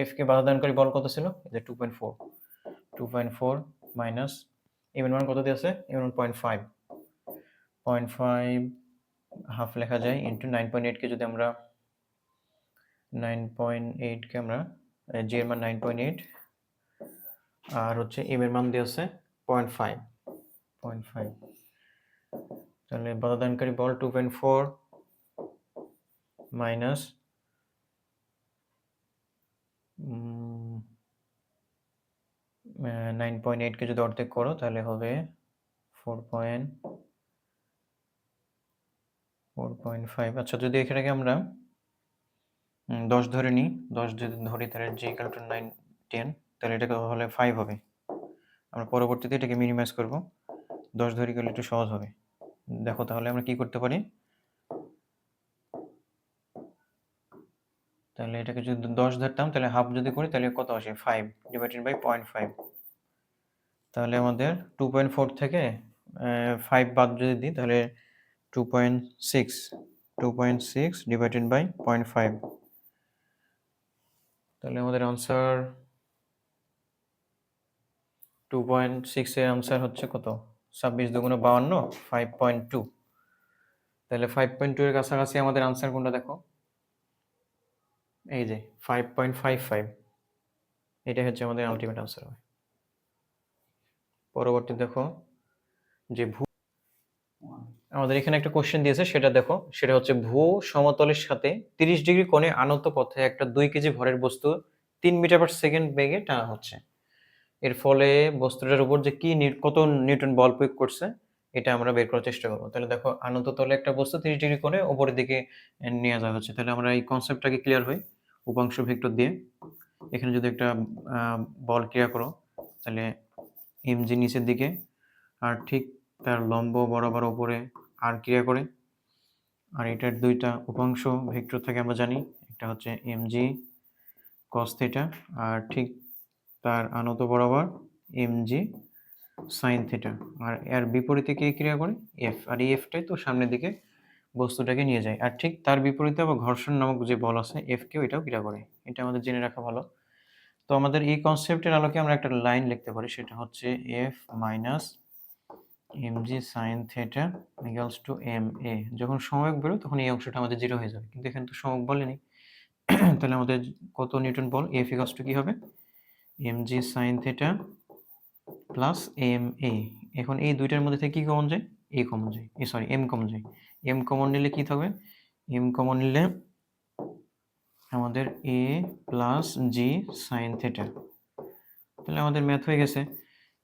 f কে বাধাদানকারী বল কত ছিল? এই যে 2.4 মাইনাস m এর মান কত দিয়ে আছে? m এর মান 0.5 হাফ লেখা যায় ইনটু 9.8 কে যদি আমরা 9.8 কে আমরা j এর মান 9.8 আর হচ্ছে m এর মান দিয়ে আছে 0.5। তাহলে বাধাদানকারী বল 2.4 মাইনাস 9.8 কে যদি অর্ধেক করো তাহলে হবে 4.5। আচ্ছা যদি এখানে আমরা 10 ধরে নিই, 10 যদি ধরি তাহলে j equal to 9 10 তাহলে এটাকে হলে 5 হবে। আমরা পরবর্তীতে এটাকে মিনিমাইজ করব, 10 ধরে গেলে একটু সহজ হবে। দেখো তাহলে আমরা কি করতে পারি? তাহলে এটাকে যদি 10 ধরতাম তাহলে হাফ যদি করি তাহলে কত আসে? 5 ডিভাইডেড বাই 0.5। তাহলে আমাদের 2.4 থেকে 5 বাদ যদি দিই তাহলে 2.6 ডিভাইডেড বাই 0.5। তাহলে আমাদের আনসার 2.6 এর আনসার হচ্ছে কত? 26 দুগুণে 52 5.2। তাহলে 5.2 এর কাছাকাছি আমাদের আনসার কোনটা দেখো? এই যে 5.55। এটা হচ্ছে আমাদের আলটিমেট আনসার হবে। পরবর্তী দেখো যে আমাদের এখানে একটা কোশ্চেন দিয়েছে সেটা দেখো, সেটা হচ্ছে ভূ সমতলের সাথে 30 ডিগ্রি কোণে আনত পথে একটা 2 কেজি ভরের বস্তু 3 মিটার পার সেকেন্ড বেগে টানা হচ্ছে। এর ফলে বস্তুটার উপর যে কত নিউটন বল প্রয়োগ করছে এটা আমরা বের করার চেষ্টা করবো। তাহলে দেখো আনত তলে একটা বস্তু 30 ডিগ্রি কোণে উপরের দিকে নিয়ে যাওয়া হচ্ছে। তাহলে আমরা এই কনসেপ্টটাকে ক্লিয়ার হই উপাংশ ভেক্টর দিয়ে। এখানে যদি একটা বল ক্রিয়া করো তাহলে mg নিচের দিকে আর ঠিক তার লম্ব বরাবর উপরে আর ক্রিয়া করে। আর এটার দুইটা উপাংশ ভেক্টর থেকে আমরা জানি, একটা হচ্ছে mg cos থিটা আর ঠিক তার আনত বরাবর mg sin থিটা। আর এর বিপরীতে কে ক্রিয়া করে? f। আর এই fটাই তো সামনের দিকে বস্তুটাকে নিয়ে যায়। আর ঠিক তার বিপরীতে আবার ঘর্ষণ নামক যে বল আছে f কেও এটাও ক্রিয়া করে। এটা আমাদের জেনে রাখা ভালো। তো আমাদের এই কনসেপ্টের আলোকে আমরা একটা লাইন লিখতে পারি, সেটা হচ্ছে f minus mg sin theta equals to ma। যখন সমক বেরো তখন এই অংশটা আমাদের 0 হয়ে যাবে, কিন্তু এখানে তো সমক বলেনি। তাহলে আমাদের কত নিউটন বল? f ইকুয়ালস টু কি হবে? mg sin theta plus ma। এখন এই দুইটার মধ্যে থেকে কি কমন যায়? এ কমন যায়, সরি এম কমন যায়। এম কমন নিলে কি থাকবে? এম কমন নিলে আমাদের এ প্লাস জি সাইন থিটা। তাহলে আমাদের ম্যাথ হয়ে গেছে।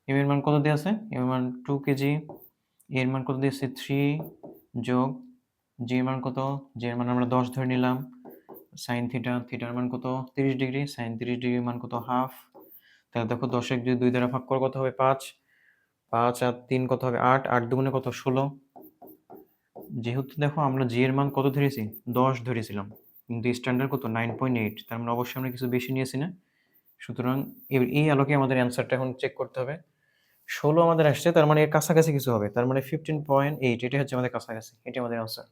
এম এর মান কত দেওয়া আছে? এম এর মান 2 কেজি, এর মান কত দিয়েছে 3 যোগ জি এর মান কত? জি এর মান আমরা 10 ধরে নিলাম, সাইন থিটা, থিটার মান কত 30 ডিগ্রি, সাইন 30 ডিগ্রির মান কত হাফ। তাহলে দেখো 10 যদি 2 দ্বারা ভাগ করো কত হবে 5, 5 আর 3 কত হবে 8, 8 দুগুণে কত 16। যেহেতু দেখো আমরা জি এর মান কত ধরেছি 10 ধরেছিলাম, কিন্তু স্ট্যান্ডার্ড কত 9.8, তার মানে অবশ্যই আমরা কিছু বেশি নিয়েছি না। সুতরাং এই আলোকে আমাদের অ্যান্সারটা এখন চেক করতে হবে। 16 আমাদের আসছে, তার মানে এর কাছাকাছি কিছু হবে, তার মানে 15.8, এটা হচ্ছে আমাদের কাছাকাছি, এটা আমাদের আনসার।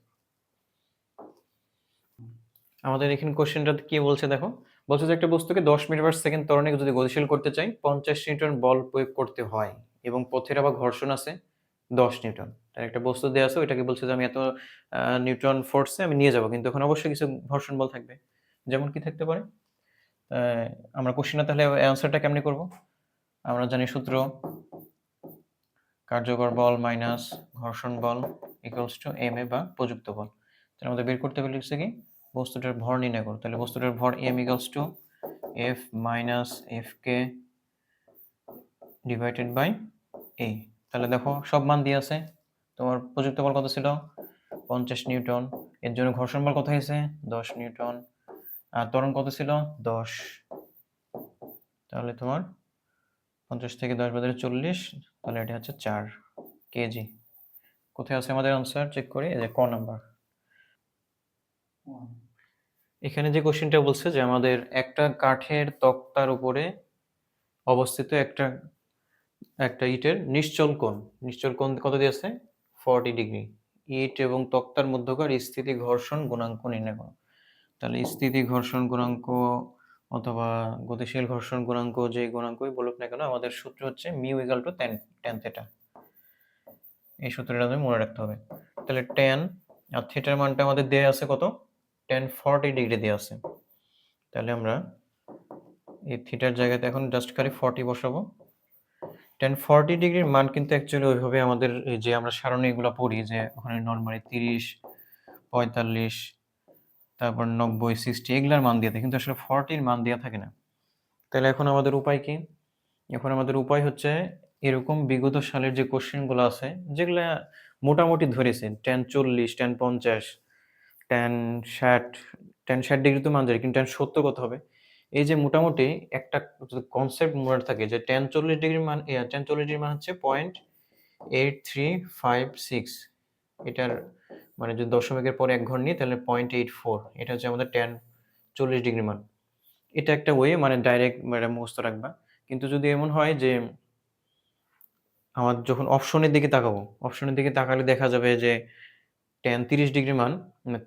আমাদের এখানে কোশ্চেনটা কি বলছে দেখো, বলছে যে একটা বস্তুকে 10 মিটার পার সেকেন্ড ত্বরণে যদি গতিশীল করতে চাই 50 নিউটন বল প্রয়োগ করতে হয় এবং পথের আবার ঘর্ষণ আছে 10 নিউটন। তার একটা বস্তু দেওয়া আছে, ওইটাকে বলছে যে আমি এত নিউটন ফোর্সে আমি নিয়ে যাব, কিন্তু ওখানে অবশ্যই কিছু ঘর্ষণ বল থাকবে। যেমন কি থাকতে পারে? আমরা কোশ্চেনটা তাহলে অ্যান্সারটা কেমনে করব? আমরা জানি সূত্র, কার্যকর বল মাইনাস ঘর্ষণ বল ইকুয়ালস টু এম এ বা প্রযুক্ত বল। তাহলে আমাদের বের করতে গেলে হচ্ছে কি বস্তুটার ভর নির্ণয় করো। তাহলে বস্তুটার ভর M equals to F minus F K divided by A. তাহলে দেখো সব মান দিয়ে আছে। তোমার প্রযুক্ত বল কত ছিল 50 নিউটন, এর জন্য ঘর্ষণ বল কত হয়েছে 10 নিউটন, আর ত্বরণ কত ছিল 10। তাহলে তোমার 50 থেকে 10 বাদ দিলে 40, তাহলে এটা হচ্ছে 4 কেজি। কোথায় আছে আমাদের আনসার চেক করি, এই যে ক নাম্বার। এখানে যে কোশ্চেনটা বলছে যে আমাদের একটা কাঠের তক্তার উপরে অবস্থিত একটা একটা ইটের নিশ্চল কোণ কত দিয়েছে 40 ডিগ্রি। ইট এবং তক্তার মধ্যকার স্থিতি ঘর্ষণ গুণাঙ্ক নির্ণয় করো। তাহলে স্থিতি ঘর্ষণ গুণাঙ্ক অথবা গতিশীল ঘর্ষণ গুণাঙ্ক, যে গুণাঙ্কই বলুক না কেন, আমাদের সূত্র হচ্ছে mu equal to tan theta. এই সূত্রটা আমাদের মনে রাখতে হবে। তাহলে tan আর থিটার মানটা আমাদের দেয়া আছে কত tan 40 ডিগ্রি দেয়া আছে। তাহলে আমরা এই থিটার জায়গাতে এখন জাস্ট খালি 40 বসাবো। tan 40 ডিগ্রির মান কিন্তু অ্যাকচুয়ালি ওইভাবে আমাদের এই যে আমরা সারণী এগুলো পড়ি যে ওখানে নরমালি 30, 45, তারপর 90, 60 এগুলার মান দিয়ে থাকে, কিন্তু আসলে 40 এর মান দেয়া থাকে না। তাহলে এখন আমাদের উপায় কি? এখন আমাদের উপায় হচ্ছে এরকম বিগত সালের যে কোশ্চেনগুলো আছে যেগুলা মোটামুটি ধরেছে tan 40, tan 50, tan 60, tan 60 degree তো মান যায়, কিন্তু tan 70 কত হবে? এই যে মোটামুটি একটা কনসেপ্ট মনে থাকে যে tan 40 ডিগ্রির মান, tan 40 ডিগ্রির মান হচ্ছে 0.8356। এটার মানে যদি দশমিকের পরে 1 ঘর নিই তাহলে 0.84, এটা হচ্ছে আমাদের tan 40 ডিগ্রি মান। এটা একটা ওয়ে, মানে ডাইরেক্ট মানে মুখস্থ রাখবা। কিন্তু যদি এমন হয় যে আমার যখন অপশনের দিকে তাকাবো, অপশনের দিকে তাকালে দেখা যাবে যে tan 30 ডিগ্রি মান,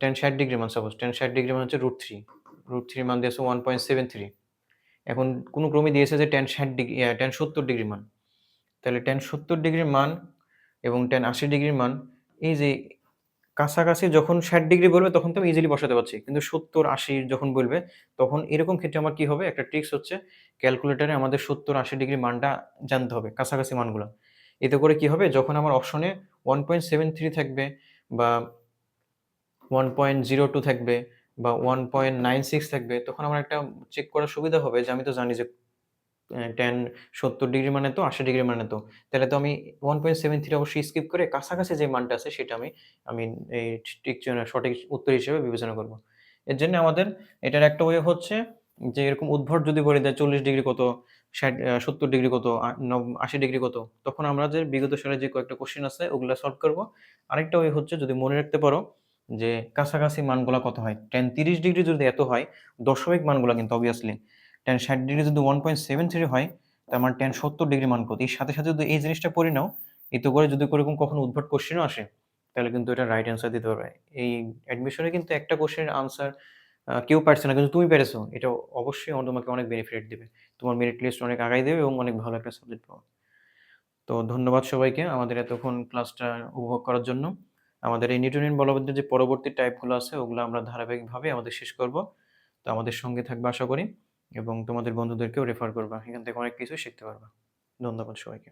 tan 60 ডিগ্রি মান, সাপোজ tan 60 ডিগ্রি মান হচ্ছে √3, √3 মান দিয়েছে 1.73। এখন কোন ক্রমে দিয়েছে যে tan 60 ডিগ্রি, tan 70 ডিগ্রি মান। তাহলে tan 70 ডিগ্রির মান এবং tan 80 ডিগ্রির মান, এই যে কাছাকাছি যখন 60 ডিগ্রি বলবে তখন তো আমি ইজিলি বসাতে পারছি, কিন্তু 70 80 যখন বলবে তখন এরকম ক্ষেত্রে আমার কি হবে, একটা ট্রিক্স হচ্ছে ক্যালকুলেটরে আমাদের 70 80 ডিগ্রি মানটা জানতে হবে, কাছাকাছি মানগুলো। এতে করে কি হবে, যখন আমার অপশনে 1.73 থাকবে বা 1.02 থাকবে বা 1.96 থাকবে, তখন আমার একটা চেক করার সুবিধা হবে যে আমি তো জানি যে tan 70 ডিগ্রি মানে তো 80 ডিগ্রি মানে তো। তাহলে তো আমি 1.73 অবশ্যই স্কিপ করে কাছাকাছি যে মানটা আছে সেটা আমি আমি এই ঠিক সঠিক উত্তর হিসেবে বিবেচনা করব। এর জন্য আমাদের এটার একটা ওয়ে হচ্ছে যে এরকম উদ্ভট যদি বলে দেয় 40 ডিগ্রি কত, 70 ডিগ্রি কত, 80 ডিগ্রি কত, তখন আমরা যে বিগত সালের যে কয়েকটা কোশ্চেন আছে ওগুলা সলভ করব। আরেকটা ওয়ে হচ্ছে যদি মনে রাখতে পারো যে কাছাকাছি মানগুলা কত হয়। tan 30 ডিগ্রি যদি এত হয়, দশমিক মানগুলা কিন্তু obviously tan 60 ডিগ্রি যদি 1.73 হয়, তার মানে tan 70 ডিগ্রি মান কত? এর সাথে, সাথে যদি এই জিনিসটা পড়ে নাও, এতে করে যদি এরকম কখনো উদ্ভট কোশ্চেনও আসে, তাহলে কিন্তু এটা রাইট অ্যান্সার দিতে পারবে। এই অ্যাডমিশনে কিন্তু একটা কোশ্চেনের আনসার কেউ পারছে না, কিন্তু তুমি পেরেছো। এটা অবশ্যই তোমাকে অনেক বেনিফিট দিবে। তোমার মেরিট লিস্ট অনেক আগায় দেবে এবং অনেক ভালো একটা সাবজেক্ট পাবা। তো ধন্যবাদ সবাইকে আমাদের এতক্ষণ ক্লাসটা উপভোগ করার জন্য। আমাদের এই নিউটনিয়ান বলবিদ্যার যে পরবর্তী টাইপগুলো আছে ওগুলো আমরা ধারাবাহিকভাবে আমাদের শেষ করব। তো আমাদের সঙ্গে থাকবে আশা করি এবং তোমাদের বন্ধুদেরকেও রেফার করবা। এখান থেকে অনেক কিছু শিখতে পারবা। ধন্যবাদ সবাইকে।